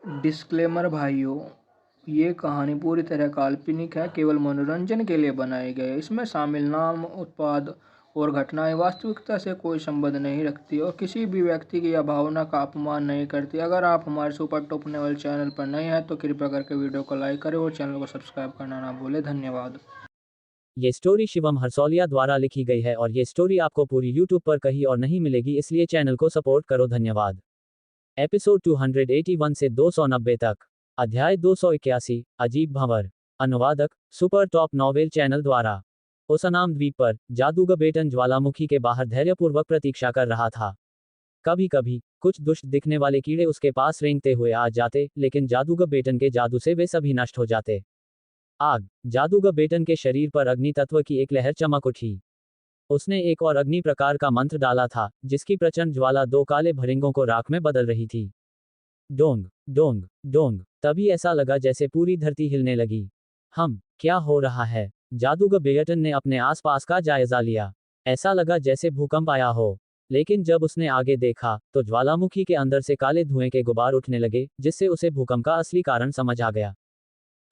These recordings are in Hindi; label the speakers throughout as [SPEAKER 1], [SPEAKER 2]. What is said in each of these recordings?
[SPEAKER 1] डिस्क्लेमर भाइयों, ये कहानी पूरी तरह काल्पनिक है, केवल मनोरंजन के लिए बनाई गई है। इसमें शामिल नाम, उत्पाद और घटनाएं वास्तविकता से कोई संबंध नहीं रखती और किसी भी व्यक्ति की या भावना का अपमान नहीं करती। अगर आप हमारे सुपर टॉप लेवल चैनल पर नए हैं तो कृपया करके वीडियो को लाइक करें और चैनल को सब्सक्राइब करना ना भूलें। धन्यवाद।
[SPEAKER 2] ये स्टोरी शिवम हरसौलिया द्वारा लिखी गई है और ये स्टोरी आपको पूरी यूट्यूब पर कहीं और नहीं मिलेगी, इसलिए चैनल को सपोर्ट करो। धन्यवाद। एपिसोड 281 से 290 तक। अध्याय 281, अजीब भंवर। अनुवादक, सुपर टॉप नॉवेल चैनल द्वारा। ओसनाम द्वीप पर जादूगर बेटन ज्वालामुखी के बाहर धैर्यपूर्वक प्रतीक्षा कर रहा था। कभी कभी कुछ दुष्ट दिखने वाले कीड़े उसके पास रेंगते हुए आ जाते, लेकिन जादूगर बेटन के जादू से वे सभी नष्ट हो जाते। आग। जादूगर बेटन के शरीर पर अग्नि तत्व की एक लहर चमक उठी। उसने एक और अग्नि प्रकार का मंत्र डाला था, जिसकी प्रचंड ज्वाला दो काले भरिंगों को राख में बदल रही थी। Dong Dong Dong. तभी ऐसा लगा जैसे पूरी धरती हिलने लगी। क्या हो रहा है? जादूगर बेटन ने अपने आसपास का जायजा लिया। ऐसा लगा जैसे भूकंप आया हो। लेकिन जब उसने आगे देखा तो ज्वालामुखी के अंदर से काले धुएं के गुबार उठने लगे, जिससे उसे भूकंप का असली कारण समझ आ गया।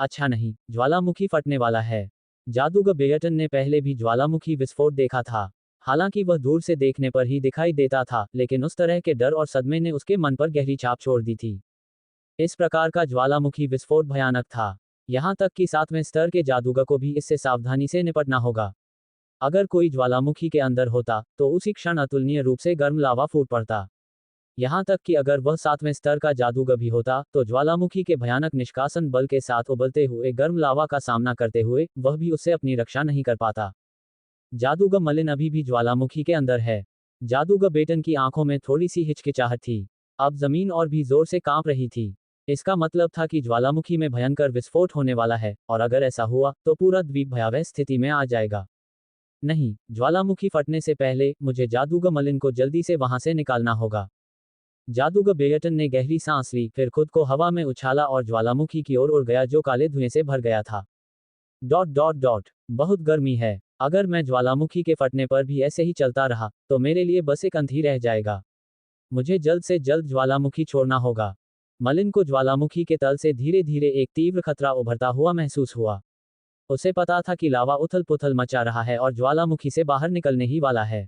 [SPEAKER 2] अच्छा नहीं, ज्वालामुखी फटने वाला है। जादूगर बेटन ने पहले भी ज्वालामुखी विस्फोट देखा था। हालांकि वह दूर से देखने पर ही दिखाई देता था, लेकिन उस तरह के डर और सदमे ने उसके मन पर गहरी छाप छोड़ दी थी। इस प्रकार का ज्वालामुखी विस्फोट भयानक था। यहां तक कि 7वें स्तर के जादूगर को भी इससे सावधानी से निपटना होगा। अगर कोई ज्वालामुखी के अंदर होता तो उसी क्षण अतुलनीय रूप से गर्म लावा फूट पड़ता। यहां तक कि अगर वह 7वें स्तर का जादूगर भी होता तो ज्वालामुखी के भयानक निष्कासन बल के साथ उबलते हुए गर्म लावा का सामना करते हुए वह भी उससे अपनी रक्षा नहीं कर पाता। जादूगर मलिन अभी भी ज्वालामुखी के अंदर है। जादूगर बेटन की आंखों में थोड़ी सी हिचकिचाहट थी। अब जमीन और भी जोर से कांप रही थी। इसका मतलब था कि ज्वालामुखी में भयंकर विस्फोट होने वाला है, और अगर ऐसा हुआ तो पूरा द्वीप भयावह स्थिति में आ जाएगा। नहीं, ज्वालामुखी फटने से पहले मुझे जादूगर मलिन को जल्दी से वहां से निकालना होगा। जादूगर बेटन ने गहरी सांस ली, फिर खुद को हवा में उछाला और ज्वालामुखी की ओर उड़ गया, जो काले धुएं से भर गया था। Dot dot dot. बहुत गर्मी है। अगर मैं ज्वालामुखी के फटने पर भी ऐसे ही चलता रहा तो मेरे लिए बस एक अंत ही रह जाएगा। मुझे जल्द से जल्द ज्वालामुखी छोड़ना होगा। मलिन को ज्वालामुखी के तल से धीरे धीरे एक तीव्र खतरा उभरता हुआ महसूस हुआ। उसे पता था कि लावा उथल पुथल मचा रहा है और ज्वालामुखी से बाहर निकलने ही वाला है।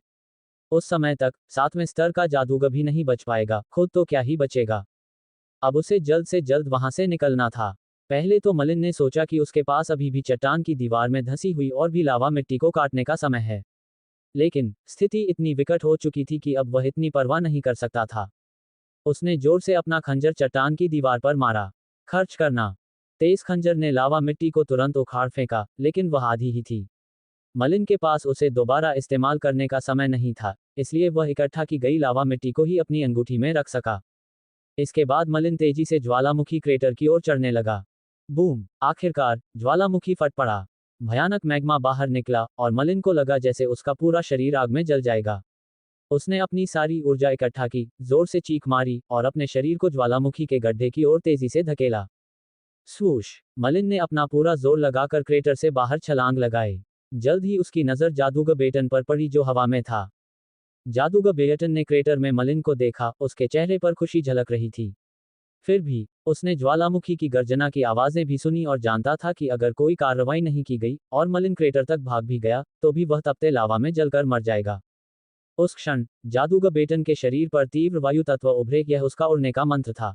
[SPEAKER 2] उस समय तक 7वें स्तर का जादूगर भी नहीं बच पाएगा, खुद तो क्या ही बचेगा। अब उसे जल्द से जल्द वहां से निकलना था। पहले तो मलिन ने सोचा कि उसके पास अभी भी चट्टान की दीवार में धंसी हुई और भी लावा मिट्टी को काटने का समय है। लेकिन स्थिति इतनी विकट हो चुकी थी कि अब वह इतनी परवाह नहीं कर सकता था। उसने जोर से अपना खंजर चट्टान की दीवार पर मारा। खर्च करना। तेज खंजर ने लावा मिट्टी को तुरंत उखाड़ फेंका, लेकिन वह आधी ही थी। मलिन के पास उसे दोबारा इस्तेमाल करने का समय नहीं था, इसलिए वह इकट्ठा की गई लावा मिट्टी को ही अपनी अंगूठी में रख सका। इसके बाद मलिन तेजी से ज्वालामुखी क्रेटर की ओर चढ़ने लगा। बूम! आखिरकार ज्वालामुखी फट पड़ा। भयानक मैग्मा बाहर निकला और मलिन को लगा जैसे उसका पूरा शरीर आग में जल जाएगा। उसने अपनी सारी ऊर्जा इकट्ठा की, जोर से चीख मारी और अपने शरीर को ज्वालामुखी के गड्ढे की ओर तेजी से धकेला। स्वूश! मलिन ने अपना पूरा जोर लगाकर क्रेटर से बाहर छलांग लगाई। जल्द ही उसकी नजर जादूगर बेटन पर पड़ी, जो हवा में था। जादूगर बेटन ने क्रेटर में मलिन को देखा, उसके चेहरे पर खुशी झलक रही थी। फिर भी उसने ज्वालामुखी की गर्जना की आवाजें भी सुनी और जानता था कि अगर कोई कार्रवाई नहीं की गई और मलिन क्रेटर तक भाग भी गया तो भी वह तपते लावा में जलकर मर जाएगा। उस क्षण जादूगर बेटन के शरीर पर तीव्र वायु तत्व उभरे, यह उसका उड़ने का मंत्र था।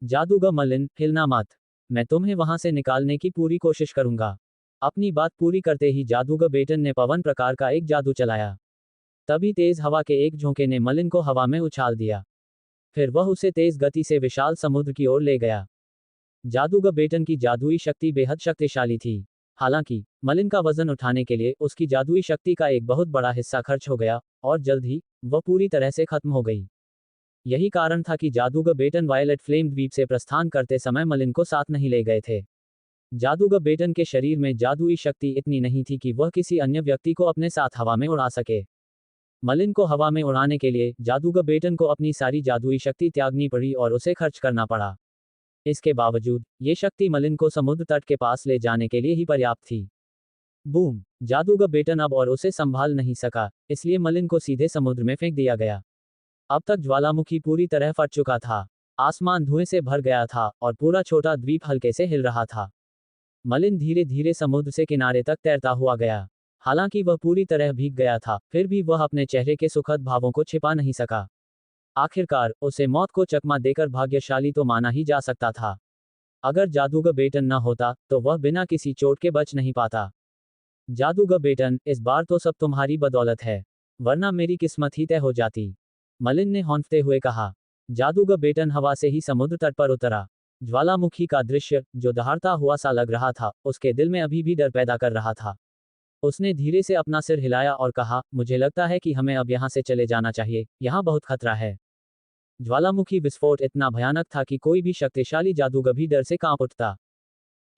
[SPEAKER 2] जादूगर मलिन, हिलना मत। मैं तुम्हें वहां से निकालने की पूरी कोशिश करूंगा। अपनी बात पूरी करते ही जादूगर बेटन ने पवन प्रकार का एक जादू चलाया। तभी तेज हवा के एक झोंके ने मलिन को हवा में उछाल दिया। फिर वह उसे तेज गति से विशाल समुद्र की ओर ले गया। जादूगर बेटन की जादुई शक्ति बेहद शक्तिशाली थी। हालांकि मलिन का वजन उठाने के लिए उसकी जादुई शक्ति का एक बहुत बड़ा हिस्सा खर्च हो गया और जल्द ही वह पूरी तरह से खत्म हो गई। यही कारण था कि जादूगर बेटन वायलेट फ्लेम द्वीप से प्रस्थान करते समय मलिन को साथ नहीं ले गए थे। जादूगर बेटन के शरीर में जादुई शक्ति इतनी नहीं थी कि वह किसी अन्य व्यक्ति को अपने साथ हवा में उड़ा सके। मलिन को हवा में उड़ाने के लिए जादूगर बेटन को अपनी सारी जादुई शक्ति त्यागनी पड़ी और उसे खर्च करना पड़ा। इसके बावजूद ये शक्ति मलिन को समुद्र तट के पास ले जाने के लिए ही पर्याप्त थी। बूम! जादूगर बेटन अब और उसे संभाल नहीं सका, इसलिए मलिन को सीधे समुद्र में फेंक दिया गया। अब तक ज्वालामुखी पूरी तरह फट चुका था। आसमान धुएं से भर गया था और पूरा छोटा द्वीप हल्के से हिल रहा था। मलिन धीरे धीरे समुद्र से किनारे तक तैरता हुआ गया। हालांकि वह पूरी तरह भीग गया था, फिर भी वह अपने चेहरे के सुखद भावों को छिपा नहीं सका। आखिरकार उसे मौत को चकमा देकर भाग्यशाली तो माना ही जा सकता था। अगर जादूगर बेटन न होता तो वह बिना किसी चोट के बच नहीं पाता। जादूगर बेटन, इस बार तो सब तुम्हारी बदौलत है, वरना मेरी किस्मत ही तय हो जाती, मलिन ने हौंफते हुए कहा। जादूगर बेटन हवा से ही समुद्र तट पर उतरा। ज्वालामुखी का दृश्य, जो दहाड़ता हुआ सा लग रहा था, उसके दिल में अभी भी डर पैदा कर रहा था। उसने धीरे से अपना सिर हिलाया और कहा, मुझे लगता है कि हमें अब यहाँ से चले जाना चाहिए, यहाँ बहुत खतरा है। ज्वालामुखी विस्फोट इतना भयानक था कि कोई भी शक्तिशाली जादूगर भी डर से कांप उठता।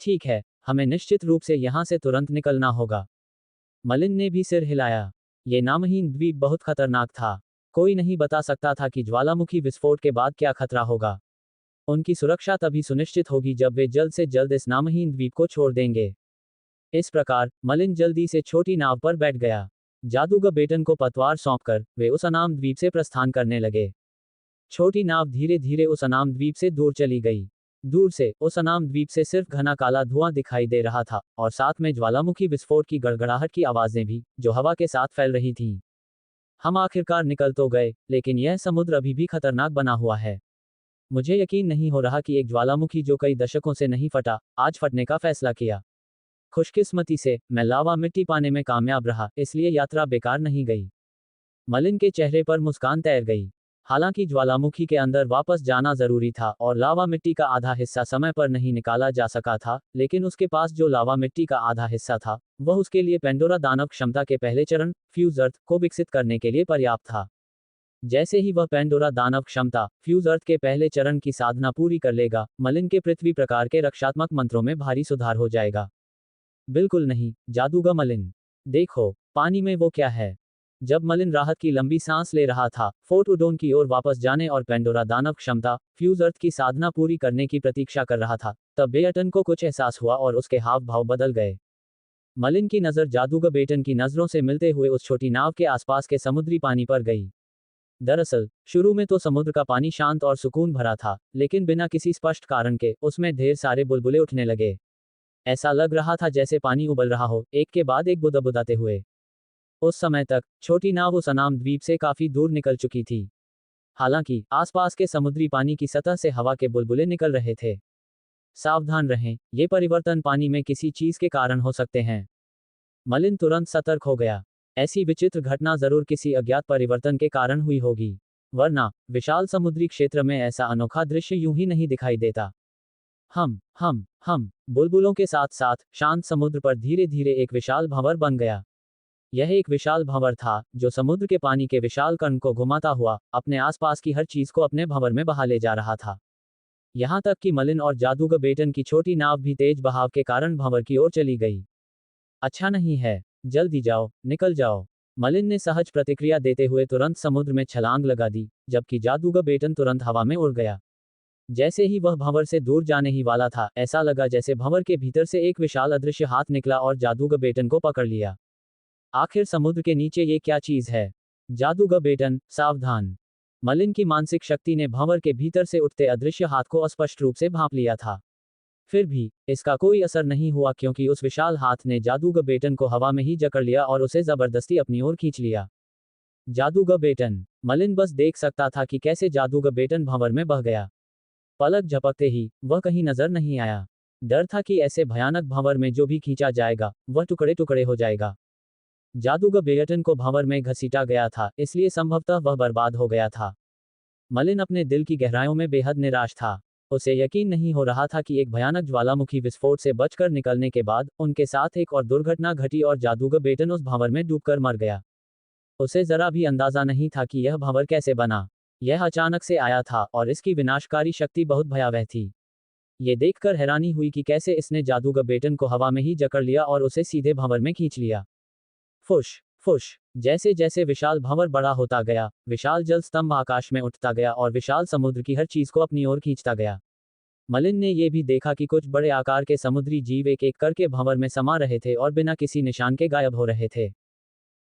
[SPEAKER 2] ठीक है, हमें निश्चित रूप से यहाँ से तुरंत निकलना होगा। मलिन ने भी सिर हिलाया। ये नामहीन द्वीप बहुत खतरनाक था। कोई नहीं बता सकता था कि ज्वालामुखी विस्फोट के बाद क्या खतरा होगा। उनकी सुरक्षा तभी सुनिश्चित होगी जब वे जल्द से जल्द इस नामहीन द्वीप को छोड़ देंगे। इस प्रकार मलिन जल्दी से छोटी नाव पर बैठ गया। जादूगर बेटन को पतवार सौंपकर वे उस अनाम द्वीप से प्रस्थान करने लगे। छोटी नाव धीरे धीरे उस अनाम द्वीप से दूर चली गई। दूर से उस अनाम द्वीप से सिर्फ घना काला धुआं दिखाई दे रहा था और साथ में ज्वालामुखी विस्फोट की गड़गड़ाहट की आवाजें भी, जो हवा के साथ फैल रही थीं। हम आखिरकार निकल तो गए, लेकिन यह समुद्र अभी भी खतरनाक बना हुआ है। मुझे यकीन नहीं हो रहा कि एक ज्वालामुखी जो कई दशकों से नहीं फटा, आज फटने का फैसला किया। खुशकिस्मती से मैं लावा मिट्टी पाने में कामयाब रहा, इसलिए यात्रा बेकार नहीं गई। मलिन के चेहरे पर मुस्कान तैर गई। हालांकि ज्वालामुखी के अंदर वापस जाना जरूरी था और लावा मिट्टी का आधा हिस्सा समय पर नहीं निकाला जा सका था, लेकिन उसके पास जो लावा मिट्टी का आधा हिस्सा था, वह उसके लिए पेंडोरा दानव क्षमता के पहले चरण, फ्यूज अर्थ, को विकसित करने के लिए पर्याप्त था। जैसे ही वह पेंडोरा दानव क्षमता, फ्यूज अर्थ के पहले चरण की साधना पूरी कर लेगा, मलिन के पृथ्वी प्रकार के रक्षात्मक मंत्रों में भारी सुधार हो जाएगा। बिल्कुल नहीं, जादूगर मलिन। देखो, पानी में वो क्या है। जब मलिन राहत की लंबी सांस ले रहा था, फोर्ट उडोन की ओर वापस जाने और पेंडोरा दानव क्षमता, फ्यूज अर्थ की साधना पूरी करने की प्रतीक्षा कर रहा था, तब बेटन को कुछ एहसास हुआ और उसके हाव भाव बदल गए। मलिन की नजर जादूगर बेटन की नजरों से मिलते हुए उस छोटी नाव के आसपास के समुद्री पानी पर गई। दरअसल शुरू में तो समुद्र का पानी शांत और सुकून भरा था, लेकिन बिना किसी स्पष्ट कारण के उसमें ढेर सारे बुलबुले उठने लगे। ऐसा लग रहा था जैसे पानी उबल रहा हो, एक के बाद एक बुदबुदाते हुए। उस समय तक छोटी नाव उस अनाम द्वीप से काफी दूर निकल चुकी थी। हालांकि आसपास के समुद्री पानी की सतह से हवा के बुलबुले निकल रहे थे। सावधान रहें, ये परिवर्तन पानी में किसी चीज के कारण हो सकते हैं। मलिन तुरंत सतर्क हो गया। ऐसी विचित्र घटना जरूर किसी अज्ञात परिवर्तन के कारण हुई होगी, वरना विशाल समुद्री क्षेत्र में ऐसा अनोखा दृश्य यूं ही नहीं दिखाई देता। हम बुलबुलों के साथ साथ शांत समुद्र पर धीरे धीरे एक विशाल भंवर बन गया। यह एक विशाल भंवर था जो समुद्र के पानी के विशाल कण को घुमाता हुआ अपने आसपास की हर चीज को अपने भंवर में बहा ले जा रहा था। यहां तक कि मलिन और जादूगर बेटन की छोटी नाव भी तेज बहाव के कारण भंवर की ओर चली गई। अच्छा नहीं है, जल्दी जाओ, निकल जाओ। मलिन ने सहज प्रतिक्रिया देते हुए तुरंत समुद्र में छलांग लगा दी, जबकि जादूगर बेटन तुरंत हवा में उड़ गया। जैसे ही वह भंवर से दूर जाने ही वाला था, ऐसा लगा जैसे भंवर के भीतर से एक विशाल अदृश्य हाथ निकला और जादूगर बेटन को पकड़ लिया। आखिर समुद्र के नीचे ये क्या चीज है? जादूगर बेटन, सावधान। मलिन की मानसिक शक्ति ने भंवर के भीतर से उठते अदृश्य हाथ को स्पष्ट रूप से भांप लिया था। फिर भी इसका कोई असर नहीं हुआ, क्योंकि उस विशाल हाथ ने जादूगर बेटन को हवा में ही जकड़ लिया और उसे जबरदस्ती अपनी ओर खींच लिया। जादूगर बेटन। मलिन बस देख सकता था कि कैसे जादूगर बेटन भंवर में बह गया। पलक झपकते ही वह कहीं नजर नहीं आया। डर था कि ऐसे भयानक भंवर में जो भी खींचा जाएगा, वह टुकड़े टुकड़े हो जाएगा। जादूगर बेटन को भंवर में घसीटा गया था, इसलिए संभवतः वह बर्बाद हो गया था। मलिन अपने दिल की गहराइयों में बेहद निराश था। उसे यकीन नहीं हो रहा था कि एक भयानक ज्वालामुखी विस्फोट से बचकर निकलने के बाद उनके साथ एक और दुर्घटना घटी और जादूगर बेटन उस भंवर में डूबकर मर गया। उसे जरा भी अंदाजा नहीं था कि यह भंवर कैसे बना। यह अचानक से आया था और इसकी विनाशकारी शक्ति बहुत भयावह थी। ये देखकर हैरानी हुई कि कैसे इसने जादूगर बेटन को हवा में ही जकड़ लिया और उसे सीधे भंवर में खींच लिया। फुश फुश। जैसे जैसे विशाल भंवर बड़ा होता गया, विशाल जल स्तंभ आकाश में उठता गया और विशाल समुद्र की हर चीज को अपनी ओर खींचता गया। मलिन ने यह भी देखा कि कुछ बड़े आकार के समुद्री जीव एक एक करके भंवर में समा रहे थे और बिना किसी निशान के गायब हो रहे थे।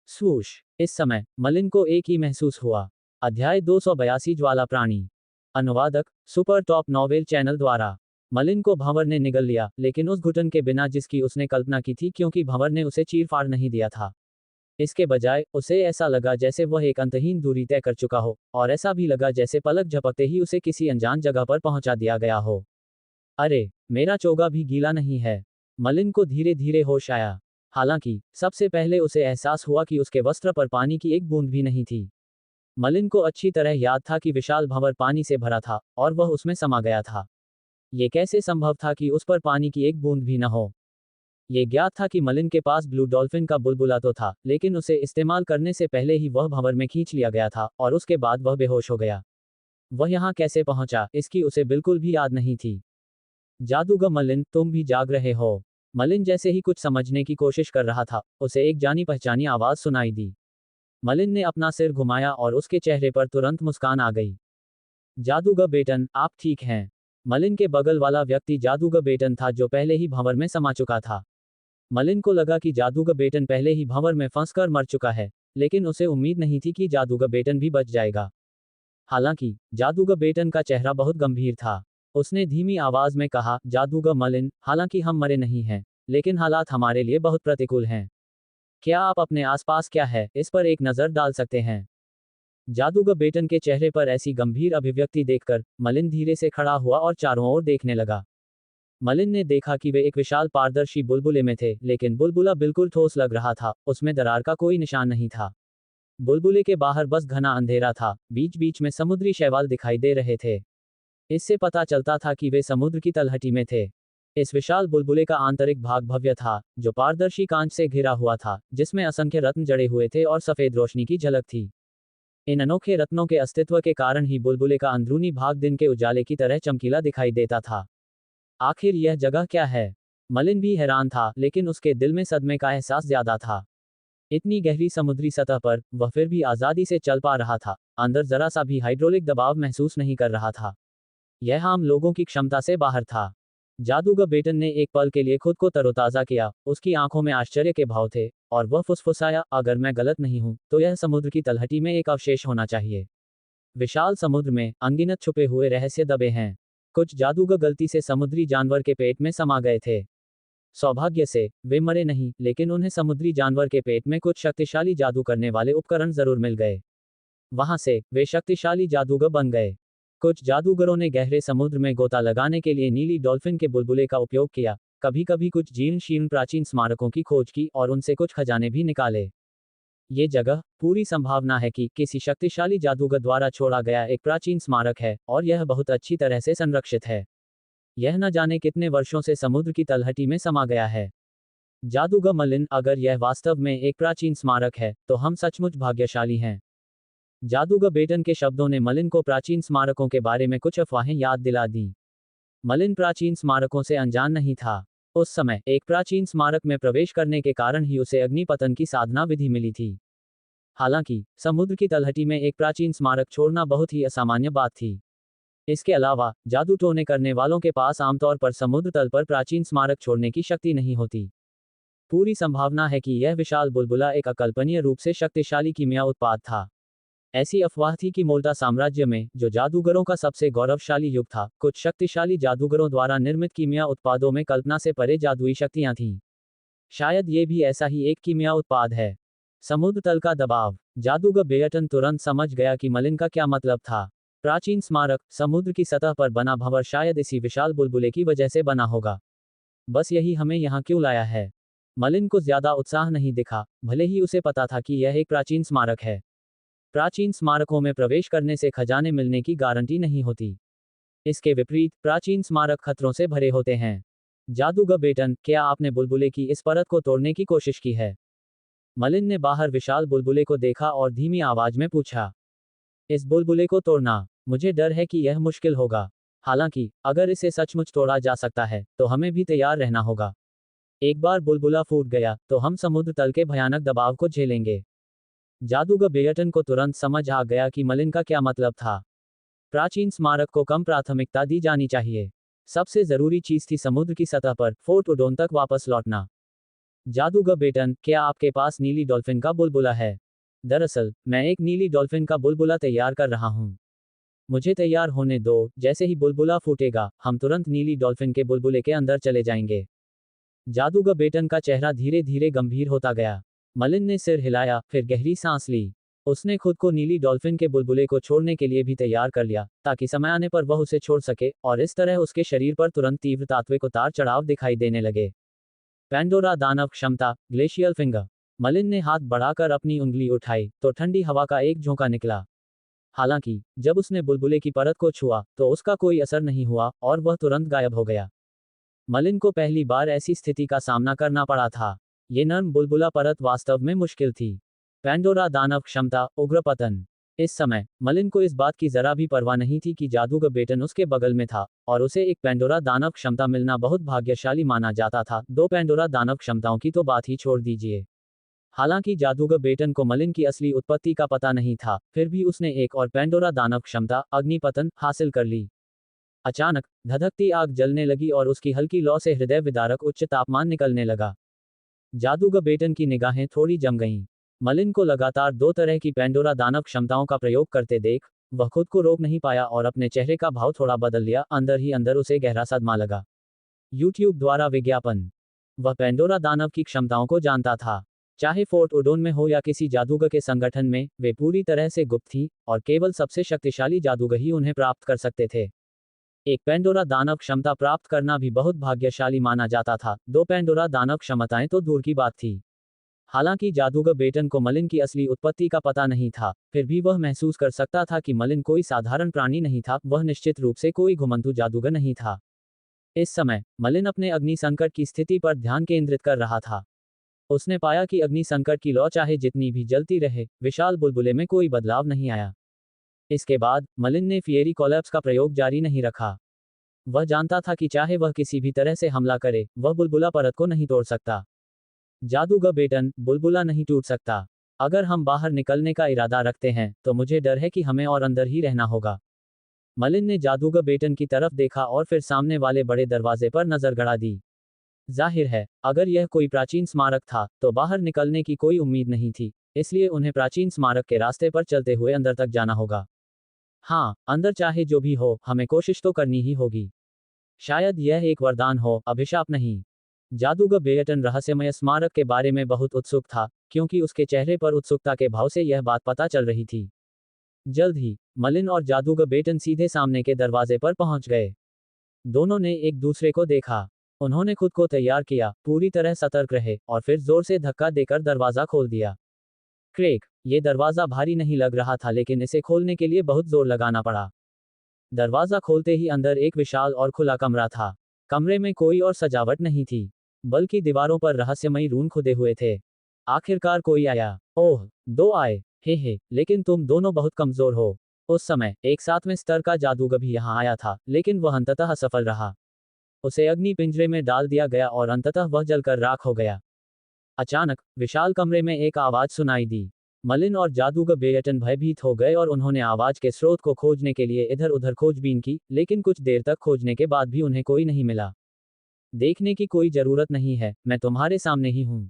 [SPEAKER 2] स्वूश। इस समय मलिन को एक ही महसूस हुआ। अध्याय 282 ज्वाला प्राणी। अनुवादक सुपर टॉप नॉवेल चैनल द्वारा। मलिन को भंवर ने निगल लिया, लेकिन उस घुटन के बिना जिसकी उसने कल्पना की थी, क्योंकि भंवर ने उसे चीर-फाड़ नहीं दिया था। इसके बजाय उसे ऐसा लगा जैसे वह एक अंतहीन दूरी तय कर चुका हो, और ऐसा भी लगा जैसे पलक झपकते ही उसे किसी अनजान जगह पर पहुंचा दिया गया हो। अरे, मेरा चोगा भी गीला नहीं है। मलिन को धीरे धीरे होश आया। हालांकि सबसे पहले उसे एहसास हुआ कि उसके वस्त्र पर पानी की एक बूंद भी नहीं थी। मलिन को अच्छी तरह याद था कि विशाल भंवर पानी से भरा था और वह उसमें समा गया था। ये कैसे संभव था कि उस पर पानी की एक बूंद भी न हो? ये ज्ञात था कि मलिन के पास ब्लू डॉल्फिन का बुलबुला तो था, लेकिन उसे इस्तेमाल करने से पहले ही वह भंवर में खींच लिया गया था और उसके बाद वह बेहोश हो गया। वह यहाँ कैसे पहुंचा, इसकी उसे बिल्कुल भी याद नहीं थी। जादूगर मलिन, तुम भी जाग रहे हो? मलिन जैसे ही कुछ समझने की कोशिश कर रहा था, उसे एक जानी पहचानी आवाज सुनाई दी। मलिन ने अपना सिर घुमाया और उसके चेहरे पर तुरंत मुस्कान आ गई। जादूगर बेटन, आप ठीक हैं? मलिन के बगल वाला व्यक्ति जादूगर बेटन था, जो पहले ही भंवर में समा चुका था। मलिन को लगा कि जादूगर बेटन पहले ही भंवर में फंसकर मर चुका है, लेकिन उसे उम्मीद नहीं थी कि जादूगर बेटन भी बच जाएगा। हालांकि जादूगर बेटन का चेहरा बहुत गंभीर था। उसने धीमी आवाज में कहा, जादूगर मलिन, हालांकि हम मरे नहीं हैं, लेकिन हालात हमारे लिए बहुत प्रतिकूल हैं। क्या आप अपने आसपास क्या है, इस पर एक नजर डाल सकते हैं? जादूगर बेटन के चेहरे पर ऐसी गंभीर अभिव्यक्ति देखकर मलिन धीरे से खड़ा हुआ और चारों ओर देखने लगा। मलिन ने देखा कि वे एक विशाल पारदर्शी बुलबुले में थे, लेकिन बुलबुला बिल्कुल ठोस लग रहा था, उसमें दरार का कोई निशान नहीं था। बुलबुले के बाहर बस घना अंधेरा था, बीच बीच में समुद्री शैवाल दिखाई दे रहे थे। इससे पता चलता था कि वे समुद्र की तलहटी में थे। इस विशाल बुलबुले का आंतरिक भाग भव्य था, जो पारदर्शी कांच से घिरा हुआ था, जिसमें असंख्य रत्न जड़े हुए थे और सफेद रोशनी की झलक थी। इन अनोखे रत्नों के अस्तित्व के कारण ही बुलबुले का अंदरूनी भाग दिन के उजाले की तरह चमकीला दिखाई देता था। आखिर यह जगह क्या है? मलिन भी हैरान था, लेकिन उसके दिल में सदमे का एहसास ज्यादा था। इतनी गहरी समुद्री सतह पर वह फिर भी आजादी से चल पा रहा था, अंदर जरा सा भी हाइड्रोलिक दबाव महसूस नहीं कर रहा था। यह आम लोगों की क्षमता से बाहर था। जादूगर बेटन ने एक पल के लिए खुद को तरोताजा किया, उसकी आंखों में आश्चर्य के भाव थे, और वह फुसफुसाया, अगर मैं गलत नहीं हूं, तो यह समुद्र की तलहटी में एक अवशेष होना चाहिए। विशाल समुद्र में अनगिनत छुपे हुए रहस्य दबे हैं। कुछ जादूगर गलती से समुद्री जानवर के पेट में समा गए थे। सौभाग्य से वे मरे नहीं, लेकिन उन्हें समुद्री जानवर के पेट में कुछ शक्तिशाली जादू करने वाले उपकरण जरूर मिल गए। वहां से वे शक्तिशाली जादूगर बन गए। कुछ जादूगरों ने गहरे समुद्र में गोता लगाने के लिए नीली डॉल्फिन के बुलबुले का उपयोग किया, कभी कभी कुछ जीर्ण शीर्ण प्राचीन स्मारकों की खोज की और उनसे कुछ खजाने भी निकाले। ये जगह पूरी संभावना है कि किसी शक्तिशाली जादूगर द्वारा छोड़ा गया एक प्राचीन स्मारक है, और यह बहुत अच्छी तरह से संरक्षित है। यह न जाने कितने वर्षों से समुद्र की तलहटी में समा गया है। जादूगर मलिन, अगर यह वास्तव में एक प्राचीन स्मारक है, तो हम सचमुच भाग्यशाली हैं। जादूगर बेटन के शब्दों ने मलिन को प्राचीन स्मारकों के बारे में कुछ अफवाहें याद दिला दी। मलिन प्राचीन स्मारकों से अनजान नहीं था। उस समय एक प्राचीन स्मारक में प्रवेश करने के कारण ही उसे अग्निपतन की साधना विधि मिली थी। हालांकि समुद्र की तलहटी में एक प्राचीन स्मारक छोड़ना बहुत ही असामान्य बात थी। इसके अलावा जादू टोने करने वालों के पास आमतौर पर समुद्र तल पर प्राचीन स्मारक छोड़ने की शक्ति नहीं होती। पूरी संभावना है कि यह विशाल बुलबुला एक अकल्पनीय रूप से शक्तिशाली कीमिया उत्पाद था। ऐसी अफवाह थी कि मोल्टा साम्राज्य में, जो जादूगरों का सबसे गौरवशाली युग था, कुछ शक्तिशाली जादूगरों द्वारा निर्मित कीमिया उत्पादों में कल्पना से परे जादुई शक्तियां थीं। शायद ये भी ऐसा ही एक कीमिया उत्पाद है। समुद्र तल का दबाव। जादूगर बेयटन तुरंत समझ गया कि मलिन का क्या मतलब था। प्राचीन स्मारक, समुद्र की सतह पर बना भंवर शायद इसी विशाल बुलबुले की वजह से बना होगा। बस यही हमें यहाँ क्यों लाया है? मलिन को ज्यादा उत्साह नहीं दिखा, भले ही उसे पता था कि यह एक प्राचीन स्मारक है। प्राचीन स्मारकों में प्रवेश करने से खजाने मिलने की गारंटी नहीं होती। इसके विपरीत प्राचीन स्मारक खतरों से भरे होते हैं। जादूगर बेटन, क्या आपने बुलबुले की इस परत को तोड़ने की कोशिश की है? मलिन ने बाहर विशाल बुलबुले को देखा और धीमी आवाज में पूछा। इस बुलबुले को तोड़ना? मुझे डर है कि यह मुश्किल होगा। हालांकि अगर इसे सचमुच तोड़ा जा सकता है, तो हमें भी तैयार रहना होगा। एक बार बुलबुला फूट गया, तो हम समुद्र तल के भयानक दबाव को झेलेंगे। जादूगर बेयटन को तुरंत समझ आ गया कि मलिन का क्या मतलब था। प्राचीन स्मारक को कम प्राथमिकता दी जानी चाहिए। सबसे जरूरी चीज थी समुद्र की सतह पर फोर्ट उडोन तक वापस लौटना। जादूगर बेटन, क्या आपके पास नीली डॉल्फिन का बुलबुला है? दरअसल मैं एक नीली डॉल्फिन का बुलबुला तैयार कर रहा हूँ। मुझे तैयार होने दो, जैसे ही बुलबुला फूटेगा, हम तुरंत नीली डॉल्फिन के बुलबुले के अंदर चले जाएंगे। जादूगर बेटन का चेहरा धीरे धीरे गंभीर होता गया। मलिन ने सिर हिलाया, फिर गहरी सांस ली। उसने खुद को नीली डॉल्फिन के बुलबुले को छोड़ने के लिए भी तैयार कर लिया, ताकि समय आने पर वह उसे छोड़ सके, और इस तरह उसके शरीर पर तुरंत तीव्र तात्विक उतार चढ़ाव दिखाई देने लगे। पैंडोरा दानव क्षमता, ग्लेशियल फिंगर। मलिन ने हाथ बढ़ाकर अपनी उंगली उठाई, तो ठंडी हवा का एक झोंका निकला। हालांकि जब उसने बुलबुले की परत को छुआ, तो उसका कोई असर नहीं हुआ, और वह तुरंत गायब हो गया। मलिन को पहली बार ऐसी स्थिति का सामना करना पड़ा था। ये नर्म बुलबुला परत वास्तव में मुश्किल थी। पैंडोरा दानव क्षमता, उग्र पतन। इस समय मलिन को इस बात की जरा भी परवाह नहीं थी कि जादूगर बेटन उसके बगल में था, और उसे एक पैंडोरा दानव क्षमता मिलना बहुत भाग्यशाली माना जाता था। दो पैंडोरा दानव क्षमताओं की तो बात ही छोड़ दीजिए। हालांकि जादूगर बेटन को मलिन की असली उत्पत्ति का पता नहीं था, फिर भी उसने एक और पैंडोरा दानव क्षमता, अग्निपतन, हासिल कर ली। अचानक धधकती आग जलने लगी और उसकी हल्की लौ से हृदय विदारक उच्च तापमान निकलने लगा। जादूगर बेटन की निगाहें थोड़ी जम गईं। मलिन को लगातार दो तरह की पैंडोरा दानव क्षमताओं का प्रयोग करते देख वह खुद को रोक नहीं पाया और अपने चेहरे का भाव थोड़ा बदल लिया। अंदर ही अंदर उसे गहरा सदमा लगा। यूट्यूब द्वारा विज्ञापन। वह पैंडोरा दानव की क्षमताओं को जानता था। चाहे फोर्ट उडोन में हो या किसी जादूगर के संगठन में, वे पूरी तरह से गुप्त थीं, और केवल सबसे शक्तिशाली जादूगर ही उन्हें प्राप्त कर सकते थे। एक पैंडोरा दानव क्षमता प्राप्त करना भी बहुत भाग्यशाली माना जाता था। दो पैंडोरा दानव क्षमताएं तो दूर की बात थी। हालांकि जादूगर बेटन को मलिन की असली उत्पत्ति का पता नहीं था, फिर भी वह महसूस कर सकता था कि मलिन कोई साधारण प्राणी नहीं था। वह निश्चित रूप से कोई घुमंतु जादूगर नहीं था। इस समय मलिन अपने अग्नि संकट की स्थिति पर ध्यान केंद्रित कर रहा था। उसने पाया कि अग्नि संकट की लौ चाहे जितनी भी जलती रहे, विशाल बुलबुले में कोई बदलाव नहीं आया। इसके बाद मलिन ने फिएरी कोलैप्स का प्रयोग जारी नहीं रखा। वह जानता था कि चाहे वह किसी भी तरह से हमला करे, वह बुलबुला परत को नहीं तोड़ सकता। जादूगर बेटन, बुलबुला नहीं टूट सकता। अगर हम बाहर निकलने का इरादा रखते हैं, तो मुझे डर है कि हमें और अंदर ही रहना होगा। मलिन ने जादूगर बेटन की तरफ देखा और फिर सामने वाले बड़े दरवाजे पर नजर गड़ा दी। जाहिर है, अगर यह कोई प्राचीन स्मारक था, तो बाहर निकलने की कोई उम्मीद नहीं थी, इसलिए उन्हें प्राचीन स्मारक के रास्ते पर चलते हुए अंदर तक जाना होगा। हाँ, अंदर चाहे जो भी हो, हमें कोशिश तो करनी ही होगी। शायद यह एक वरदान हो, अभिशाप नहीं। जादूगर बेटन रहस्यमय स्मारक के बारे में बहुत उत्सुक था, क्योंकि उसके चेहरे पर उत्सुकता के भाव से यह बात पता चल रही थी। जल्द ही मलिन और जादूगर बेटन सीधे सामने के दरवाजे पर पहुंच गए। दोनों ने एक दूसरे को देखा। उन्होंने खुद को तैयार किया, पूरी तरह सतर्क रहे, और फिर जोर से धक्का देकर दरवाजा खोल दिया। क्रेक, ये दरवाजा भारी नहीं लग रहा था, लेकिन इसे खोलने के लिए बहुत जोर लगाना पड़ा। दरवाजा खोलते ही अंदर एक विशाल और खुला कमरा था। कमरे में कोई और सजावट नहीं थी, बल्कि दीवारों पर रहस्यमयी रून खुदे हुए थे। आखिरकार कोई आया। ओह, दो आए। हे, लेकिन तुम दोनों बहुत कमजोर हो। उस समय एक 7वें स्तर का जादूगर भी यहाँ आया था, लेकिन वह अंततः सफल रहा। उसे अग्नि पिंजरे में डाल दिया गया और अंततः वह जलकर राख हो गया। अचानक विशाल कमरे में एक आवाज सुनाई दी। मलिन और जादूगर बेटन भयभीत हो गए और उन्होंने आवाज के स्रोत को खोजने के लिए इधर उधर खोजबीन की, लेकिन कुछ देर तक खोजने के बाद भी उन्हें कोई नहीं मिला। देखने की कोई जरूरत नहीं है, मैं तुम्हारे सामने ही हूं।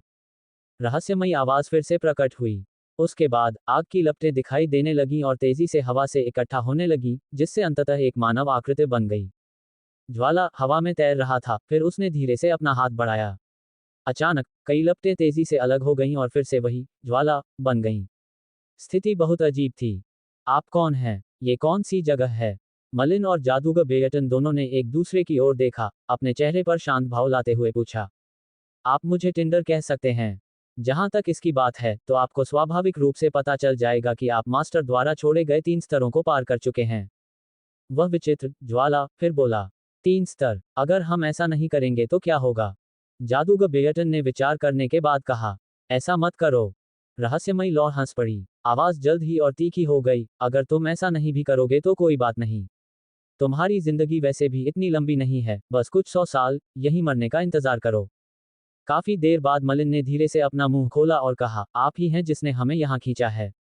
[SPEAKER 2] रहस्यमयी आवाज फिर से प्रकट हुई। उसके बाद आग की लपटें दिखाई देने लगीं और तेजी से हवा से इकट्ठा होने लगी, जिससे अंततः एक मानव आकृति बन गई। ज्वाला हवा में तैर रहा था, फिर उसने धीरे से अपना हाथ बढ़ाया। अचानक कई लपटें तेजी से अलग हो गईं और फिर से वही ज्वाला बन गईं। स्थिति बहुत अजीब थी। आप कौन हैं? ये कौन सी जगह है? मलिन और जादूगर बेटन दोनों ने एक दूसरे की ओर देखा, अपने चेहरे पर शांत भाव लाते हुए पूछा। आप मुझे टिंडर कह सकते हैं। जहां तक इसकी बात है, तो आपको स्वाभाविक रूप से पता चल जाएगा कि आप मास्टर द्वारा छोड़े गए 3 स्तरों को पार कर चुके हैं। वह विचित्र ज्वाला फिर बोला। 3 स्तर? अगर हम ऐसा नहीं करेंगे तो क्या होगा? जादूगर बेटन ने विचार करने के बाद कहा। ऐसा मत करो। रहस्यमयी लौ हंस पड़ी। आवाज जल्द ही और तीखी हो गई। अगर तुम ऐसा नहीं भी करोगे तो कोई बात नहीं। तुम्हारी जिंदगी वैसे भी इतनी लंबी नहीं है, बस कुछ 100 साल यही मरने का इंतजार करो। काफी देर बाद मलिन ने धीरे से अपना मुंह खोला और कहा, आप ही हैं जिसने हमें यहाँ खींचा है।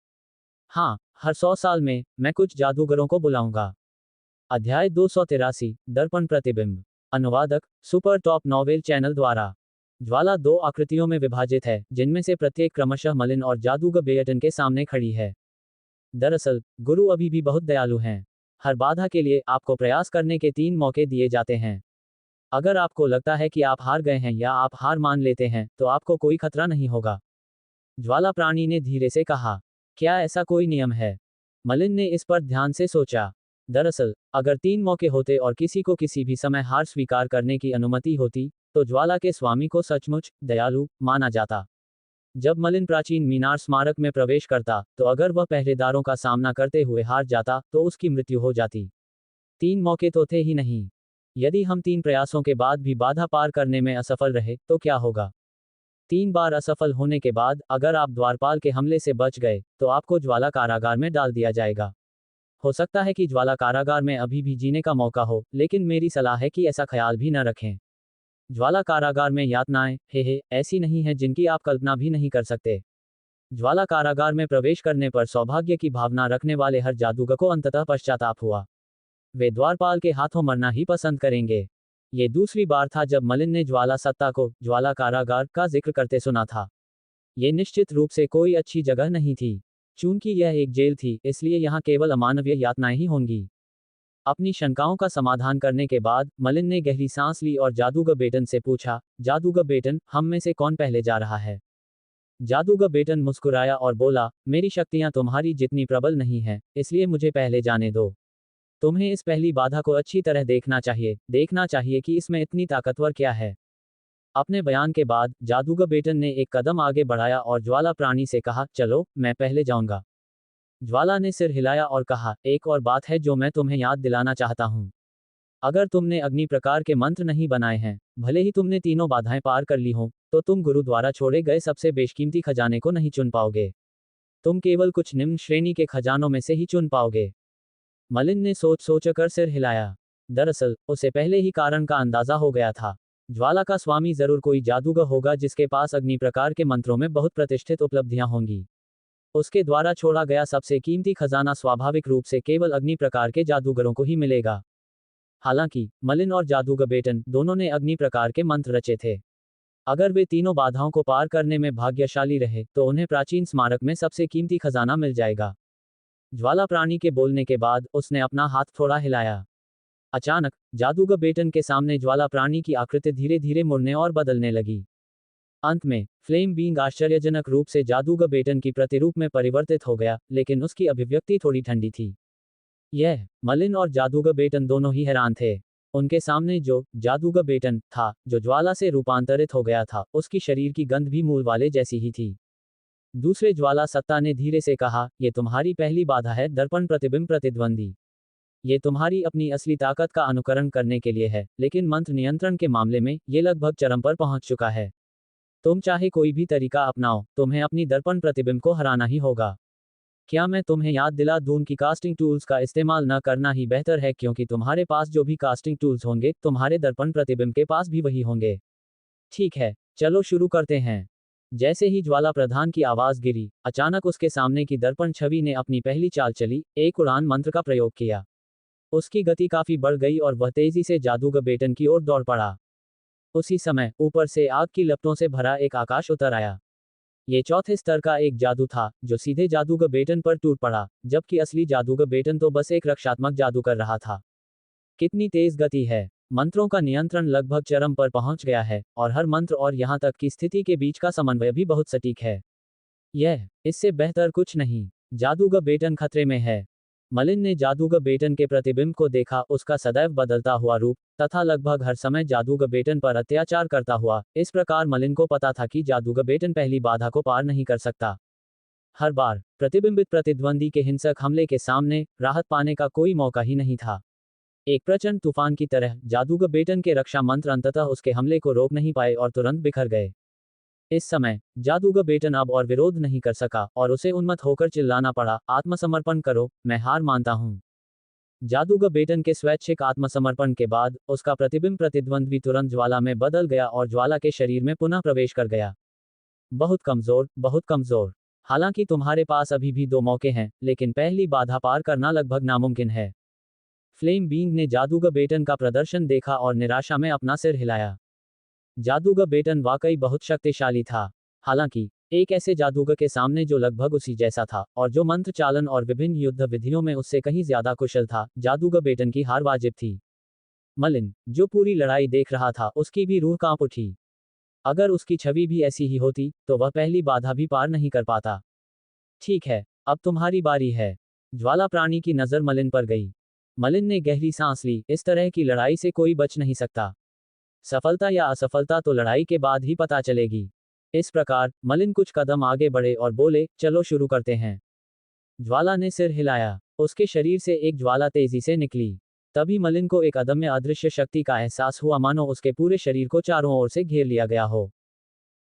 [SPEAKER 2] हाँ, हर 100 साल में मैं कुछ जादूगरों को बुलाऊंगा। अध्याय 283, दर्पण प्रतिबिंब। अनुवादक, सुपर टॉप नॉवेल चैनल द्वारा। ज्वाला 2 आकृतियों में विभाजित है, जिनमें से प्रत्येक क्रमशः मलिन और जादूगर बेटन के सामने खड़ी है। दरअसल गुरु अभी भी बहुत दयालु हैं। हर बाधा के लिए आपको प्रयास करने के 3 मौके दिए जाते हैं। अगर आपको लगता है कि आप हार गए हैं या आप हार मान लेते हैं, तो आपको कोई खतरा नहीं होगा। ज्वाला प्राणी ने धीरे से कहा। क्या ऐसा कोई नियम है? मलिन ने इस पर ध्यान से सोचा। दरअसल, अगर 3 मौके होते और किसी को किसी भी समय हार स्वीकार करने की अनुमति होती, तो ज्वाला के स्वामी को सचमुच दयालु माना जाता। जब मलिन प्राचीन मीनार स्मारक में प्रवेश करता, तो अगर वह पहरेदारों का सामना करते हुए हार जाता, तो उसकी मृत्यु हो जाती। 3 मौके तो थे ही नहीं। यदि हम 3 प्रयासों के बाद भी बाधा पार करने में असफल रहे, तो क्या होगा? 3 बार असफल होने के बाद, अगर आप द्वारपाल के हमले से बच गए, तो आपको ज्वाला कारागार में डाल दिया जाएगा। हो सकता है कि ज्वाला कारागार में अभी भी जीने का मौका हो, लेकिन मेरी सलाह है कि ऐसा ख्याल भी न रखें। ज्वाला कारागार में यातनाएं, हे, ऐसी नहीं है जिनकी आप कल्पना भी नहीं कर सकते। ज्वाला कारागार में प्रवेश करने पर सौभाग्य की भावना रखने वाले हर जादूगर को अंततः पश्चाताप हुआ। वे द्वारपाल के हाथों मरना ही पसंद करेंगे। ये दूसरी बार था जब मलिन ने ज्वाला सत्ता को ज्वाला कारागार का जिक्र करते सुना था। ये निश्चित रूप से कोई अच्छी जगह नहीं थी। चूंकि यह एक जेल थी, इसलिए यहाँ केवल अमानवीय यातनाएं ही होंगी। अपनी शंकाओं का समाधान करने के बाद मलिन ने गहरी सांस ली और जादूगर बेटन से पूछा, जादूगर बेटन, हम में से कौन पहले जा रहा है? जादूगर बेटन मुस्कुराया और बोला, मेरी शक्तियां तुम्हारी जितनी प्रबल नहीं हैं, इसलिए मुझे पहले जाने दो। तुम्हें इस पहली बाधा को अच्छी तरह देखना चाहिए कि इसमें इतनी ताकतवर क्या है। अपने बयान के बाद जादूगर बेटन ने एक कदम आगे बढ़ाया और ज्वाला प्राणी से कहा, चलो, मैं पहले जाऊंगा। ज्वाला ने सिर हिलाया और कहा, एक और बात है जो मैं तुम्हें याद दिलाना चाहता हूं। अगर तुमने अग्नि प्रकार के मंत्र नहीं बनाए हैं, भले ही तुमने तीनों बाधाएं पार कर ली हों, तो तुम गुरु द्वारा छोड़े गए सबसे बेशकीमती खजाने को नहीं चुन पाओगे। तुम केवल कुछ निम्न श्रेणी के खजानों में से ही चुन पाओगे। मलिन ने सोचकर सिर हिलाया। दरअसल, उसे पहले ही कारण का अंदाजा हो गया था। ज्वाला का स्वामी जरूर कोई जादूगर होगा जिसके पास अग्नि प्रकार के मंत्रों में बहुत प्रतिष्ठित उपलब्धियां होंगी। उसके द्वारा छोड़ा गया सबसे कीमती खजाना स्वाभाविक रूप से केवल अग्नि प्रकार के जादूगरों को ही मिलेगा। हालांकि, मलिन और जादूगर बेटन दोनों ने अग्नि प्रकार के मंत्र रचे थे। अगर वे तीनों बाधाओं को पार करने में भाग्यशाली रहे, तो उन्हें प्राचीन स्मारक में सबसे कीमती खजाना मिल जाएगा। ज्वाला प्राणी के बोलने के बाद उसने अपना हाथ थोड़ा हिलाया। अचानक, जादूगर बेटन के सामने ज्वाला प्राणी की आकृति धीरे धीरे मुड़ने और बदलने लगी। अंत में, फ्लेम बींग आश्चर्यजनक रूप से जादूगर बेटन की प्रतिरूप में परिवर्तित हो गया, लेकिन उसकी अभिव्यक्ति थोड़ी ठंडी थी। यह मलिन और जादूगर बेटन दोनों ही हैरान थे। उनके सामने जो जादूगर बेटन था, जो ज्वाला से रूपांतरित हो गया था, उसकी शरीर की गंध भी मूल वाले जैसी ही थी। दूसरे ज्वाला सत्ता ने धीरे से कहा, यह तुम्हारी पहली बाधा है, दर्पण प्रतिबिंब प्रतिद्वंदी। ये तुम्हारी अपनी असली ताकत का अनुकरण करने के लिए है, लेकिन मंत्र नियंत्रण के मामले में ये लगभग चरम पर पहुंच चुका है। तुम चाहे कोई भी तरीका अपनाओ, तुम्हें अपनी दर्पण प्रतिबिंब को हराना ही होगा। क्या मैं तुम्हें याद दिला दूं कि कास्टिंग टूल्स का इस्तेमाल न करना ही बेहतर है, क्योंकि तुम्हारे पास जो भी कास्टिंग टूल्स होंगे, तुम्हारे दर्पण प्रतिबिंब के पास भी वही होंगे। ठीक है, चलो शुरू करते हैं। जैसे ही ज्वाला प्रधान की आवाज गिरी, अचानक उसके सामने की दर्पण छवि ने अपनी पहली चाल चली, एक उड़ान मंत्र का प्रयोग किया। उसकी गति काफी बढ़ गई और वह तेजी से जादूगर बेटन की ओर दौड़ पड़ा। उसी समय, ऊपर से आग की लपटों से भरा एक आकाश उतर आया। ये चौथे स्तर का एक जादू था, जो सीधे जादूगर बेटन पर टूट पड़ा, जबकि असली जादूगर बेटन तो बस एक रक्षात्मक जादू कर रहा था। कितनी तेज गति है! मंत्रों का नियंत्रण लगभग चरम पर पहुंच गया है, और हर मंत्र और यहां तक कि स्थिति के बीच का समन्वय भी बहुत सटीक है। इससे बेहतर कुछ नहीं। जादूगर बेटन खतरे में है। मलिन ने जादूगर बेटन के प्रतिबिंब को देखा, उसका सदैव बदलता हुआ रूप, तथा लगभग हर समय जादूगर बेटन पर अत्याचार करता हुआ। इस प्रकार मलिन को पता था कि जादूगर बेटन पहली बाधा को पार नहीं कर सकता। हर बार प्रतिबिंबित प्रतिद्वंदी के हिंसक हमले के सामने राहत पाने का कोई मौका ही नहीं था। एक प्रचंड तूफान की तरह जादूगर बेटन के रक्षा मंत्र अंततः उसके हमले को रोक नहीं पाए और तुरंत बिखर गए। इस समय जादूगर बेटन अब और विरोध नहीं कर सका और उसे उन्मत्त होकर चिल्लाना पड़ा, आत्मसमर्पण करो, मैं हार मानता हूं। जादूगर बेटन के स्वैच्छिक आत्मसमर्पण के बाद उसका प्रतिबिंब प्रतिद्वंद्वी तुरंत ज्वाला में बदल गया और ज्वाला के शरीर में पुनः प्रवेश कर गया। बहुत कमजोर, बहुत कमजोर। हालांकि तुम्हारे पास अभी भी 2 मौके हैं, लेकिन पहली बाधा पार करना लगभग नामुमकिन है। फ्लेम बींग ने जादूगर बेटन का प्रदर्शन देखा और निराशा में अपना सिर हिलाया। जादूगर बेटन वाकई बहुत शक्तिशाली था। हालांकि एक ऐसे जादूगर के सामने जो लगभग उसी जैसा था और जो मंत्र चालन और विभिन्न युद्ध विधियों में उससे कहीं ज्यादा कुशल था, जादूगर बेटन की हार वाजिब थी। मलिन, जो पूरी लड़ाई देख रहा था, उसकी भी रूह कांप उठी। अगर उसकी छवि भी ऐसी ही होती, तो वह पहली बाधा भी पार नहीं कर पाता। ठीक है, अब तुम्हारी बारी है। ज्वाला प्राणी की नजर मलिन पर गई। मलिन ने गहरी सांस ली, इस तरह की लड़ाई से कोई बच नहीं सकता। सफलता या असफलता तो लड़ाई के बाद ही पता चलेगी। इस प्रकार मलिन कुछ कदम आगे बढ़े और बोले, चलो शुरू करते हैं। ज्वाला ने सिर हिलाया। उसके शरीर से एक ज्वाला तेजी से निकली। तभी मलिन को एक अदम्य अदृश्य शक्ति का एहसास हुआ, मानो उसके पूरे शरीर को चारों ओर से घेर लिया गया हो।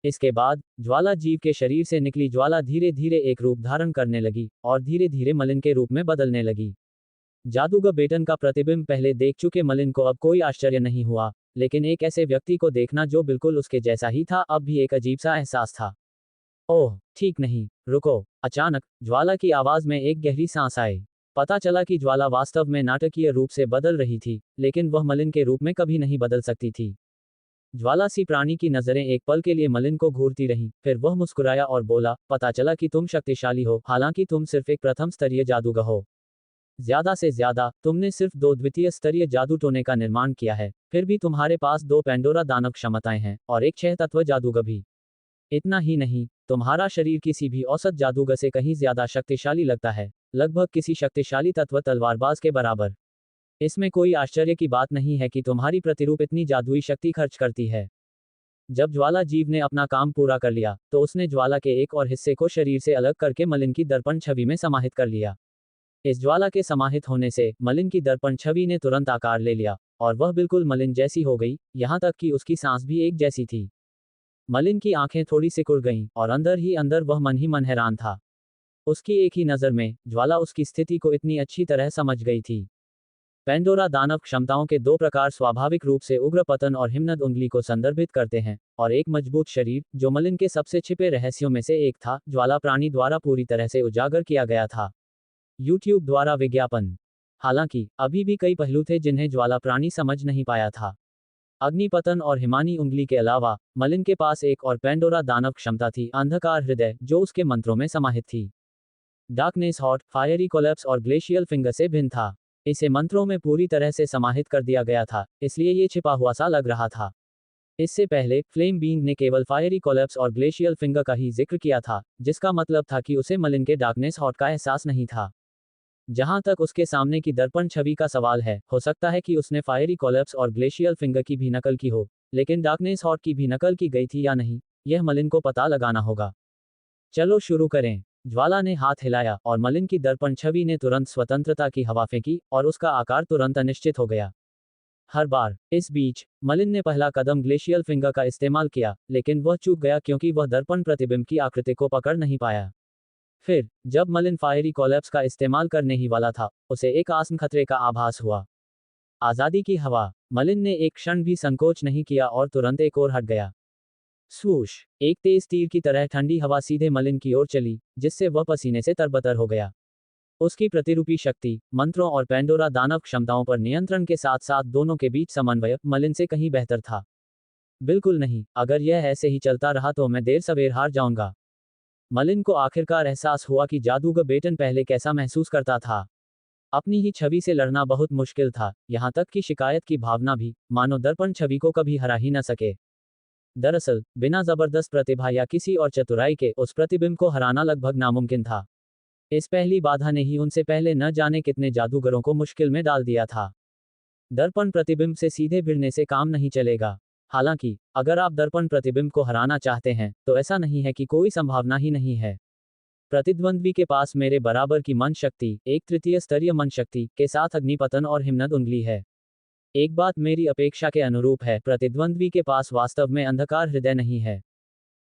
[SPEAKER 2] इसके बाद ज्वाला जीव के शरीर से निकली ज्वाला धीरे धीरे एक रूप धारण करने लगी और धीरे धीरे मलिन के रूप में बदलने लगी। जादूगर बेटन का प्रतिबिंब पहले देख चुके मलिन को अब कोई आश्चर्य नहीं हुआ, लेकिन एक ऐसे व्यक्ति को देखना जो बिल्कुल उसके जैसा ही था, अब भी एक अजीब सा एहसास था। ओह, ठीक नहीं, रुको। अचानक ज्वाला की आवाज में एक गहरी सांस आई। पता चला कि ज्वाला वास्तव में नाटकीय रूप से बदल रही थी, लेकिन वह मलिन के रूप में कभी नहीं बदल सकती थी। ज्वाला सी प्राणी की नजरें एक पल के लिए मलिन को घूरती रहीं, फिर वह मुस्कुराया और बोला, पता चला कि तुम शक्तिशाली हो, हालांकि तुम सिर्फ एक प्रथम स्तरीय जादूगर हो। ज्यादा से ज्यादा तुमने सिर्फ 2 द्वितीय स्तरीय जादू टोने का निर्माण किया है, फिर भी तुम्हारे पास 2 पेंडोरा दानव क्षमताएं हैं और एक 6 तत्व जादूगर भी। इतना ही नहीं, तुम्हारा शरीर किसी भी औसत जादूगर से कहीं ज्यादा शक्तिशाली लगता है, लगभग किसी शक्तिशाली तत्व तलवारबाज के बराबर। इसमें कोई आश्चर्य की बात नहीं है कि तुम्हारी प्रतिरूप इतनी जादुई शक्ति खर्च करती है। जब ज्वाला जीव ने अपना काम पूरा कर लिया, तो उसने ज्वाला के एक और हिस्से को शरीर से अलग करके मलिन की दर्पण छवि में समाहित कर लिया। इस ज्वाला के समाहित होने से मलिन की दर्पण छवि ने तुरंत आकार ले लिया और वह बिल्कुल मलिन जैसी हो गई, यहां तक कि उसकी सांस भी एक जैसी थी। मलिन की आंखें थोड़ी सिकुड़ गईं और अंदर ही अंदर वह मन ही मन हैरान था। उसकी एक ही नजर में ज्वाला उसकी स्थिति को इतनी अच्छी तरह समझ गई थी। पेंडोरा दानव क्षमताओं के 2 प्रकार स्वाभाविक रूप से उग्र पतन और हिमनद उंगली को संदर्भित करते हैं, और एक मजबूत शरीर, जो मलिन के सबसे छिपे रहस्यों में से एक था, ज्वाला प्राणी द्वारा पूरी तरह से उजागर किया गया था। YouTube द्वारा विज्ञापन। हालांकि अभी भी कई पहलू थे जिन्हें ज्वाला प्राणी समझ नहीं पाया था। अग्निपतन और हिमानी उंगली के अलावा मलिन के पास एक और पेंडोरा दानव क्षमता थी, अंधकार हृदय, जो उसके मंत्रों में समाहित थी। डार्कनेस हॉट, फायरी कोलैप्स और ग्लेशियल फिंगर से भिन्न था। इसे मंत्रों में पूरी तरह से समाहित कर दिया गया था, इसलिए ये छिपा हुआ सा लग रहा था। इससे पहले फ्लेम बीइंग ने केवल फायरी कोलैप्स और ग्लेशियल फिंगर का ही जिक्र किया था, जिसका मतलब था कि उसे मलिन के डार्कनेस हॉट का एहसास नहीं था। जहां तक उसके सामने की दर्पण छवि का सवाल है, हो सकता है कि उसने फायरी कोलैप्स और ग्लेशियल फिंगर की भी नकल की हो, लेकिन डार्कनेस हॉट की भी नकल की गई थी या नहीं, यह मलिन को पता लगाना होगा। चलो शुरू करें। ज्वाला ने हाथ हिलाया और मलिन की दर्पण छवि ने तुरंत स्वतंत्रता की हवा फेंकी और उसका आकार तुरंत अनिश्चित हो गया। हर बार इस बीच मलिन ने पहला कदम ग्लेशियल फिंगर का इस्तेमाल किया, लेकिन वह चूक गया क्योंकि वह दर्पण प्रतिबिंब की आकृति को पकड़ नहीं पाया। फिर जब मलिन फायरी कोलैप्स का इस्तेमाल करने ही वाला था, उसे एक आसन खतरे का आभास हुआ। आजादी की हवा। मलिन ने एक क्षण भी संकोच नहीं किया और तुरंत एक ओर हट गया। स्वूश, एक तेज तीर की तरह ठंडी हवा सीधे मलिन की ओर चली, जिससे वह पसीने से तरबतर हो गया। उसकी प्रतिरूपी शक्ति, मंत्रों और पेंडोरा दानव क्षमताओं पर नियंत्रण के साथ साथ दोनों के बीच समन्वय मलिन से कहीं बेहतर था। बिल्कुल नहीं, अगर यह ऐसे ही चलता रहा तो मैं देर सवेर हार जाऊंगा। मलिन को आखिरकार एहसास हुआ कि जादूगर बेटन पहले कैसा महसूस करता था। अपनी ही छवि से लड़ना बहुत मुश्किल था, यहाँ तक कि शिकायत की भावना भी, मानो दर्पण छवि को कभी हरा ही न सके। दरअसल बिना जबरदस्त प्रतिभा या किसी और चतुराई के उस प्रतिबिंब को हराना लगभग नामुमकिन था। इस पहली बाधा ने ही उनसे पहले न जाने कितने जादूगरों को मुश्किल में डाल दिया था। दर्पण प्रतिबिंब से सीधे भिड़ने से काम नहीं चलेगा। हालांकि अगर आप दर्पण प्रतिबिंब को हराना चाहते हैं, तो ऐसा नहीं है कि कोई संभावना ही नहीं है। प्रतिद्वंद्वी के पास मेरे बराबर की मन शक्ति, एक तृतीय स्तरीय मन शक्ति के साथ अग्निपतन और हिमनद उंगली है। एक बात मेरी अपेक्षा के अनुरूप है, प्रतिद्वंद्वी के पास वास्तव में अंधकार हृदय नहीं है।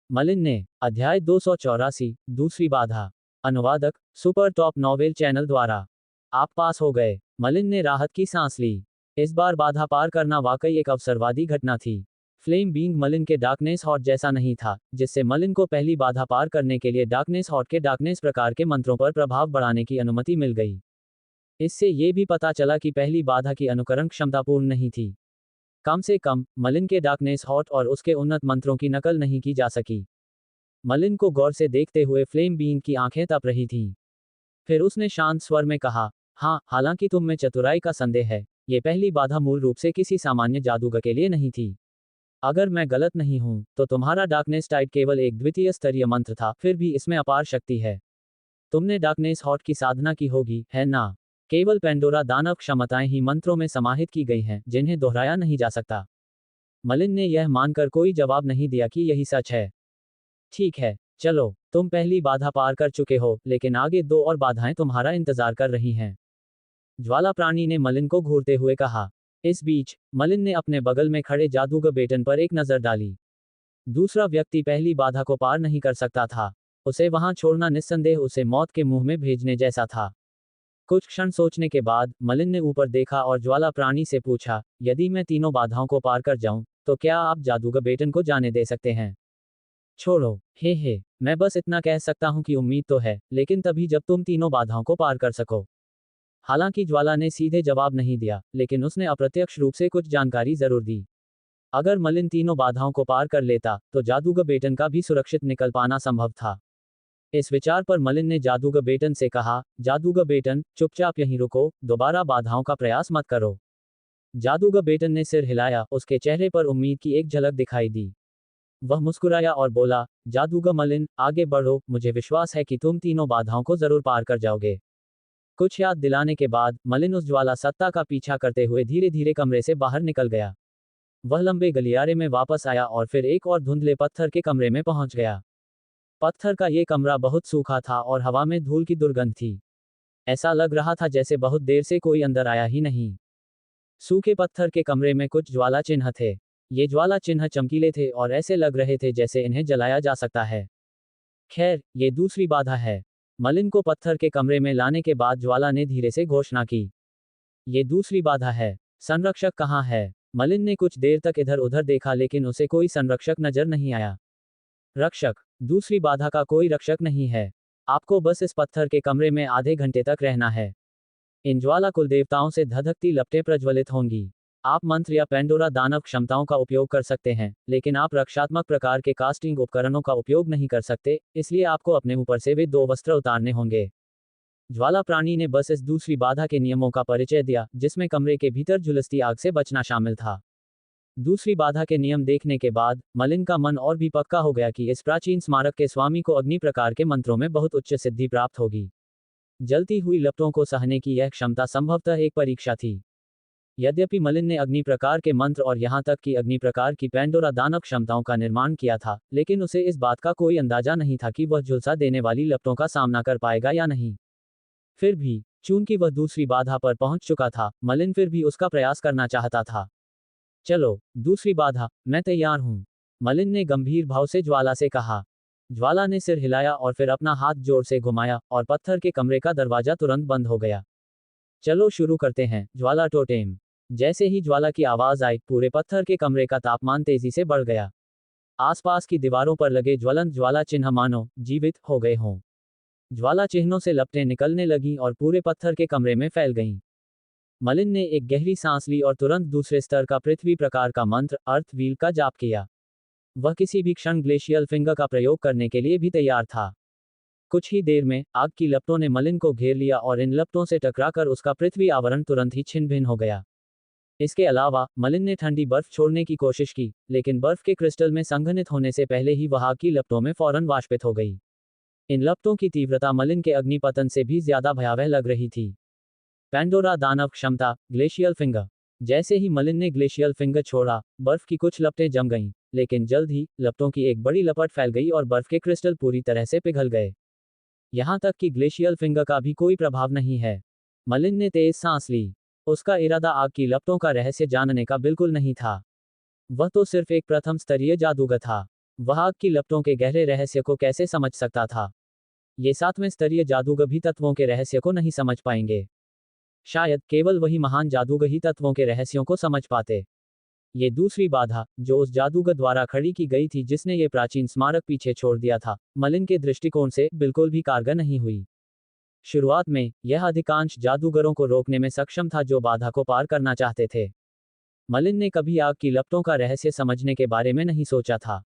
[SPEAKER 2] मलिन ने अध्याय 284, दूसरी बाधा। अनुवादक सुपर टॉप नॉवेल चैनल द्वारा। आप पास हो गए। मलिन ने राहत की सांस ली। इस बार बाधा पार करना वाकई एक अवसरवादी घटना थी। फ्लेम बीइंग मलिन के डार्कनेस हॉट जैसा नहीं था, जिससे मलिन को पहली बाधा पार करने के लिए डार्कनेस हॉट के डार्कनेस प्रकार के मंत्रों पर प्रभाव बढ़ाने की अनुमति मिल गई। इससे ये भी पता चला कि पहली बाधा की अनुकरण क्षमता पूर्ण नहीं थी। कम से कम मलिन के डार्कनेस हॉट और उसके उन्नत मंत्रों की नकल नहीं की जा सकी। मलिन को गौर से देखते हुए फ्लेम बीइंग की आंखें तप रही थीं। फिर उसने शांत स्वर में कहा, हाँ, हालांकि तुम में चतुराई का संदेह है, ये पहली बाधा मूल रूप से किसी सामान्य जादूगर के लिए नहीं थी। अगर मैं गलत नहीं हूं, तो तुम्हारा डार्कनेस टाइड केवल एक द्वितीय स्तरीय मंत्र था, फिर भी इसमें अपार शक्ति है। तुमने डार्कनेस हॉट की साधना की होगी, है ना? केवल पेंडोरा दानव क्षमताएं ही मंत्रों में समाहित की गई हैं, जिन्हें दोहराया नहीं जा सकता। मलिन ने यह मानकर कोई जवाब नहीं दिया कि यही सच है। ठीक है, चलो, तुम पहली बाधा पार कर चुके हो, लेकिन आगे 2 और बाधाएं तुम्हारा इंतजार कर रही हैं। ज्वाला प्राणी ने मलिन को घूरते हुए कहा। इस बीच, मलिन ने अपने बगल में खड़े जादूगर बेटन पर एक नजर डाली। दूसरा व्यक्ति पहली बाधा को पार नहीं कर सकता था। उसे वहां छोड़ना निस्संदेह उसे मौत के मुंह में भेजने जैसा था। कुछ क्षण सोचने के बाद, मलिन ने ऊपर देखा और ज्वाला प्राणी से पूछा, यदि मैं तीनों बाधाओं को पार कर जाऊं, तो क्या आप जादूगर बेटन को जाने दे सकते हैं? छोड़ो, हे, मैं बस इतना कह सकता हूं कि उम्मीद तो है, लेकिन तभी जब तुम तीनों बाधाओं को पार कर सको। हालांकि ज्वाला ने सीधे जवाब नहीं दिया, लेकिन उसने अप्रत्यक्ष रूप से कुछ जानकारी जरूर दी। अगर मलिन तीनों बाधाओं को पार कर लेता, तो जादूगर बेटन का भी सुरक्षित निकल पाना संभव था। इस विचार पर मलिन ने जादूगर बेटन से कहा, जादूगर बेटन, चुपचाप यहीं रुको, दोबारा बाधाओं का प्रयास मत करो। जादूगर बेटन ने सिर हिलाया, उसके चेहरे पर उम्मीद की एक झलक दिखाई दी। वह मुस्कुराया और बोला, जादूगर मलिन, आगे बढ़ो, मुझे विश्वास है कि तुम तीनों बाधाओं को जरूर पार कर जाओगे। कुछ याद दिलाने के बाद, मलिन उस ज्वाला सत्ता का पीछा करते हुए धीरे धीरे कमरे से बाहर निकल गया। वह लंबे गलियारे में वापस आया और फिर एक और धुंधले पत्थर के कमरे में पहुंच गया। पत्थर का ये कमरा बहुत सूखा था और हवा में धूल की दुर्गंध थी। ऐसा लग रहा था जैसे बहुत देर से कोई अंदर आया ही नहीं। सूखे पत्थर के कमरे में कुछ ज्वाला चिन्ह थे। ये ज्वाला चिन्ह चमकीले थे और ऐसे लग रहे थे जैसे इन्हें जलाया जा सकता है। खैर, ये दूसरी बाधा है। मलिन को पत्थर के कमरे में लाने के बाद ज्वाला ने धीरे से घोषणा की। ये दूसरी बाधा है। संरक्षक कहाँ है? मलिन ने कुछ देर तक इधर उधर देखा लेकिन उसे कोई संरक्षक नजर नहीं आया। रक्षक? दूसरी बाधा का कोई रक्षक नहीं है। आपको बस इस पत्थर के कमरे में आधे घंटे तक रहना है। इन ज्वाला कुलदेवताओं से धधकती लपटें प्रज्वलित होंगी। आप मंत्र या पेंडोरा दानव क्षमताओं का उपयोग कर सकते हैं, लेकिन आप रक्षात्मक प्रकार के कास्टिंग उपकरणों का उपयोग नहीं कर सकते, इसलिए आपको अपने ऊपर से वे 2 वस्त्र उतारने होंगे। ज्वाला प्राणी ने बस इस दूसरी बाधा के नियमों का परिचय दिया, जिसमें कमरे के भीतर झुलसती आग से बचना शामिल था। दूसरी बाधा के नियम देखने के बाद, मलिन का मन और भी पक्का हो गया कि इस प्राचीन स्मारक के स्वामी को अग्नि प्रकार के मंत्रों में बहुत उच्च सिद्धि प्राप्त होगी। जलती हुई लपटों को सहने की यह क्षमता संभवतः एक परीक्षा थी। यद्यपि मलिन ने अग्नि प्रकार के मंत्र और यहां तक कि अग्नि प्रकार की पेंडोरा दानव क्षमताओं का निर्माण किया था, लेकिन उसे इस बात का कोई अंदाजा नहीं था कि वह झुलसा देने वाली लपटों का सामना कर पाएगा या नहीं। फिर भी, चूंकि वह दूसरी बाधा पर पहुंच चुका था, मलिन फिर भी उसका प्रयास करना चाहता था। चलो, दूसरी बाधा, मैं तैयार हूं। मलिन ने गंभीर भाव से ज्वाला से कहा। ज्वाला ने सिर हिलाया और फिर अपना हाथ जोर से घुमाया, और पत्थर के कमरे का दरवाजा तुरंत बंद हो गया। चलो शुरू करते हैं, ज्वाला टोटेम। जैसे ही ज्वाला की आवाज आई, पूरे पत्थर के कमरे का तापमान तेजी से बढ़ गया। आसपास की दीवारों पर लगे ज्वलंत ज्वाला चिन्ह मानो जीवित हो गए हों। ज्वाला चिन्हों से लपटें निकलने लगीं और पूरे पत्थर के कमरे में फैल गईं। मलिन ने एक गहरी सांस ली और तुरंत दूसरे स्तर का पृथ्वी प्रकार का मंत्र अर्थ व्हील का जाप किया। वह किसी भी क्षण ग्लेशियल फिंगर का प्रयोग करने के लिए भी तैयार था। कुछ ही देर में, आग की लपटों ने मलिन को घेर लिया और इन लपटों से टकराकर उसका पृथ्वी आवरण तुरंत ही छिन्न भिन्न हो गया। इसके अलावा, मलिन ने ठंडी बर्फ छोड़ने की कोशिश की, लेकिन बर्फ के क्रिस्टल में संघनित होने से पहले ही वह आग की लपटों में फौरन वाष्पित हो गई। इन लपटों की तीव्रता मलिन के अग्निपतन से भी ज्यादा भयावह लग रही थी। पेंडोरा दानव क्षमता, ग्लेशियल फिंगर। जैसे ही मलिन ने ग्लेशियल फिंगर छोड़ा, बर्फ की कुछ लपटें जम गईं, लेकिन जल्द ही, लपटों की एक बड़ी लपट फैल गई और बर्फ के क्रिस्टल पूरी तरह से पिघल गए। यहां तक कि ग्लेशियल फिंगर का भी कोई प्रभाव नहीं है। मलिन ने तेज सांस ली। उसका इरादा आग की लपटों का रहस्य जानने का बिल्कुल नहीं था। वह तो सिर्फ एक प्रथम स्तरीय जादूगर था। वह आग की लपटों के गहरे रहस्य को कैसे समझ सकता था? ये 7वें स्तरीय जादूगर भी तत्वों के रहस्य को नहीं समझ पाएंगे। शायद केवल वही महान जादूगर ही तत्वों के रहस्यों को समझ पाते। ये दूसरी बाधा, जो उस जादूगर द्वारा खड़ी की गई थी जिसने ये प्राचीन स्मारक पीछे छोड़ दिया था, मलिन के दृष्टिकोण से बिल्कुल भी कारगर नहीं हुई। शुरुआत में, यह अधिकांश जादूगरों को रोकने में सक्षम था जो बाधा को पार करना चाहते थे। मलिन ने कभी आग की लपटों का रहस्य समझने के बारे में नहीं सोचा था।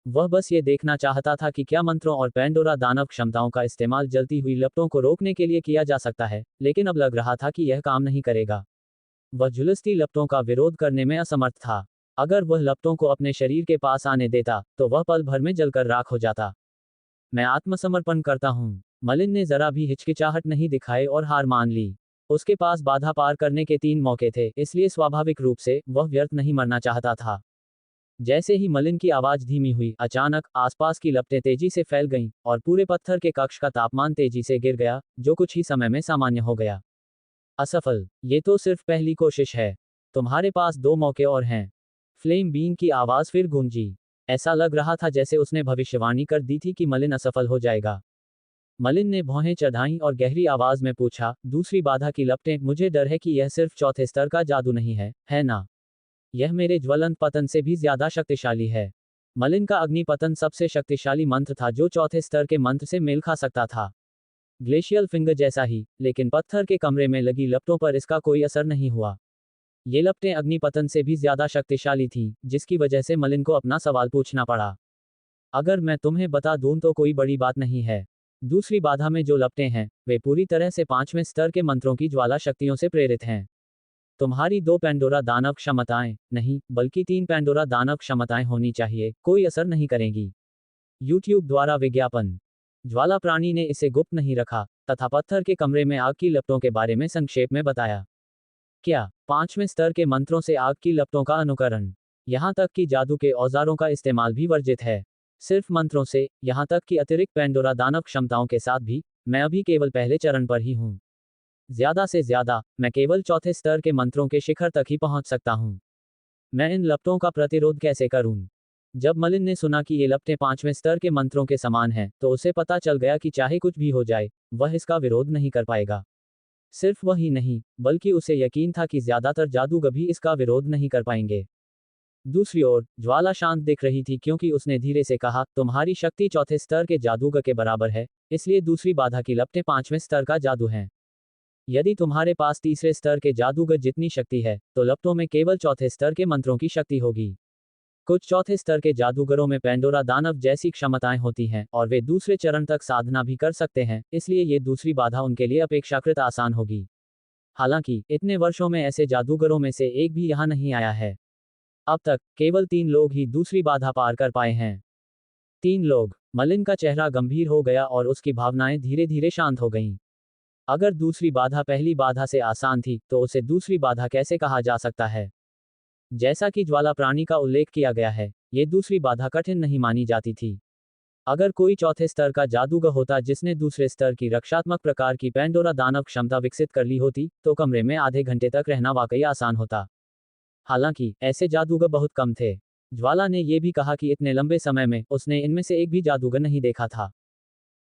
[SPEAKER 2] वह बस ये देखना चाहता था कि क्या मंत्रों और पैंडोरा दानव क्षमताओं का इस्तेमाल जलती हुई लपटों को रोकने के लिए किया जा सकता है, लेकिन अब लग रहा था कि यह काम नहीं करेगा। वह झुलसती लपटों का विरोध करने में असमर्थ था। अगर वह लपटों को अपने शरीर के पास आने देता, तो वह पल भर में जलकर राख हो जाता। मैं आत्मसमर्पण करता हूँ। मलिन ने जरा भी हिचकिचाहट नहीं दिखाई और हार मान ली। उसके पास बाधा पार करने के 3 मौके थे, इसलिए स्वाभाविक रूप से वह व्यर्थ नहीं मरना चाहता था। जैसे ही मलिन की आवाज धीमी हुई, अचानक आसपास की लपटें तेजी से फैल गईं और पूरे पत्थर के कक्ष का तापमान तेजी से गिर गया, जो कुछ ही समय में सामान्य हो गया। असफल। ये तो सिर्फ पहली कोशिश है। तुम्हारे पास 2 मौके और हैं। फ्लेम बीन की आवाज फिर गूंजी। ऐसा लग रहा था जैसे उसने भविष्यवाणी कर दी थी कि मलिन असफल हो जाएगा। मलिन ने भौहें चढ़ाईं और गहरी आवाज में पूछा, दूसरी बाधा की लपटें, मुझे डर है कि यह सिर्फ चौथे स्तर का जादू नहीं है ना? यह मेरे ज्वलंत पतन से भी ज्यादा शक्तिशाली है। मलिन का अग्नि पतन सबसे शक्तिशाली मंत्र था जो चौथे स्तर के मंत्र से मेल खा सकता था। ग्लेशियल फिंगर जैसा ही, लेकिन पत्थर के कमरे में लगी लपटों पर इसका कोई असर नहीं हुआ। ये लपटें अग्निपतन से भी ज्यादा शक्तिशाली थीं, जिसकी वजह से मलिन को अपना सवाल पूछना पड़ा। अगर मैं तुम्हें बता दूं तो कोई बड़ी बात नहीं है। दूसरी बाधा में जो लपटें हैं, वे पूरी तरह से 5वें स्तर के मंत्रों की ज्वाला शक्तियों से प्रेरित हैं। तुम्हारी 2 पैंडोरा दानव क्षमताएं, नहीं, बल्कि 3 पैंडोरा दानव क्षमताएं होनी चाहिए, कोई असर नहीं करेंगी। YouTube द्वारा विज्ञापन। ज्वाला प्राणी ने इसे गुप्त नहीं रखा, तथा पत्थर के कमरे में आग की लपटों के बारे में संक्षेप में बताया। क्या 5वें स्तर के मंत्रों से आग की लपटों का अनुकरण, यहाँ तक कि जादू के औजारों का इस्तेमाल भी वर्जित है। सिर्फ मंत्रों से, यहाँ तक कि अतिरिक्त पैंडोरा दानव क्षमताओं के साथ भी, मैं अभी केवल पहले चरण पर ही हूँ। ज्यादा से ज्यादा, मैं केवल चौथे स्तर के मंत्रों के शिखर तक ही पहुंच सकता हूँ। मैं इन लपटों का प्रतिरोध कैसे करूं? जब मलिन ने सुना कि ये लपटें 5वें स्तर के मंत्रों के समान हैं, तो उसे पता चल गया कि चाहे कुछ भी हो जाए, वह इसका विरोध नहीं कर पाएगा। सिर्फ वही नहीं, बल्कि उसे यकीन था कि ज्यादातर जादूगर भी इसका विरोध नहीं कर पाएंगे। दूसरी ओर, ज्वाला शांत दिख रही थी क्योंकि उसने धीरे से कहा, तुम्हारी शक्ति चौथे स्तर के जादूगर के बराबर है, इसलिए दूसरी बाधा की लपटें 5वें स्तर का जादू हैं। यदि तुम्हारे पास तीसरे स्तर के जादूगर जितनी शक्ति है, तो लपटों में केवल चौथे स्तर के मंत्रों की शक्ति होगी। कुछ चौथे स्तर के जादूगरों में पैंडोरा दानव जैसी क्षमताएं होती हैं, और वे दूसरे चरण तक साधना भी कर सकते हैं, इसलिए ये दूसरी बाधा उनके लिए अपेक्षाकृत आसान होगी। हालांकि, इतने वर्षों में ऐसे जादूगरों में से एक भी यहाँ नहीं आया है। अब तक, केवल 3 लोग ही दूसरी बाधा पार कर पाए हैं। 3 लोग। मलिन का चेहरा गंभीर हो गया और उसकी भावनाएं धीरे धीरे शांत हो गईं। अगर दूसरी बाधा पहली बाधा से आसान थी, तो उसे दूसरी बाधा कैसे कहा जा सकता है? जैसा कि ज्वाला प्राणी का उल्लेख किया गया है, ये दूसरी बाधा कठिन नहीं मानी जाती थी। अगर कोई चौथे स्तर का जादूगर होता जिसने दूसरे स्तर की रक्षात्मक प्रकार की पैंडोरा दानव क्षमता विकसित कर ली होती, तो कमरे में आधे घंटे तक रहना वाकई आसान होता। हालांकि, ऐसे जादूगर बहुत कम थे। ज्वाला ने यह भी कहा कि इतने लंबे समय में उसने इनमें से एक भी जादूगर नहीं देखा था।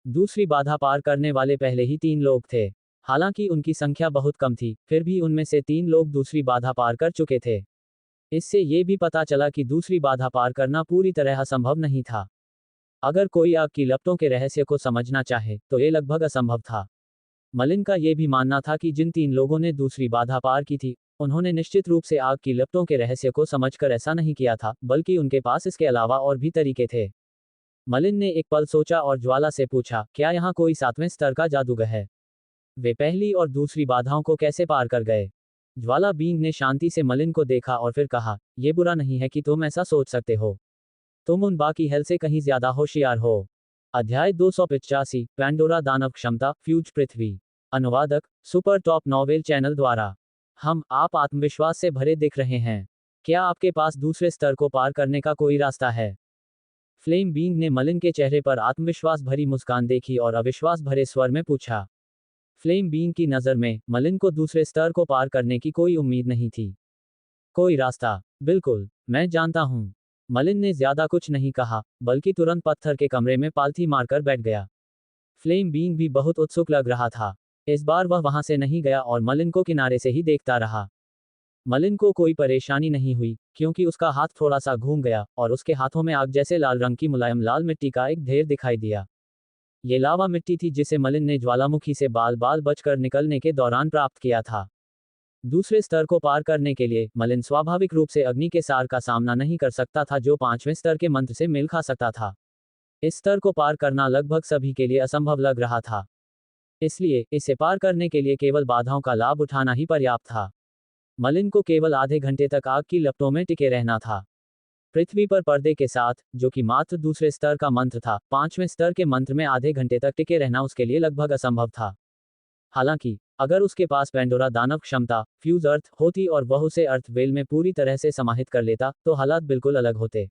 [SPEAKER 2] दूसरी बाधा पार करने वाले पहले ही 3 लोग थे। हालांकि उनकी संख्या बहुत कम थी, फिर भी उनमें से 3 लोग दूसरी बाधा पार कर चुके थे। इससे ये भी पता चला कि दूसरी बाधा पार करना पूरी तरह असंभव नहीं था। अगर कोई आग की लपटों के रहस्य को समझना चाहे, तो ये लगभग असंभव था। मलिन का ये भी मानना था कि जिन 3 लोगों ने दूसरी बाधा पार की थी, उन्होंने निश्चित रूप से आग की लपटों के रहस्य को समझकर ऐसा नहीं किया था, बल्कि उनके पास इसके अलावा और भी तरीके थे। मलिन ने एक पल सोचा और ज्वाला से पूछा, क्या यहाँ कोई 7वें स्तर का जादूगर है? वे पहली और दूसरी बाधाओं को कैसे पार कर गए? ज्वाला बींग ने शांति से मलिन को देखा और फिर कहा, यह बुरा नहीं है कि तुम ऐसा सोच सकते हो। तुम उन बाकी हेल से कहीं ज्यादा होशियार हो। अध्याय 285, पैंडोरा दानव क्षमता, फ्यूज पृथ्वी। अनुवादक, सुपर टॉप नॉवेल चैनल द्वारा। आप आत्मविश्वास से भरे दिख रहे हैं। क्या आपके पास दूसरे स्तर को पार करने का कोई रास्ता है? फ्लेम बींग ने मलिन के चेहरे पर आत्मविश्वास भरी मुस्कान देखी और अविश्वास भरे स्वर में पूछा। फ्लेम बींग की नज़र में, मलिन को दूसरे स्तर को पार करने की कोई उम्मीद नहीं थी। कोई रास्ता? बिल्कुल, मैं जानता हूं। मलिन ने ज्यादा कुछ नहीं कहा, बल्कि तुरंत पत्थर के कमरे में पालथी मारकर बैठ गया। फ्लेम बींग भी बहुत उत्सुक लग रहा था। इस बार वह वहां से नहीं गया और मलिन को किनारे से ही देखता रहा। मलिन को कोई परेशानी नहीं हुई, क्योंकि उसका हाथ थोड़ा सा घूम गया, और उसके हाथों में आग जैसे लाल रंग की मुलायम लाल मिट्टी का एक ढेर दिखाई दिया। ये लावा मिट्टी थी जिसे मलिन ने ज्वालामुखी से बाल बाल बचकर निकलने के दौरान प्राप्त किया था। दूसरे स्तर को पार करने के लिए मलिन स्वाभाविक रूप से अग्नि के सार का सामना नहीं कर सकता था, जो 5वें स्तर के मंत्र से मेल खा सकता था। इस स्तर को पार करना लगभग सभी के लिए असंभव लग रहा था। इसलिए इसे पार करने के लिए केवल बाधाओं का लाभ उठाना ही पर्याप्त था। मलिन को केवल आधे घंटे तक आग की लपटों में टिके रहना था। पृथ्वी पर पर्दे के साथ, जो कि मात्र दूसरे स्तर का मंत्र था, 5वें स्तर के मंत्र में आधे घंटे तक टिके रहना उसके लिए लगभग असंभव था। हालांकि अगर उसके पास पेंडोरा दानव क्षमता फ्यूज अर्थ होती और वह उसे अर्थ वेल में पूरी तरह से समाहित कर लेता, तो हालात बिल्कुल अलग होते।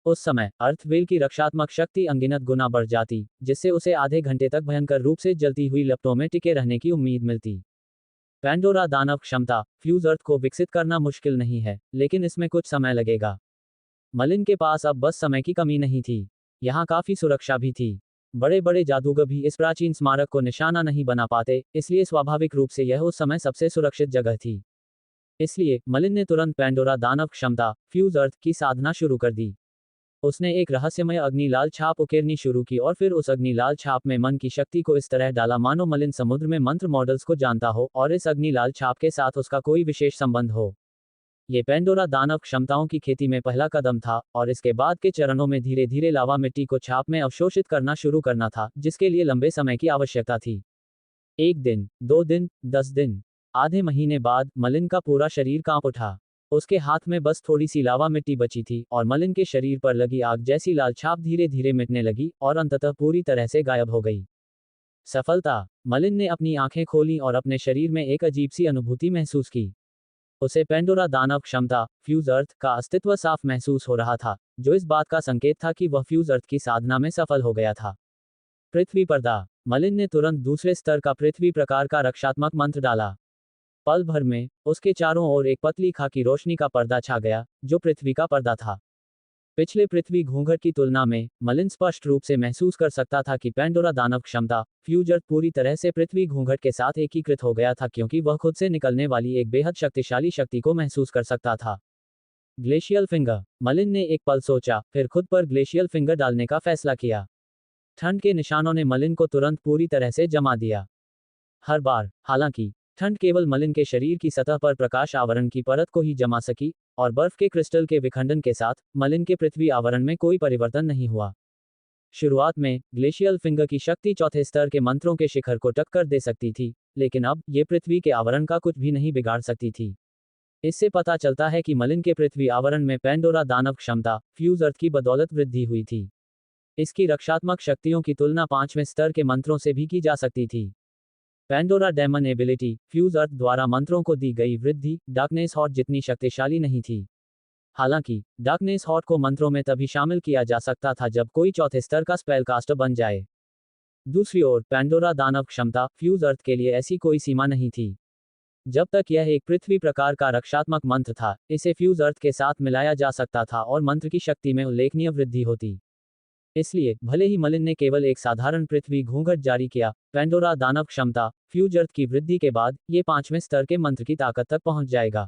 [SPEAKER 2] उस समय अर्थ वेल की रक्षात्मक शक्ति अनगिनत गुना बढ़ जाती, जिससे उसे आधे घंटे तक भयंकर रूप से जलती हुई लपटों में टिके रहने की उम्मीद मिलती। पेंडोरा दानव क्षमता फ्यूज अर्थ को विकसित करना मुश्किल नहीं है, लेकिन इसमें कुछ समय लगेगा। मलिन के पास अब बस समय की कमी नहीं थी, यहाँ काफी सुरक्षा भी थी। बड़े बड़े जादूगर भी इस प्राचीन स्मारक को निशाना नहीं बना पाते, इसलिए स्वाभाविक रूप से यह उस समय सबसे सुरक्षित जगह थी। इसलिए मलिन ने तुरंत पेंडोरा दानव क्षमता फ्यूज अर्थ की साधना शुरू कर दी। उसने एक रहस्यमय अग्निलाल छाप उकेरनी शुरू की और फिर उस अग्निलाल छाप में मन की शक्ति को इस तरह डाला मानो मलिन समुद्र में मंत्र मॉडल्स को जानता हो और इस अग्निलाल छाप के साथ उसका कोई विशेष संबंध हो। ये पेंडोरा दानव क्षमताओं की खेती में पहला कदम था, और इसके बाद के चरणों में धीरे धीरे लावा मिट्टी को छाप में अवशोषित करना शुरू करना था, जिसके लिए लंबे समय की आवश्यकता थी। 1 दिन, 2 दिन, 10 दिन, आधे महीने बाद मलिन का पूरा शरीर कांप उठा। उसके हाथ में बस थोड़ी सी लावा मिट्टी बची थी और मलिन के शरीर पर लगी आग जैसी लाल छाप धीरे धीरे मिटने लगी और अंततः पूरी तरह से गायब हो गई। सफलता। मलिन ने अपनी आंखें खोलीं और अपने शरीर में एक अजीब सी अनुभूति महसूस की। उसे पेंडोरा दानव क्षमता फ्यूज अर्थ का अस्तित्व साफ महसूस हो रहा था, जो इस बात का संकेत था कि वह फ्यूज अर्थ की साधना में सफल हो गया था। पृथ्वी पर्दा। मलिन ने तुरंत दूसरे स्तर का पृथ्वी प्रकार का रक्षात्मक मंत्र डाला। पल भर में उसके चारों ओर एक पतली खाकी रोशनी का पर्दा छा गया, जो पृथ्वी का पर्दा था। पिछले पृथ्वी घूंघट की तुलना में मलिन स्पष्ट रूप से महसूस कर सकता था कि पेंडोरा दानव क्षमता फ्यूज अर्थ पूरी तरह से पृथ्वी घूंघट के साथ एकीकृत हो गया था, क्योंकि वह खुद से निकलने वाली एक बेहद शक्तिशाली शक्ति को महसूस कर सकता था। Glacial finger. मलिन ने एक पल सोचा, फिर खुद पर ग्लेशियल फिंगर डालने का फैसला किया। ठंड के निशानों ने मलिन को तुरंत पूरी तरह से जमा दिया। हर बार, हालांकि, ठंड केवल मलिन के शरीर की सतह पर प्रकाश आवरण की परत को ही जमा सकी, और बर्फ के क्रिस्टल के विखंडन के साथ मलिन के पृथ्वी आवरण में कोई परिवर्तन नहीं हुआ। शुरुआत में ग्लेशियल फिंगर की शक्ति चौथे स्तर के मंत्रों के शिखर को टक्कर दे सकती थी, लेकिन अब ये पृथ्वी के आवरण का कुछ भी नहीं बिगाड़ सकती थी। इससे पता चलता है कि मलिन के पृथ्वी आवरण में पेंडोरा दानव क्षमता फ्यूज अर्थ की बदौलत वृद्धि हुई थी। इसकी रक्षात्मक शक्तियों की तुलना 5वें स्तर के मंत्रों से भी की जा सकती थी। पेंडोरा डेमन एबिलिटी फ्यूज अर्थ द्वारा मंत्रों को दी गई वृद्धि डार्कनेस हॉट जितनी शक्तिशाली नहीं थी। हालांकि डार्कनेस हॉट को मंत्रों में तभी शामिल किया जा सकता था जब कोई चौथे स्तर का स्पेल कास्टर बन जाए। दूसरी ओर पेंडोरा दानव क्षमता फ्यूज अर्थ के लिए ऐसी कोई सीमा नहीं थी। जब तक यह एक पृथ्वी प्रकार का रक्षात्मक मंत्र था, इसे फ्यूज अर्थ के साथ मिलाया जा सकता था और मंत्र की शक्ति में उल्लेखनीय वृद्धि होती। इसलिए भले ही मलिन ने केवल एक साधारण पृथ्वी घूंघट जारी किया, पेंडोरा दानव क्षमता फ्यूज अर्थ की वृद्धि के बाद ये 5वें स्तर के मंत्र की ताकत तक पहुंच जाएगा।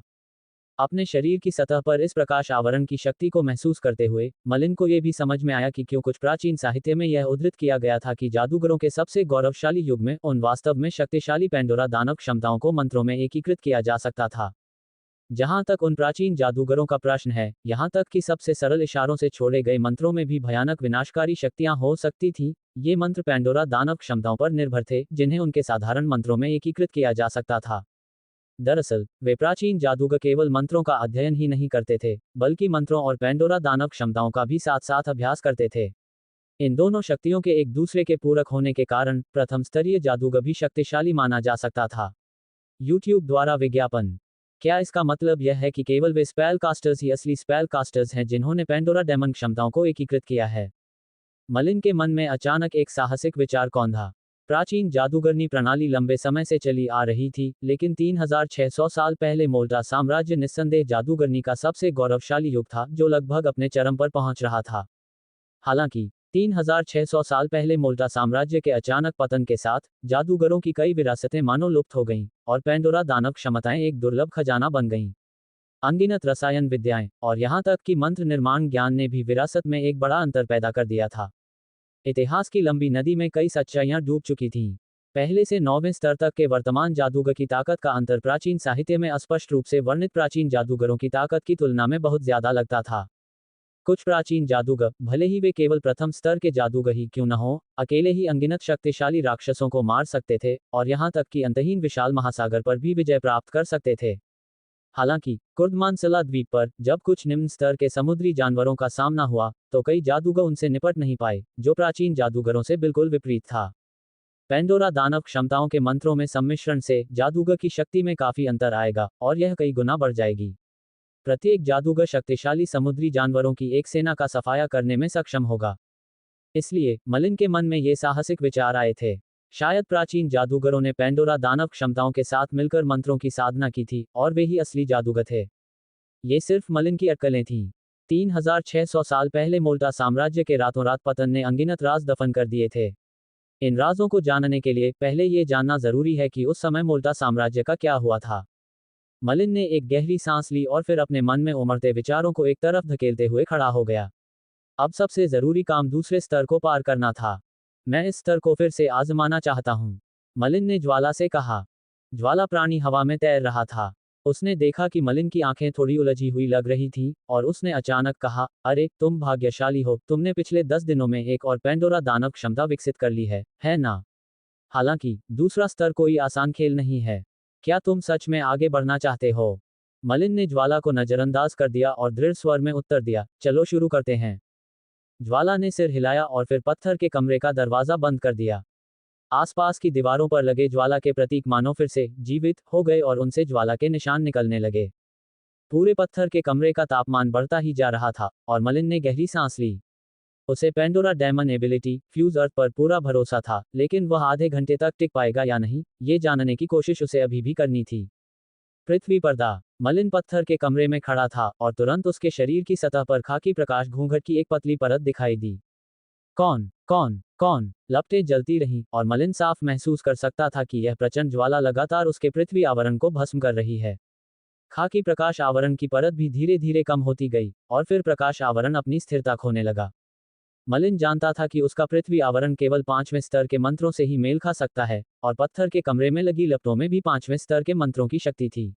[SPEAKER 2] अपने शरीर की सतह पर इस प्रकाश आवरण की शक्ति को महसूस करते हुए मलिन को यह भी समझ में आया कि क्यों कुछ प्राचीन साहित्य में यह उद्धृत किया गया था कि जादूगरों के सबसे गौरवशाली युग में उन वास्तव में शक्तिशाली पेंडोरा दानव क्षमताओं को मंत्रों में एकीकृत किया जा सकता था। जहां तक उन प्राचीन जादूगरों का प्रश्न है, यहां तक कि सबसे सरल इशारों से छोड़े गए मंत्रों में भी भयानक विनाशकारी शक्तियां हो सकती थीं। ये मंत्र पेंडोरा दानव क्षमताओं पर निर्भर थे, जिन्हें उनके साधारण मंत्रों में एकीकृत किया जा सकता था। दरअसल वे प्राचीन जादूगर केवल मंत्रों का अध्ययन ही नहीं करते थे, बल्कि मंत्रों और पेंडोरा दानव क्षमताओं का भी साथ साथ अभ्यास करते थे। इन दोनों शक्तियों के एक दूसरे के पूरक होने के कारण प्रथम स्तरीय जादूगर भी शक्तिशाली माना जा सकता था। YouTube द्वारा विज्ञापन। क्या इसका मतलब यह है कि केवल वे स्पेल कास्टर्स ही असली स्पेल कास्टर्स हैं जिन्होंने पेंडोरा डेमन क्षमताओं को एकीकृत किया है? मलिन के मन में अचानक एक साहसिक विचार कौंधा। प्राचीन जादूगरनी प्रणाली लंबे समय से चली आ रही थी, लेकिन 3600 साल पहले मोल्टा साम्राज्य निस्संदेह जादूगरनी का सबसे गौरवशाली युग था, जो लगभग अपने चरम पर पहुंच रहा था। हालांकि 3600 साल पहले मोल्टा साम्राज्य के अचानक पतन के साथ जादूगरों की कई विरासतें मानो लुप्त हो गईं, और पेंडोरा दानव क्षमताएं एक दुर्लभ खजाना बन गईं। अनगिनत रसायन विद्याएं और यहां तक कि मंत्र निर्माण ज्ञान ने भी विरासत में एक बड़ा अंतर पैदा कर दिया था। इतिहास की लंबी नदी में कई सच्चाइयां डूब चुकी थीं। पहले से 9वें स्तर तक के वर्तमान जादूगर की ताकत का अंतर प्राचीन साहित्य में अस्पष्ट रूप से वर्णित प्राचीन जादूगरों की ताकत की तुलना में बहुत ज्यादा लगता था। कुछ प्राचीन जादूगर, भले ही वे केवल प्रथम स्तर के जादूगर ही क्यों न हो, अकेले ही अनगिनत शक्तिशाली राक्षसों को मार सकते थे, और यहाँ तक कि अंतहीन विशाल महासागर पर भी विजय प्राप्त कर सकते थे। हालांकि कुर्दमानसला द्वीप पर जब कुछ निम्न स्तर के समुद्री जानवरों का सामना हुआ, तो कई जादूगर उनसे निपट नहीं पाए, जो प्राचीन जादूगरों से बिल्कुल विपरीत था। पेंडोरा दानव क्षमताओं के मंत्रों में सम्मिश्रण से जादूगर की शक्ति में काफी अंतर आएगा, और यह कई गुना बढ़ जाएगी। प्रत्येक जादूगर शक्तिशाली समुद्री जानवरों की एक सेना का सफाया करने में सक्षम होगा। इसलिए मलिन के मन में ये साहसिक विचार आए थे। शायद प्राचीन जादूगरों ने पेंडोरा दानव क्षमताओं के साथ मिलकर मंत्रों की साधना की थी, और वे ही असली जादूगर थे। ये सिर्फ मलिन की अटकलें थीं। 3600 साल पहले मोल्टा साम्राज्य के रातों रात पतन ने अनगिनत राज दफन कर दिए थे। इन राजों को जानने के लिए पहले ये जानना जरूरी है कि उस समय मोल्टा साम्राज्य का क्या हुआ था। मलिन ने एक गहरी सांस ली और फिर अपने मन में उमड़ते विचारों को एक तरफ धकेलते हुए खड़ा हो गया। अब सबसे जरूरी काम दूसरे स्तर को पार करना था। मैं इस स्तर को फिर से आजमाना चाहता हूँ, मलिन ने ज्वाला से कहा। ज्वाला प्राणी हवा में तैर रहा था। उसने देखा कि मलिन की आंखें थोड़ी उलझी हुई लग रही थीं, और उसने अचानक कहा, अरे तुम भाग्यशाली हो, तुमने पिछले 10 दिनों में एक और पेंडोरा दानव क्षमता विकसित कर ली है ना? हालांकि दूसरा स्तर कोई आसान खेल नहीं है। क्या तुम सच में आगे बढ़ना चाहते हो? मलिन ने ज्वाला को नजरअंदाज कर दिया और दृढ़ स्वर में उत्तर दिया, चलो शुरू करते हैं। ज्वाला ने सिर हिलाया और फिर पत्थर के कमरे का दरवाजा बंद कर दिया। आसपास की दीवारों पर लगे ज्वाला के प्रतीक मानो फिर से जीवित हो गए और उनसे ज्वाला के निशान निकलने लगे। पूरे पत्थर के कमरे का तापमान बढ़ता ही जा रहा था, और मलिन ने गहरी सांस ली। उसे पेंडोरा डायमंड एबिलिटी फ्यूज अर्थ पर पूरा भरोसा था, लेकिन वह आधे घंटे तक टिक पाएगा या नहीं, ये जानने की कोशिश उसे अभी भी करनी थी। पृथ्वी पर्दा। मलिन पत्थर के कमरे में खड़ा था, और तुरंत उसके शरीर की सतह पर खाकी प्रकाश घूंघट की एक पतली परत दिखाई दी। कौन कौन कौन? लपटें जलती रहीं, और मलिन साफ महसूस कर सकता था कि यह प्रचंड ज्वाला लगातार उसके पृथ्वी आवरण को भस्म कर रही है। खाकी प्रकाश आवरण की परत भी धीरे धीरे कम होती गई, और फिर प्रकाश आवरण अपनी स्थिरता खोने लगा। मलिन जानता था कि उसका पृथ्वी आवरण केवल 5वें स्तर के मंत्रों से ही मेल खा सकता है, और पत्थर के कमरे में लगी लपटों में भी 5वें स्तर के मंत्रों की शक्ति थी।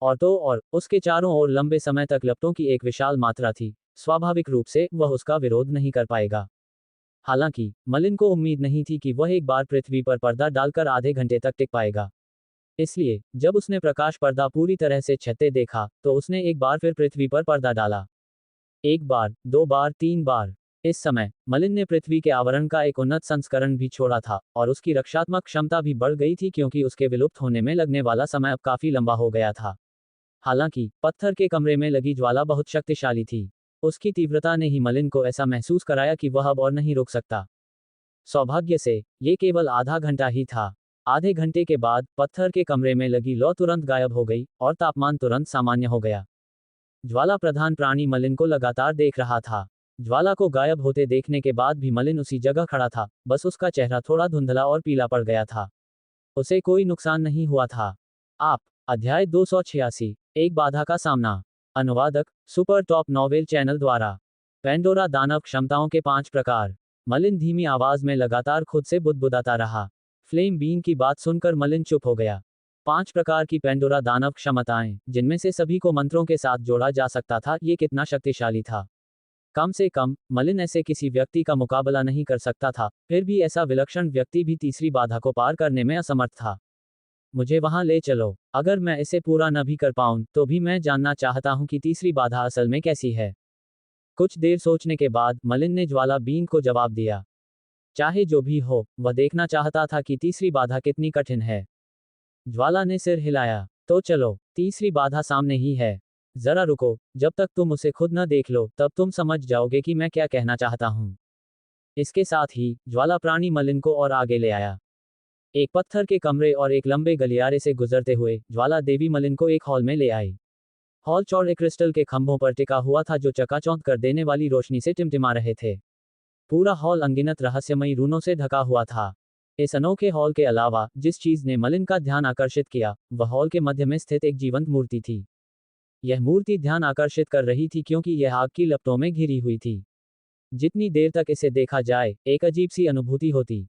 [SPEAKER 2] और उसके चारों ओर लंबे समय तक लपटों की एक विशाल मात्रा थी। स्वाभाविक रूप से वह उसका विरोध नहीं कर पाएगा। हालांकि मलिन को उम्मीद नहीं थी कि वह एक बार पृथ्वी पर पर्दा डालकर आधे घंटे तक टिक पाएगा। इसलिए जब उसने प्रकाश पर्दा पूरी तरह से छते देखा, तो उसने एक बार फिर पृथ्वी पर पर्दा डाला। 1 बार, 2 बार, 3 बार। इस समय मलिन ने पृथ्वी के आवरण का एक उन्नत संस्करण भी छोड़ा था, और उसकी रक्षात्मक क्षमता भी बढ़ गई थी क्योंकि उसके विलुप्त होने में लगने वाला समय अब काफी लंबा हो गया था। हालांकि पत्थर के कमरे में लगी ज्वाला बहुत शक्तिशाली थी। उसकी तीव्रता ने ही मलिन को ऐसा महसूस कराया कि वह अब और नहीं रुक सकता। सौभाग्य से ये केवल आधा घंटा ही था। आधे घंटे के बाद पत्थर के कमरे में लगी लौ तुरंत गायब हो गई, और तापमान तुरंत सामान्य हो गया। ज्वाला प्रधान प्राणी मलिन को लगातार देख रहा था। ज्वाला को गायब होते देखने के बाद भी मलिन उसी जगह खड़ा था, बस उसका चेहरा थोड़ा धुंधला और पीला पड़ गया था। उसे कोई नुकसान नहीं हुआ था। आप अध्याय 286 एक बाधा का सामना। अनुवादक सुपर टॉप नॉवेल चैनल द्वारा। पेंडोरा दानव क्षमताओं के 5 प्रकार। मलिन धीमी आवाज में लगातार खुद से बुदबुदाता रहा। फ्लेम बीन की बात सुनकर मलिन चुप हो गया। 5 प्रकार की पेंडोरा दानव क्षमताएं, जिनमें से सभी को मंत्रों के साथ जोड़ा जा सकता था, ये कितना शक्तिशाली था। कम से कम मलिन ऐसे किसी व्यक्ति का मुकाबला नहीं कर सकता था, फिर भी ऐसा विलक्षण व्यक्ति भी तीसरी बाधा को पार करने में असमर्थ था। मुझे वहां ले चलो। अगर मैं इसे पूरा न भी कर पाऊं, तो भी मैं जानना चाहता हूं कि तीसरी बाधा असल में कैसी है। कुछ देर सोचने के बाद मलिन ने ज्वाला बीन को जवाब दिया। चाहे जो भी हो, वह देखना चाहता था कि तीसरी बाधा कितनी कठिन है। ज्वाला ने सिर हिलाया। तो चलो, तीसरी बाधा सामने ही है। जरा रुको, जब तक तुम उसे खुद न देख लो, तब तुम समझ जाओगे कि मैं क्या कहना चाहता हूं। इसके साथ ही ज्वाला प्राणी मलिन को और आगे ले आया। एक पत्थर के कमरे और एक लंबे गलियारे से गुजरते हुए ज्वाला देवी मलिन को एक हॉल में ले आई। हॉल चौड़े क्रिस्टल के खंभों पर टिका हुआ था, जो चकाचौंध कर देने वाली रोशनी से टिमटिमा रहे थे। पूरा हॉल अनगिनत रहस्यमयी रूनों से ढका हुआ था। इस अनोखे हॉल के अलावा जिस चीज ने मलिन का ध्यान आकर्षित किया, वह हॉल के मध्य में स्थित एक जीवंत मूर्ति थी। यह मूर्ति ध्यान आकर्षित कर रही थी क्योंकि यह आग की लपटों में घिरी हुई थी। जितनी देर तक इसे देखा जाए, एक अजीब सी अनुभूति होती।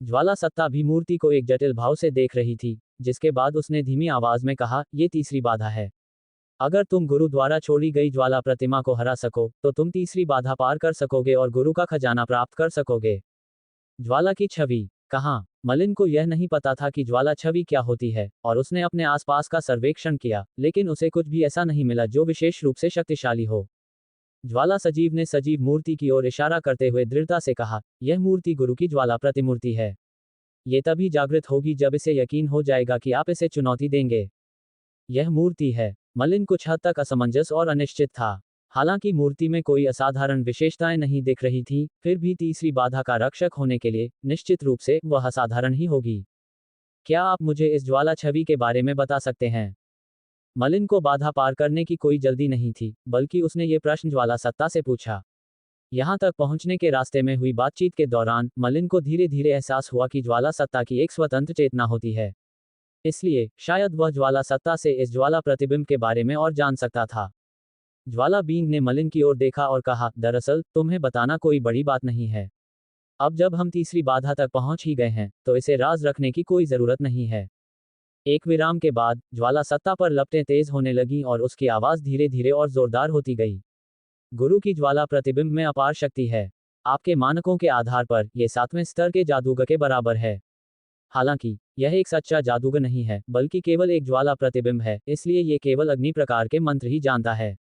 [SPEAKER 2] ज्वाला सत्ता भी मूर्ति को एक जटिल भाव से देख रही थी, जिसके बाद उसने धीमी आवाज में कहा, ये तीसरी बाधा है। अगर तुम गुरु द्वारा छोड़ी गई ज्वाला प्रतिमा को हरा सको, तो तुम तीसरी बाधा पार कर सकोगे और गुरु का खजाना प्राप्त कर सकोगे। ज्वाला की छवि। कहाँ? मलिन को यह नहीं पता था कि ज्वाला छवि क्या होती है, और उसने अपने आसपास का सर्वेक्षण किया, लेकिन उसे कुछ भी ऐसा नहीं मिला जो विशेष रूप से शक्तिशाली हो। ज्वाला सजीव ने सजीव मूर्ति की ओर इशारा करते हुए दृढ़ता से कहा, यह मूर्ति गुरु की ज्वाला प्रतिमूर्ति है। ये तभी जागृत होगी जब इसे यकीन हो जाएगा कि आप इसे चुनौती देंगे। यह मूर्ति है। मलिन कुछ हद तक असमंजस और अनिश्चित था। हालांकि मूर्ति में कोई असाधारण विशेषताएं नहीं दिख रही थी, फिर भी तीसरी बाधा का रक्षक होने के लिए निश्चित रूप से वह असाधारण ही होगी। क्या आप मुझे इस ज्वाला छवि के बारे में बता सकते हैं? मलिन को बाधा पार करने की कोई जल्दी नहीं थी, बल्कि उसने ये प्रश्न ज्वाला सत्ता से पूछा। यहां तक पहुंचने के रास्ते में हुई बातचीत के दौरान मलिन को धीरे धीरे एहसास हुआ कि ज्वाला सत्ता की एक स्वतंत्र चेतना होती है। इसलिए शायद वह ज्वाला सत्ता से इस ज्वाला प्रतिबिंब के बारे में और जान सकता था। ज्वाला बींग ने मलिन की ओर देखा और कहा, दरअसल तुम्हें बताना कोई बड़ी बात नहीं है। अब जब हम तीसरी बाधा तक पहुंच ही गए हैं, तो इसे राज रखने की कोई जरूरत नहीं है। एक विराम के बाद ज्वाला सत्ता पर लपटें तेज होने लगीं और उसकी आवाज धीरे धीरे और जोरदार होती गई। गुरु की ज्वाला प्रतिबिंब में अपार शक्ति है। आपके मानकों के आधार पर यह 7वें स्तर के जादूगर के बराबर है। हालांकि यह एक सच्चा जादूगर नहीं है, बल्कि केवल एक ज्वाला प्रतिबिंब है, इसलिए ये केवल अग्नि प्रकार के मंत्र ही जानता है।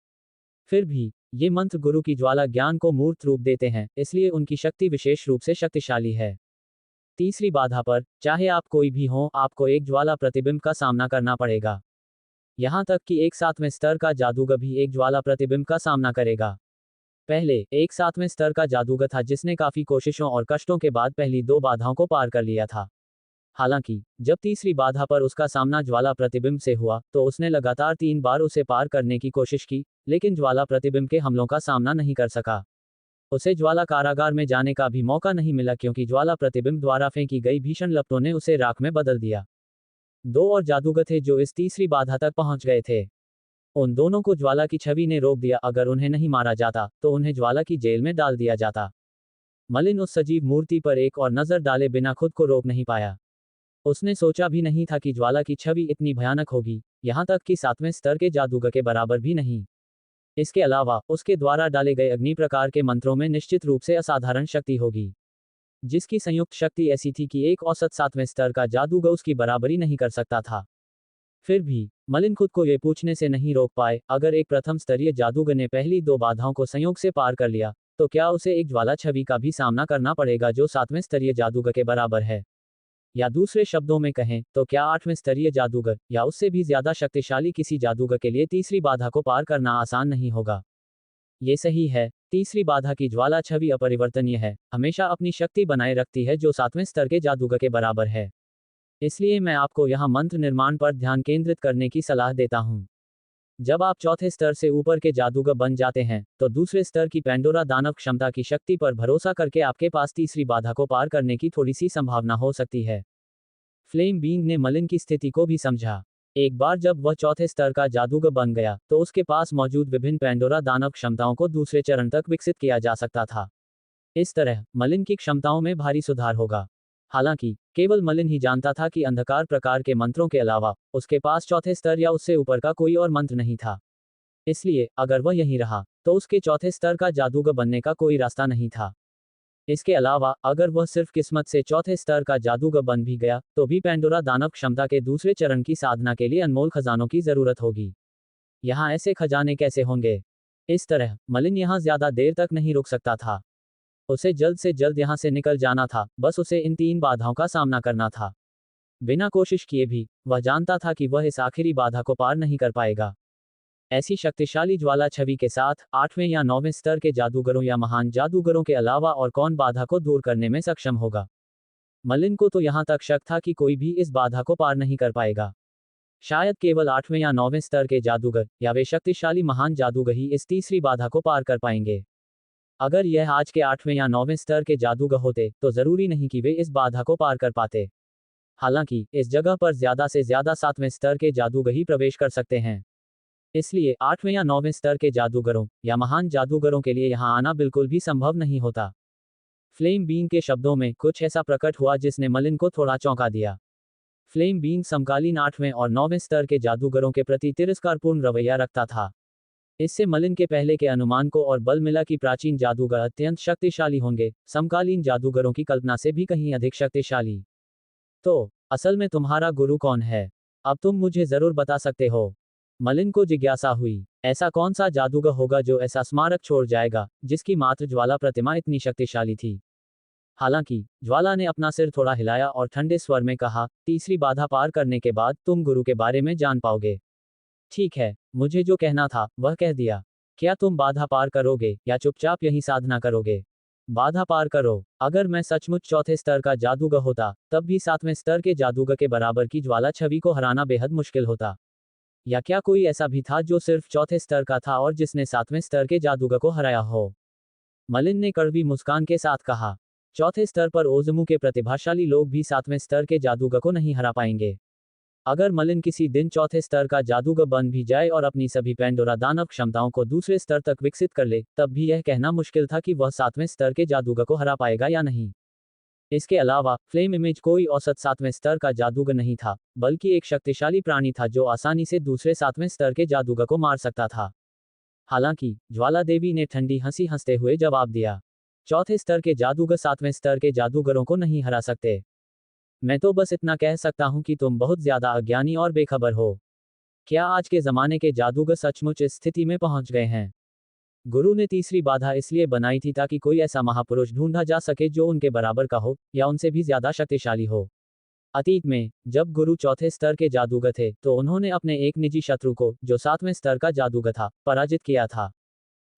[SPEAKER 2] फिर भी ये मंत्र गुरु की ज्वाला ज्ञान को मूर्त रूप देते हैं, इसलिए उनकी शक्ति विशेष रूप से शक्तिशाली है। तीसरी बाधा पर, चाहे आप कोई भी हो, आपको एक ज्वाला प्रतिबिंब का सामना करना पड़ेगा। यहां तक कि एक 7वें स्तर का जादूगर भी एक ज्वाला प्रतिबिंब का सामना करेगा। पहले एक 7वें स्तर का जादूगर था जिसने काफी कोशिशों और कष्टों के बाद पहली 2 बाधाओं को पार कर लिया था। हालांकि जब तीसरी बाधा पर उसका सामना ज्वाला प्रतिबिंब से हुआ, तो उसने लगातार 3 बार उसे पार करने की कोशिश की, लेकिन ज्वाला प्रतिबिंब के हमलों का सामना नहीं कर सका। उसे ज्वाला कारागार में जाने का भी मौका नहीं मिला क्योंकि ज्वाला प्रतिबिंब द्वारा फेंकी गई भीषण लपटों ने उसे राख में बदल दिया। 2 और जादूगर थे जो इस तीसरी बाधा तक पहुंच गए थे। उन दोनों को ज्वाला की छवि ने रोक दिया। अगर उन्हें नहीं मारा जाता, तो उन्हें ज्वाला की जेल में डाल दिया जाता। मलिन उस सजीव मूर्ति पर एक और नजर डाले बिना खुद को रोक नहीं पाया। उसने सोचा भी नहीं था कि ज्वाला की छवि इतनी भयानक होगी, यहां तक कि 7वें स्तर के जादूगर के बराबर भी नहीं। इसके अलावा उसके द्वारा डाले गए अग्नि प्रकार के मंत्रों में निश्चित रूप से असाधारण शक्ति होगी, जिसकी संयुक्त शक्ति ऐसी थी कि एक औसत 7वें स्तर का जादूगर उसकी बराबरी नहीं कर सकता था। फिर भी मलिन खुद को ये पूछने से नहीं रोक पाए, अगर एक प्रथम स्तरीय जादूगर ने पहली 2 बाधाओं को संयोग से पार कर लिया, तो क्या उसे एक ज्वाला छवि का भी सामना करना पड़ेगा जो 7वें स्तरीय जादूगर के बराबर है? या दूसरे शब्दों में कहें तो क्या 8वें स्तरीय जादूगर या उससे भी ज्यादा शक्तिशाली किसी जादूगर के लिए तीसरी बाधा को पार करना आसान नहीं होगा? ये सही है। तीसरी बाधा की ज्वाला छवि अपरिवर्तनीय है, हमेशा अपनी शक्ति बनाए रखती है जो 7वें स्तर के जादूगर के बराबर है। इसलिए मैं आपको यहाँ मंत्र निर्माण पर ध्यान केंद्रित करने की सलाह देता हूँ। जब आप चौथे स्तर से ऊपर के जादूगर बन जाते हैं, तो दूसरे स्तर की पैंडोरा दानव क्षमता की शक्ति पर भरोसा करके आपके पास तीसरी बाधा को पार करने की थोड़ी सी संभावना हो सकती है। फ्लेम बींग ने मलिन की स्थिति को भी समझा। एक बार जब वह चौथे स्तर का जादूगर बन गया, तो उसके पास मौजूद विभिन्न पैंडोरा दानव क्षमताओं को दूसरे चरण तक विकसित किया जा सकता था। इस तरह मलिन की क्षमताओं में भारी सुधार होगा। हालांकि केवल मलिन ही जानता था कि अंधकार प्रकार के मंत्रों के अलावा उसके पास चौथे स्तर या उससे ऊपर का कोई और मंत्र नहीं था। इसलिए अगर वह यहीं रहा, तो उसके चौथे स्तर का जादूगर बनने का कोई रास्ता नहीं था। इसके अलावा अगर वह सिर्फ किस्मत से चौथे स्तर का जादूगर बन भी गया, तो भी पैंडोरा दानव क्षमता के दूसरे चरण की साधना के लिए अनमोल खजानों की जरूरत होगी। यहाँ ऐसे खजाने कैसे होंगे? इस तरह मलिन यहाँ ज्यादा देर तक नहीं रुक सकता था। उसे जल्द से जल्द यहाँ से निकल जाना था, बस उसे इन 3 बाधाओं का सामना करना था। बिना कोशिश किए भी वह जानता था कि वह इस आखिरी बाधा को पार नहीं कर पाएगा। ऐसी शक्तिशाली ज्वाला छवि के साथ 8वें या 9वें स्तर के जादूगरों या महान जादूगरों के अलावा और कौन बाधा को दूर करने में सक्षम होगा? मलिन को तो यहाँ तक शक था कि कोई भी इस बाधा को पार नहीं कर पाएगा। शायद केवल 8वें या 9वें स्तर के जादूगर या वे शक्तिशाली महान जादूगर ही इस तीसरी बाधा को पार कर पाएंगे। अगर यह आज के 8वें या 9वें स्तर के जादूगर होते, तो जरूरी नहीं कि वे इस बाधा को पार कर पाते। हालांकि इस जगह पर ज्यादा से ज्यादा 7वें स्तर के जादूगर ही प्रवेश कर सकते हैं। इसलिए 8वें या 9वें स्तर के जादूगरों या महान जादूगरों के लिए यहाँ आना बिल्कुल भी संभव नहीं होता। फ्लेम बीइंग के शब्दों में कुछ ऐसा प्रकट हुआ जिसने मलिन को थोड़ा चौंका दिया। फ्लेम बीइंग समकालीन 8वें और 9वें स्तर के जादूगरों के प्रति तिरस्कारपूर्ण रवैया रखता था। इससे मलिन के पहले के अनुमान को और बल मिला कि प्राचीन जादूगर अत्यंत शक्तिशाली होंगे, समकालीन जादूगरों की कल्पना से भी कहीं अधिक शक्तिशाली। तो असल में तुम्हारा गुरु कौन है? अब तुम मुझे जरूर बता सकते हो। मलिन को जिज्ञासा हुई। ऐसा कौन सा जादूगर होगा जो ऐसा स्मारक छोड़ जाएगा, जिसकी मात्र ज्वाला प्रतिमा इतनी शक्तिशाली थी? हालांकि ज्वाला ने अपना सिर थोड़ा हिलाया और ठंडे स्वर में कहा, तीसरी बाधा पार करने के बाद तुम गुरु के बारे में जान पाओगे। ठीक है, मुझे जो कहना था वह कह दिया। क्या तुम बाधा पार करोगे या चुपचाप यही साधना करोगे? बाधा पार करो। अगर मैं सचमुच चौथे स्तर का जादूगर होता, तब भी 7वें स्तर के जादूगर के बराबर की ज्वाला छवि को हराना बेहद मुश्किल होता। या क्या कोई ऐसा भी था जो सिर्फ चौथे स्तर का था और जिसने 7वें स्तर के जादूगर को हराया हो? मलिन ने कड़वी मुस्कान के साथ कहा, चौथे स्तर पर ओज़मू के प्रतिभाशाली लोग भी 7वें स्तर के जादूगर को नहीं हरा पाएंगे। अगर मलिन किसी दिन चौथे स्तर का जादूगर बन भी जाए और अपनी सभी पेंडोरा दानव क्षमताओं को दूसरे स्तर तक विकसित कर ले, तब भी यह कहना मुश्किल था कि वह 7वें स्तर के जादूगर को हरा पाएगा या नहीं। इसके अलावा फ्लेम इमेज कोई औसत 7वें स्तर का जादूगर नहीं था, बल्कि एक शक्तिशाली प्राणी था जो आसानी से दूसरे 7वें स्तर के जादूगर को मार सकता था। हालांकि ज्वाला देवी ने ठंडी हंसी हंसते हुए जवाब दिया, चौथे स्तर के जादूगर 7वें स्तर के जादूगरों को नहीं हरा सकते। मैं तो बस इतना कह सकता हूं कि तुम बहुत ज्यादा अज्ञानी और बेखबर हो। क्या आज के जमाने के जादूगर सचमुच इस स्थिति में पहुंच गए हैं? गुरु ने तीसरी बाधा इसलिए बनाई थी ताकि कोई ऐसा महापुरुष ढूंढा जा सके जो उनके बराबर का हो या उनसे भी ज्यादा शक्तिशाली हो। अतीत में जब गुरु चौथे स्तर के जादूगर थे तो उन्होंने अपने एक निजी शत्रु को, जो 7वें स्तर का जादूगर था, पराजित किया था।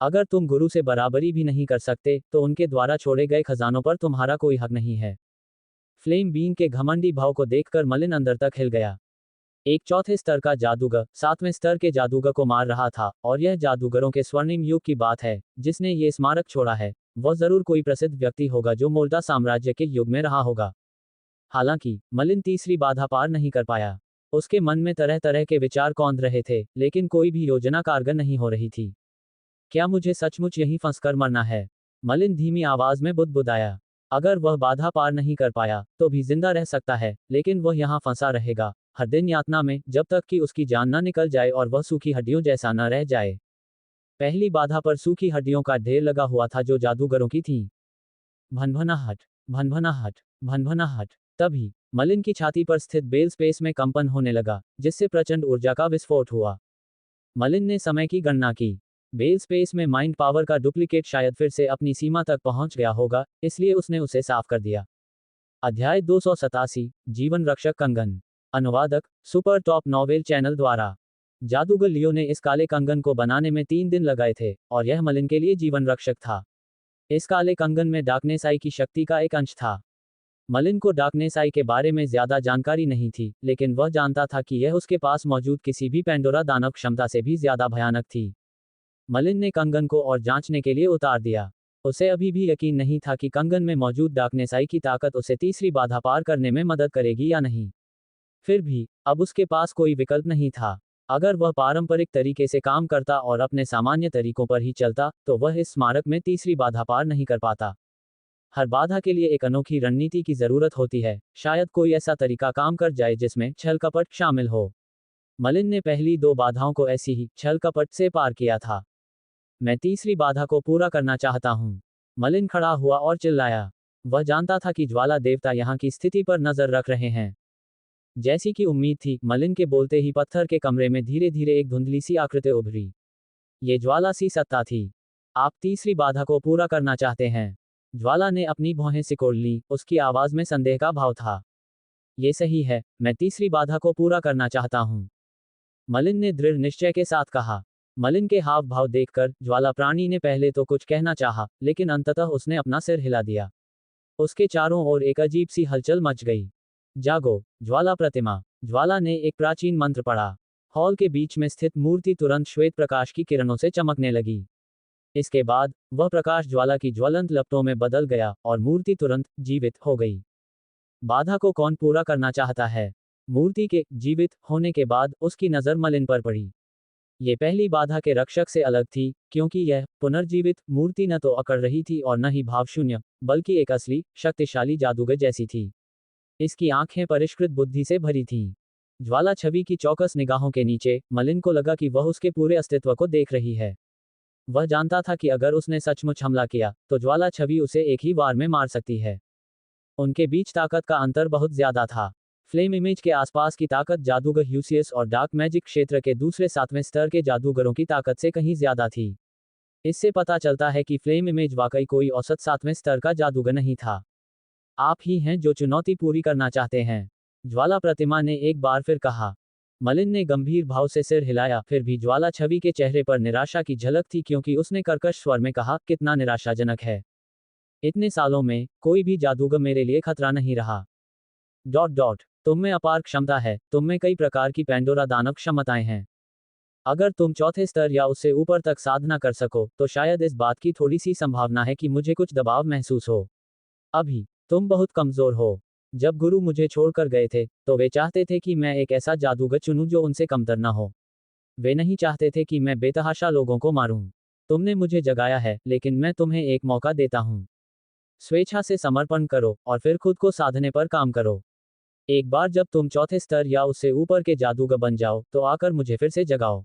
[SPEAKER 2] अगर तुम गुरु से बराबरी भी नहीं कर सकते तो उनके द्वारा छोड़े गए खजानों पर तुम्हारा कोई हक नहीं है। फ्लेम बीइंग के घमंडी भाव को देखकर मलिन अंदर तक हिल गया। एक चौथे स्तर का जादूगर 7वें स्तर के जादूगर को मार रहा था, और यह जादूगरों के स्वर्णिम युग की बात है। जिसने ये स्मारक छोड़ा है वह जरूर कोई प्रसिद्ध व्यक्ति होगा जो मोल्टा साम्राज्य के युग में रहा होगा। हालांकि मलिन तीसरी बाधा पार नहीं कर पाया। उसके मन में तरह तरह के विचार कौंध रहे थे, लेकिन कोई भी योजना कारगर नहीं हो रही थी। क्या मुझे सचमुच यहीं फंसकर मरना है? मलिन धीमी आवाज में बुदबुदाया। अगर वह बाधा पार नहीं कर पाया तो भी जिंदा रह सकता है, लेकिन वह यहाँ फंसा रहेगा, हर दिन यातना में, जब तक कि उसकी जान न निकल जाए और वह सूखी हड्डियों जैसा न रह जाए। पहली बाधा पर सूखी हड्डियों का ढेर लगा हुआ था जो जादूगरों की थी। भनभनाहट, भनभनाहट, भनभनाहट। तभी मलिन की छाती पर स्थित बेल स्पेस में कंपन होने लगा, जिससे प्रचंड ऊर्जा का विस्फोट हुआ। मलिन ने समय की गणना की। बेल स्पेस में माइंड पावर का डुप्लीकेट शायद फिर से अपनी सीमा तक पहुंच गया होगा, इसलिए उसने उसे साफ कर दिया। अध्याय 287, जीवन रक्षक कंगन। अनुवादक, सुपर टॉप नॉवेल चैनल द्वारा। जादूगर लियो ने इस काले कंगन को बनाने में 3 दिन लगाए थे, और यह मलिन के लिए जीवन रक्षक था। इस काले कंगन में डार्कनेस आई की शक्ति का एक अंश था। मलिन को डार्कनेस आई के बारे में ज्यादा जानकारी नहीं थी, लेकिन वह जानता था कि यह उसके पास मौजूद किसी भी पेंडोरा दानव क्षमता से भी ज्यादा भयानक थी। मलिन ने कंगन को और जांचने के लिए उतार दिया। उसे अभी भी यकीन नहीं था कि कंगन में मौजूद डार्कनेस आई की ताकत उसे तीसरी बाधा पार करने में मदद करेगी या नहीं। फिर भी अब उसके पास कोई विकल्प नहीं था। अगर वह पारंपरिक तरीके से काम करता और अपने सामान्य तरीकों पर ही चलता, तो वह इस स्मारक में तीसरी बाधा पार नहीं कर पाता। हर बाधा के लिए एक अनोखी रणनीति की जरूरत होती है। शायद कोई ऐसा तरीका काम कर जाए जिसमें छल कपट शामिल हो। मलिन ने पहली 2 बाधाओं को ऐसी ही छल कपट से पार किया था। मैं तीसरी बाधा को पूरा करना चाहता हूँ। मलिन खड़ा हुआ और चिल्लाया। वह जानता था कि ज्वाला देवता यहाँ की स्थिति पर नजर रख रहे हैं। जैसी कि उम्मीद थी, मलिन के बोलते ही पत्थर के कमरे में धीरे धीरे एक धुंधली सी आकृति उभरी। ये ज्वाला सी सत्ता थी। आप तीसरी बाधा को पूरा करना चाहते हैं? ज्वाला ने अपनी भौहें सिकोड़ ली, उसकी आवाज में संदेह का भाव था। ये सही है, मैं तीसरी बाधा को पूरा करना चाहता हूँ, मलिन ने दृढ़ निश्चय के साथ कहा। मलिन के हाव भाव देखकर ज्वाला प्राणी ने पहले तो कुछ कहना चाहा, लेकिन अंततः उसने अपना सिर हिला दिया। उसके चारों ओर एक अजीब सी हलचल मच गई। जागो, ज्वाला प्रतिमा। ज्वाला ने एक प्राचीन मंत्र पढ़ा। हॉल के बीच में स्थित मूर्ति तुरंत श्वेत प्रकाश की किरणों से चमकने लगी। इसके बाद वह प्रकाश ज्वाला की ज्वलंत लपटों में बदल गया और मूर्ति तुरंत जीवित हो गई। बाधा को कौन पूरा करना चाहता है? मूर्ति के जीवित होने के बाद उसकी नजर मलिन पर पड़ी। ये पहली बाधा के रक्षक से अलग थी, क्योंकि यह पुनर्जीवित मूर्ति न तो अकड़ रही थी और न ही भावशून्य, बल्कि एक असली, शक्तिशाली जादूगर जैसी थी। इसकी आंखें परिष्कृत बुद्धि से भरी थीं। ज्वाला छवि की चौकस निगाहों के नीचे मलिन को लगा कि वह उसके पूरे अस्तित्व को देख रही है। वह जानता था कि अगर उसने सचमुच हमला किया, तो ज्वाला छवि उसे एक ही वार में मार सकती है। उनके बीच ताकत का अंतर बहुत ज्यादा था। फ्लेम इमेज के आसपास की ताकत जादूगर ह्यूसियस और डार्क मैजिक क्षेत्र के दूसरे 7वें स्तर के जादूगरों की ताकत से कहीं ज्यादा थी। इससे पता चलता है कि फ्लेम इमेज वाकई कोई औसत 7वें स्तर का जादूगर नहीं था। आप ही हैं जो चुनौती पूरी करना चाहते हैं, ज्वाला प्रतिमा ने एक बार फिर कहा। मलिन ने गंभीर भाव से सिर हिलाया, फिर भी ज्वाला छवि के चेहरे पर निराशा की झलक थी, क्योंकि उसने कर्कश स्वर में कहा, कितना निराशाजनक है। इतने सालों में कोई भी जादूगर मेरे लिए खतरा नहीं रहा। तुम में अपार क्षमता है, तुम में कई प्रकार की पैंडोरा दानव क्षमताएं हैं। अगर तुम चौथे स्तर या उससे ऊपर तक साधना कर सको, तो शायद इस बात की थोड़ी सी संभावना है कि मुझे कुछ दबाव महसूस हो। अभी तुम बहुत कमजोर हो। जब गुरु मुझे छोड़कर गए थे, तो वे चाहते थे कि मैं एक ऐसा जादूगर चुनूं जो उनसे कमतर न हो। वे नहीं चाहते थे कि मैं बेतहाशा लोगों को मारूं। तुमने मुझे जगाया है, लेकिन मैं तुम्हें एक मौका देता हूं। स्वेच्छा से समर्पण करो और फिर खुद को साधने पर काम करो। एक बार जब तुम चौथे स्तर या उससे ऊपर के जादूगर बन जाओ, तो आकर मुझे फिर से जगाओ।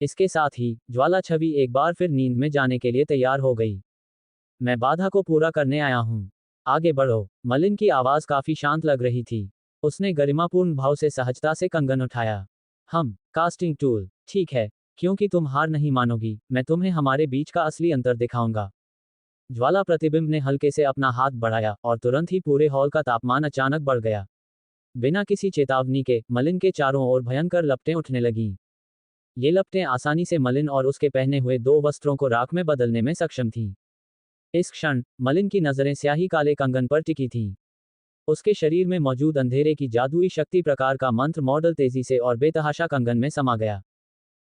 [SPEAKER 2] इसके साथ ही ज्वाला छवि एक बार फिर नींद में जाने के लिए तैयार हो गई। मैं बाधा को पूरा करने आया हूं। आगे बढ़ो। मलिन की आवाज काफी शांत लग रही थी। उसने गरिमापूर्ण भाव से सहजता से कंगन उठाया। कास्टिंग टूल, ठीक है, क्योंकि तुम हार नहीं मानोगी, मैं तुम्हें हमारे बीच का असली अंतर दिखाऊंगा। ज्वाला प्रतिबिंब ने हल्के से अपना हाथ बढ़ाया और तुरंत ही पूरे हॉल का तापमान अचानक बढ़ गया। बिना किसी चेतावनी के मलिन के चारों ओर भयंकर लपटें उठने लगीं। ये लपटें आसानी से मलिन और उसके पहने हुए 2 वस्त्रों को राख में बदलने में सक्षम थीं। इस क्षण मलिन की नजरें स्याही काले कंगन पर टिकी थीं। उसके शरीर में मौजूद अंधेरे की जादुई शक्ति प्रकार का मंत्र मॉडल तेजी से और बेतहाशा कंगन में समा गया।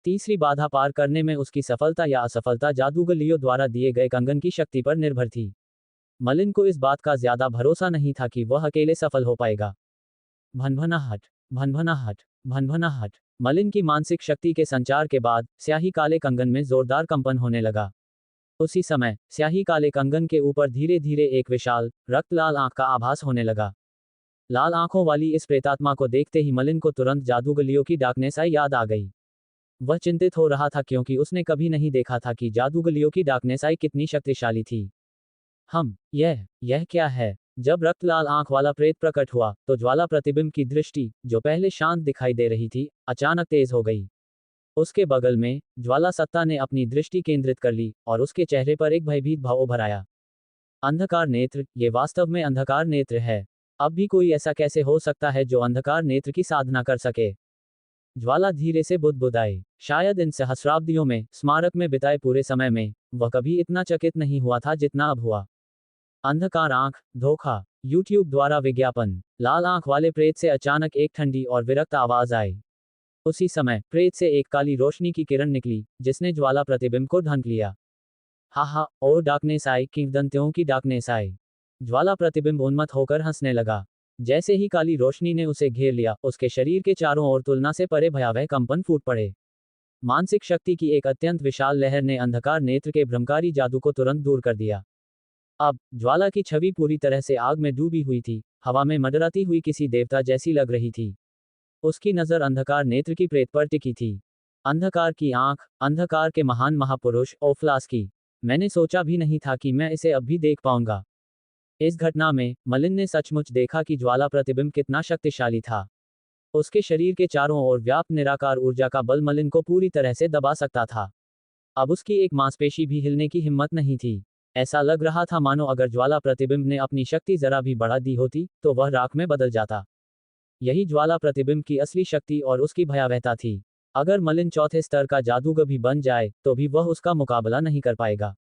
[SPEAKER 2] तीसरी बाधा पार करने में उसकी सफलता या असफलता जादूगर लियो द्वारा दिए गए कंगन की शक्ति पर निर्भर थी। मलिन को इस बात का ज्यादा भरोसा नहीं था कि वह अकेले सफल हो पाएगा। भनभनाहट, भनभनाहट, भनभनाहट। मलिन की मानसिक शक्ति के संचार के बाद स्याही काले कंगन में जोरदार कंपन होने लगा। उसी समय स्याही काले कंगन के ऊपर धीरे धीरे एक विशाल रक्त लाल आंख का आभास होने लगा। लाल आंखों वाली इस प्रेतात्मा को देखते ही मलिन को तुरंत जादूगर लियो की डार्कनेस आई याद आ गई। वह चिंतित हो रहा था, क्योंकि उसने कभी नहीं देखा था कि जादूगर लियो की डार्कनेस आई कितनी शक्तिशाली थी। यह क्या है? जब रक्त लाल आंख वाला प्रेत प्रकट हुआ, तो ज्वाला प्रतिबिंब की दृष्टि, जो पहले शांत दिखाई दे रही थी, अचानक तेज हो गई। उसके बगल में ज्वाला सत्ता ने अपनी दृष्टि केंद्रित कर ली और उसके चेहरे पर एक भयभीत भाव उभर आया। अंधकार नेत्र, ये वास्तव में अंधकार नेत्र है। अब भी कोई ऐसा कैसे हो सकता है जो अंधकार नेत्र की साधना कर सके? ज्वाला धीरे से बुदबुदाई। शायद इन सहस्राब्दियों में स्मारक में बिताए पूरे समय में वह कभी इतना चकित नहीं हुआ था जितना अब हुआ। अंधकार आंख, धोखा। यूट्यूब द्वारा विज्ञापन। लाल आंख वाले प्रेत से अचानक एक ठंडी और विरक्त आवाज आई। उसी समय प्रेत से एक काली रोशनी की किरण निकली, जिसने ज्वाला प्रतिबिंब को ढंक लिया। हा, ओ डार्कनेस आई, किंवदंतियों की डार्कनेस आई। ज्वाला प्रतिबिंब उन्मत्त होकर हंसने लगा। जैसे ही काली रोशनी ने उसे घेर लिया, उसके शरीर के चारों ओर तुलना से परे भयावह कंपन फूट पड़े। मानसिक शक्ति की एक अत्यंत विशाल लहर ने अंधकार नेत्र के भ्रमकारी जादू को तुरंत दूर कर दिया। अब ज्वाला की छवि पूरी तरह से आग में डूबी हुई थी, हवा में मंडराती हुई किसी देवता जैसी लग रही थी। उसकी नजर अंधकार नेत्र की प्रेत पर टिकी थी। अंधकार की आंख, अंधकार के महान महापुरुष ओफ्लास की। मैंने सोचा भी नहीं था कि मैं इसे अब भी देख पाऊंगा। इस घटना में मलिन ने सचमुच देखा कि ज्वाला प्रतिबिंब कितना शक्तिशाली था। उसके शरीर के चारों ओर व्याप्त निराकार ऊर्जा का बल मलिन को पूरी तरह से दबा सकता था। अब उसकी एक मांसपेशी भी हिलने की हिम्मत नहीं थी। ऐसा लग रहा था मानो अगर ज्वाला प्रतिबिंब ने अपनी शक्ति जरा भी बढ़ा दी होती, तो वह राख में बदल जाता। यही ज्वाला प्रतिबिंब की असली शक्ति और उसकी भयावहता थी। अगर मलिन चौथे स्तर का जादूगर भी बन जाए, तो भी वह उसका मुकाबला नहीं कर पाएगा।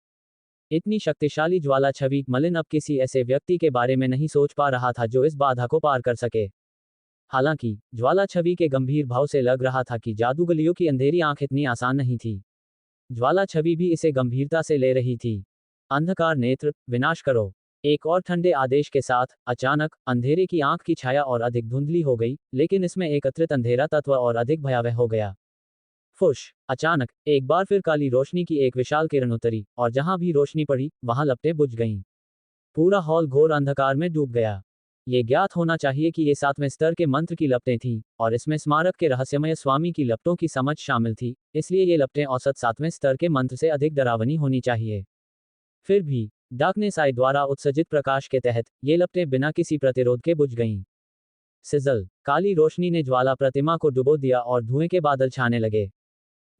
[SPEAKER 2] इतनी शक्तिशाली ज्वाला छवि, मलिन अब किसी ऐसे व्यक्ति के बारे में नहीं सोच पा रहा था जो इस बाधा को पार कर सके। हालांकि ज्वाला छवि के गंभीर भाव से लग रहा था कि जादूगर लियो की अंधेरी आंख इतनी आसान नहीं थी। ज्वाला छवि भी इसे गंभीरता से ले रही थी। अंधकार नेत्र, विनाश करो। एक और ठंडे आदेश के साथ अचानक अंधेरे की आंख की छाया और अधिक धुंधली हो गई, लेकिन इसमें एकत्रित अंधेरा तत्व और अधिक भयावह हो गया। फुश! अचानक एक बार फिर काली रोशनी की एक विशाल किरण उतरी, और जहां भी रोशनी पड़ी वहां लपटें बुझ गईं। पूरा हॉल घोर अंधकार में डूब गया। ये ज्ञात होना चाहिए कि ये 7वें स्तर के मंत्र की लपटें थीं, और इसमें स्मारक के रहस्यमय स्वामी की लपटों की समझ शामिल थी, इसलिए ये लपटें औसत 7वें स्तर के मंत्र से अधिक डरावनी होनी चाहिए। फिर भी डार्कनेस आई द्वारा उत्सर्जित प्रकाश के तहत ये लपटें बिना किसी प्रतिरोध के बुझ गईं। सिजल! काली रोशनी ने ज्वाला प्रतिमा को डुबो दिया और धुएं के बादल छाने लगे।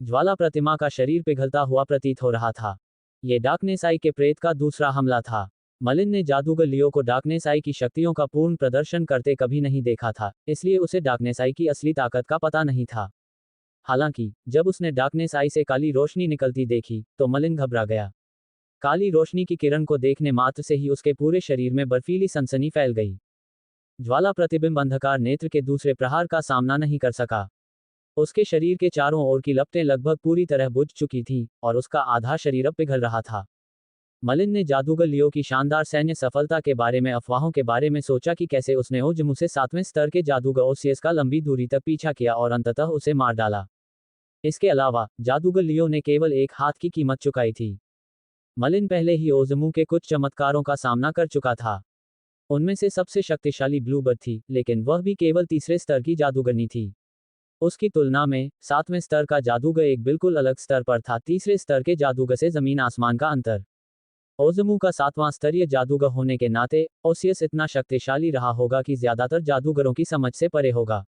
[SPEAKER 2] ज्वाला प्रतिमा का शरीर पिघलता हुआ प्रतीत हो रहा था। ये डार्कनेस आई के प्रेत का दूसरा हमला था। मलिन ने जादूगर लियो को डार्कनेस आई की शक्तियों का पूर्ण प्रदर्शन करते कभी नहीं देखा था, इसलिए उसे डार्कनेस आई की असली ताकत का पता नहीं था। हालांकि जब उसने डार्कनेस आई से काली रोशनी निकलती देखी तो मलिन घबरा गया। काली रोशनी की किरण को देखने मात्र से ही उसके पूरे शरीर में बर्फीली सनसनी फैल गई। ज्वाला प्रतिबिंब अंधकार नेत्र के दूसरे प्रहार का सामना नहीं कर सका। उसके शरीर के चारों ओर की लपटें लगभग पूरी तरह बुझ चुकी थीं, और उसका आधा शरीर अब पिघल रहा था। मलिन ने जादूगर लियो की शानदार सैन्य सफलता के बारे में अफवाहों के बारे में सोचा कि कैसे उसने ओजमू से 7वें स्तर के जादूगर ओसियस का लंबी दूरी तक पीछा किया और अंततः उसे मार डाला। इसके अलावा जादूगर लियो ने केवल एक हाथ की कीमत चुकाई थी। मलिन पहले ही ओजमू के कुछ चमत्कारों का सामना कर चुका था। उनमें से सबसे शक्तिशाली ब्लूबर्ड थी, लेकिन वह भी केवल तीसरे स्तर की जादूगरनी थी। उसकी तुलना में 7वें स्तर का जादूगर एक बिल्कुल अलग स्तर पर था, तीसरे स्तर के जादूगर से जमीन आसमान का अंतर। ओजमू का 7वां स्तरीय जादूगर होने के नाते ओसियस इतना शक्तिशाली रहा होगा कि ज्यादातर जादूगरों की समझ से परे होगा।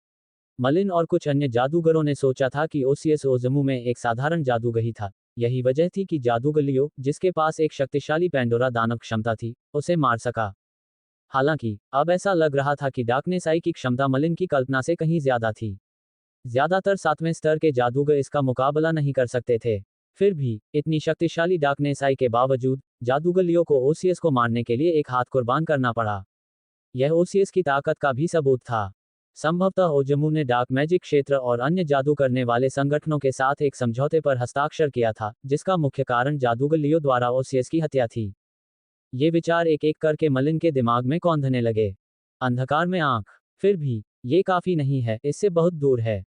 [SPEAKER 2] मलिन और कुछ अन्य जादूगरों ने सोचा था कि ओसियस ओजमू में एक साधारण जादूगर ही था। यही वजह थी कि जादूगर लियो, जिसके पास एक शक्तिशाली पैंडोरा दानव क्षमता थी, उसे मार सका। हालांकि अब ऐसा लग रहा था कि डार्कनेस आई की क्षमता मलिन की कल्पना से कहीं ज्यादा थी। ज्यादातर 7वें स्तर के जादूगर इसका मुकाबला नहीं कर सकते थे। फिर भी इतनी शक्तिशाली डार्कनेस आई के बावजूद जादूगर लियो को ओसियस को मारने के लिए एक हाथ कुर्बान करना पड़ा। यह ओसियस की ताकत का भी सबूत था। संभवतः ओजमू ने डार्क मैजिक क्षेत्र और अन्य जादू करने वाले संगठनों के साथ एक समझौते पर हस्ताक्षर किया था, जिसका मुख्य कारण जादूगर लियो द्वारा ओसियस की हत्या थी। ये विचार एक एक करके मलिन के दिमाग में कौंधने लगे। अंधकार में आंख। फिर भी ये काफी नहीं है, इससे बहुत दूर है।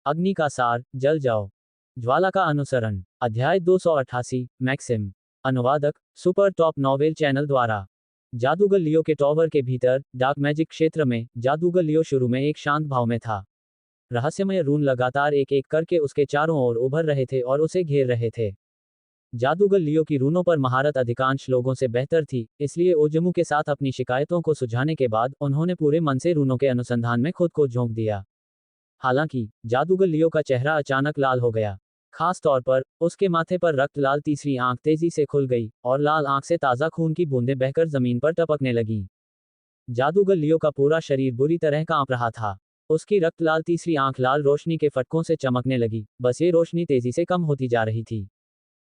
[SPEAKER 2] अग्नि का सार, जल जाओ। ज्वाला का अनुसरण। अध्याय 288, मैक्सिम। अनुवादक, सुपर टॉप नॉवेल चैनल द्वारा। जादूगर लियो के टॉवर के भीतर, डार्क मैजिक क्षेत्र में, जादूगर लियो शुरू में एक शांत भाव में था। रहस्यमय रून लगातार एक एक करके उसके चारों ओर उभर रहे थे और उसे घेर रहे थे। जादूगर लियो की रूनों पर महारत अधिकांश लोगों से बेहतर थी, इसलिए ओजमू के साथ अपनी शिकायतों को सुलझाने के बाद उन्होंने पूरे मन से रूनों के अनुसंधान में खुद को झोंक दिया। हालांकि जादूगर लियो का चेहरा अचानक लाल हो गया। खास तौर पर उसके माथे पर रक्त लाल तीसरी आंख तेजी से खुल गई, और लाल आंख से ताजा खून की बूंदें बहकर जमीन पर टपकने लगीं। जादूगर लियो का पूरा शरीर बुरी तरह कांप रहा था। उसकी रक्त लाल तीसरी आंख लाल रोशनी के फटकों से चमकने लगी, बस ये रोशनी तेजी से कम होती जा रही थी।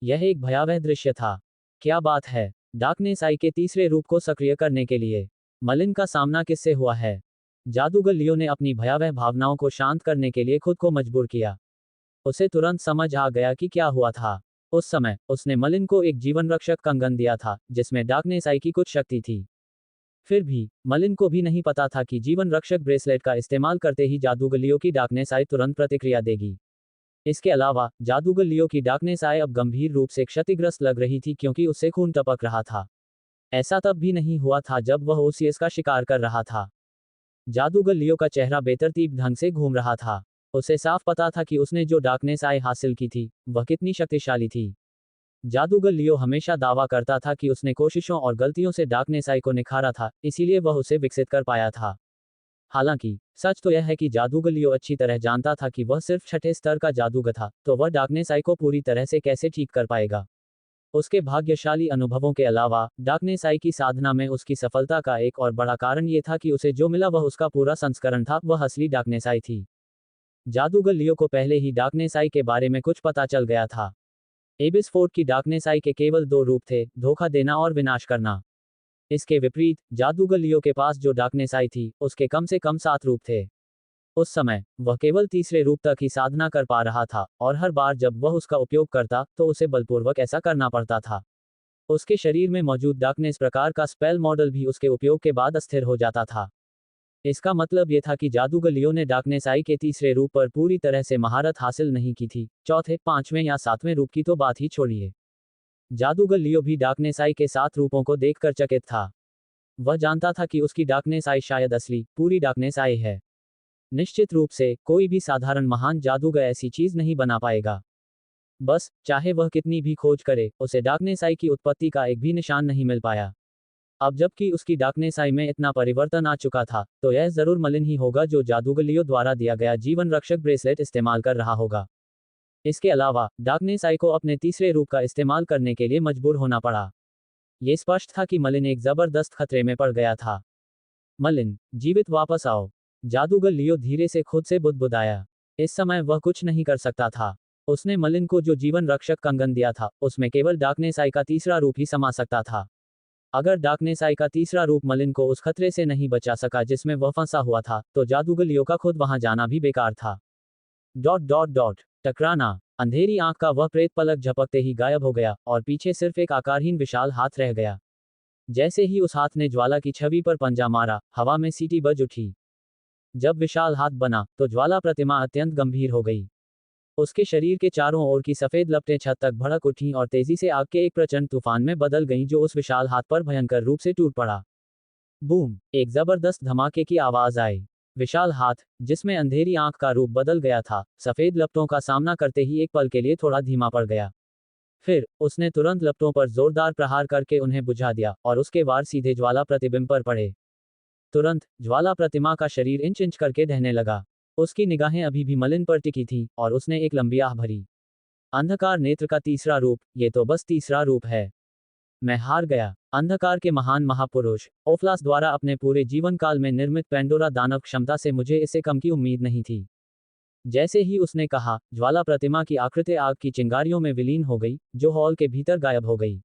[SPEAKER 2] यह एक भयावह दृश्य था। क्या बात है? डार्कनेस आई के तीसरे रूप को सक्रिय करने के लिए मलिन का सामना किससे हुआ है? जादूगर लियो ने अपनी भयावह भावनाओं को शांत करने के लिए खुद को मजबूर किया। उसे तुरंत समझ आ गया कि क्या हुआ था। उस समय उसने मलिन को एक जीवन रक्षक कंगन दिया था, जिसमें डार्कनेस आई की कुछ शक्ति थी। फिर भी मलिन को भी नहीं पता था कि जीवन रक्षक ब्रेसलेट का इस्तेमाल करते ही जादूगर लियो की डार्कनेस आई तुरंत प्रतिक्रिया देगी। इसके अलावा जादूगर लियो की डार्कनेस आई अब गंभीर रूप से क्षतिग्रस्त लग रही थी, क्योंकि उससे खून टपक रहा था। ऐसा तब भी नहीं हुआ था जब वह ओसियस का शिकार कर रहा था। जादूगर लियो का चेहरा बेतरतीब ढंग से घूम रहा था। उसे साफ पता था कि उसने जो डार्कनेस आई हासिल की थी, वह कितनी शक्तिशाली थी। जादूगर लियो हमेशा दावा करता था कि उसने कोशिशों और गलतियों से डार्कनेस आई को निखारा था, इसीलिए वह उसे विकसित कर पाया था। हालांकि सच तो यह है कि जादूगर लियो अच्छी तरह जानता था कि वह सिर्फ 6ठे स्तर का जादूगर था, तो वह डार्कनेस आई को पूरी तरह से कैसे ठीक कर पाएगा। उसके भाग्यशाली अनुभवों के अलावा डार्कनेस आई की साधना में उसकी सफलता का एक और बड़ा कारण ये था कि उसे जो मिला वह उसका पूरा संस्करण था, वह असली डार्कनेस आई थी। जादूगर लियो को पहले ही डार्कनेस आई के बारे में कुछ पता चल गया था। एबिस फोर्ट की डार्कनेस आई के केवल 2 रूप थे, धोखा देना और विनाश करना। इसके विपरीत जादूगर लियो के पास जो डार्कनेस आई थी, उसके कम से कम 7 रूप थे। उस समय वह केवल तीसरे रूप तक ही साधना कर पा रहा था, और हर बार जब वह उसका उपयोग करता तो उसे बलपूर्वक ऐसा करना पड़ता था। उसके शरीर में मौजूद डार्कनेस प्रकार का स्पेल मॉडल भी उसके उपयोग के बाद अस्थिर हो जाता था। इसका मतलब ये था कि जादूगर लियो ने डार्कनेस आई के तीसरे रूप पर पूरी तरह से महारत हासिल नहीं की थी। चौथे, पांचवें या सातवें रूप की तो बात ही छोड़िए। जादूगर लियो भी डार्कनेस आई के 7 रूपों को देखकर चकित था। वह जानता था कि उसकी डार्कनेस आई शायद असली, पूरी डार्कनेस आई है। निश्चित रूप से, कोई भी साधारण महान जादूगर ऐसी चीज नहीं बना पाएगा। बस, चाहे वह कितनी भी खोज करे, उसे डार्कनेस आई की उत्पत्ति का एक भी निशान नहीं मिल पाया। अब जबकि उसकी डार्कनेस आई में इतना परिवर्तन आ चुका था, तो यह जरूर मलिन ही होगा जो जादूगर लियो द्वारा दिया गया जीवन रक्षक ब्रेसलेट इस्तेमाल कर रहा होगा। इसके अलावा, डार्कनेस आई को अपने तीसरे रूप का इस्तेमाल करने के लिए मजबूर होना पड़ा। ये स्पष्ट था कि मलिन एक जबरदस्त खतरे में पड़ गया था। मलिन, जीवित वापस आओ। जादूगर लियो धीरे से खुद से बुदबुदाया। इस समय वह कुछ नहीं कर सकता था। उसने मलिन को जो जीवन रक्षक कंगन दिया था, उसमें केवल डार्कनेस आई का तीसरा रूप ही समा सकता था। अगर डार्कनेस आई का तीसरा रूप मलिन को उस खतरे से नहीं बचा सका जिसमें वह फंसा हुआ था, तो जादूगर लियो का खुद वहां जाना भी बेकार था। डॉट डॉट डॉट टकराना। अंधेरी आंख का वह प्रेत पलक झपकते ही गायब हो गया और पीछे सिर्फ एक आकारहीन विशाल हाथ रह गया। जैसे ही उस हाथ ने ज्वाला की छवि पर पंजा मारा, हवा में सीटी बज उठी। जब विशाल हाथ बना, तो ज्वाला प्रतिमा अत्यंत गंभीर हो गई। उसके शरीर के चारों ओर की सफेद लपटें छत तक भड़क उठीं और तेजी से आग के एक प्रचंड तूफान में बदल गईं जो उस विशाल हाथ पर भयंकर रूप से टूट पड़ा। बूम! एक जबरदस्त धमाके की आवाज आई। विशाल हाथ, जिसमें अंधेरी आंख का रूप बदल गया था, सफेद लपटों का सामना करते ही एक पल के लिए थोड़ा धीमा पड़ गया। फिर, उसने तुरंत लपटों पर जोरदार प्रहार करके उन्हें बुझा दिया और उसके वार सीधे ज्वाला प्रतिबिंब पर पड़े। तुरंत, ज्वाला प्रतिमा का शरीर इंच इंच करके ढहने लगा। उसकी निगाहें अभी भी मलिन पर टिकी थीं, और उसने एक लंबी आह भरी। अंधकार नेत्र का तीसरा रूप, ये तो बस तीसरा रूप है। मैं हार गया। अंधकार के महान महापुरुष ओफ्लास द्वारा अपने पूरे जीवन काल में निर्मित पेंडोरा दानव क्षमता से मुझे इससे कम की उम्मीद नहीं थी। जैसे ही उसने कहा, ज्वाला प्रतिमा की आकृति आग की चिंगारियों में विलीन हो गई, जो हॉल के भीतर गायब हो गई।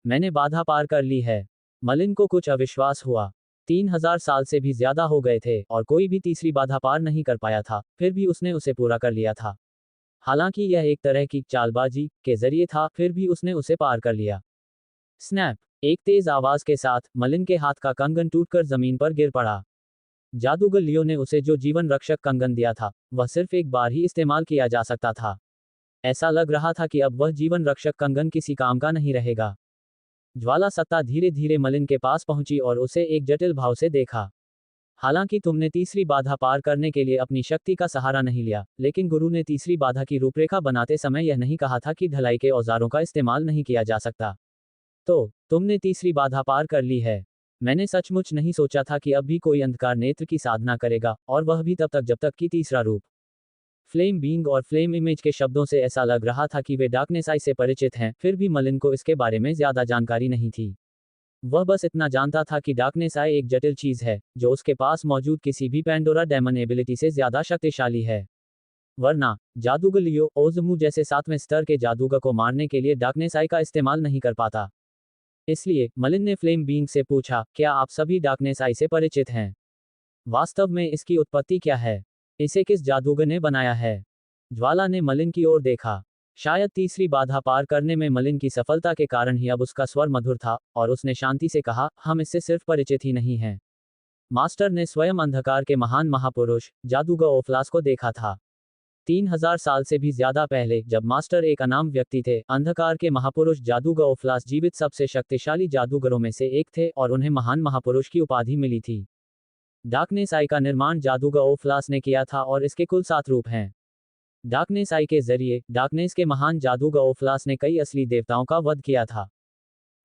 [SPEAKER 2] मैंने बाधा पार कर ली है। मलिन को कुछ अविश्वास हुआ। 3000 साल से भी ज्यादा हो गए थे और कोई भी तीसरी बाधा पार नहीं कर पाया था, फिर भी उसने उसे पूरा कर लिया था। हालांकि यह एक तरह की चालबाजी के जरिए था, फिर भी उसने उसे पार कर लिया। स्नैप! एक तेज आवाज के साथ, मलिन के हाथ का कंगन टूटकर जमीन पर गिर पड़ा। जादूगर लियो ने उसे जो जीवन रक्षक कंगन दिया था, वह सिर्फ एक बार ही इस्तेमाल किया जा सकता था। ऐसा लग रहा था कि अब वह जीवन रक्षक कंगन किसी काम का नहीं रहेगा। ज्वाला सत्ता धीरे धीरे मलिन के पास पहुंची और उसे एक जटिल भाव से देखा। हालांकि तुमने तीसरी बाधा पार करने के लिए अपनी शक्ति का सहारा नहीं लिया, लेकिन गुरु ने तीसरी बाधा की रूपरेखा बनाते समय यह नहीं कहा था कि ढलाई के औजारों का इस्तेमाल नहीं किया जा सकता। तो, तुमने तीसरी बाधा पार कर ली है। मैंने सचमुच नहीं सोचा था कि अब भी कोई अंधकार नेत्र की साधना करेगा, और वह भी तब तक जब तक कि तीसरा रूप। फ्लेम बीइंग और फ्लेम इमेज के शब्दों से ऐसा लग रहा था कि वे डार्कनेस आई से परिचित हैं, फिर भी मलिन को इसके बारे में ज्यादा जानकारी नहीं थी। वह बस इतना जानता था कि डार्कनेस आई एक जटिल चीज है, जो उसके पास मौजूद किसी भी पेंडोरा डेमन एबिलिटी से ज्यादा शक्तिशाली है। वरना, जादूगर लियो ओज़मू जैसे 7वें स्तर के जादूगर को मारने के लिए डार्कनेस आई का इस्तेमाल नहीं कर पाता। इसलिए, मलिन ने फ्लेम बीइंग से पूछा, क्या आप सभी डार्कनेस आई से परिचित हैं? वास्तव में इसकी उत्पत्ति क्या है? इसे किस जादूगर ने बनाया है? ज्वाला ने मलिन की ओर देखा। शायद तीसरी बाधा पार करने में मलिन की सफलता के कारण ही अब उसका स्वर मधुर था, और उसने शांति से कहा, हम इससे सिर्फ परिचित ही नहीं हैं। मास्टर ने स्वयं अंधकार के महान महापुरुष जादूगर ओफ्लास को देखा था। 3000 साल से भी ज्यादा पहले, जब मास्टर एक अनाम व्यक्ति थे, अंधकार के महापुरुष जादूगर ओफ्लास जीवित सबसे शक्तिशाली जादूगरों में से एक थे और उन्हें महान महापुरुष की उपाधि मिली थी। डार्कनेस आई का निर्माण जादूगर ओफ्लास ने किया था और इसके कुल 7 रूप हैं। डार्कनेस आई के जरिए, डार्कनेस के महान जादूगर ओफ्लास ने कई असली देवताओं का वध किया था।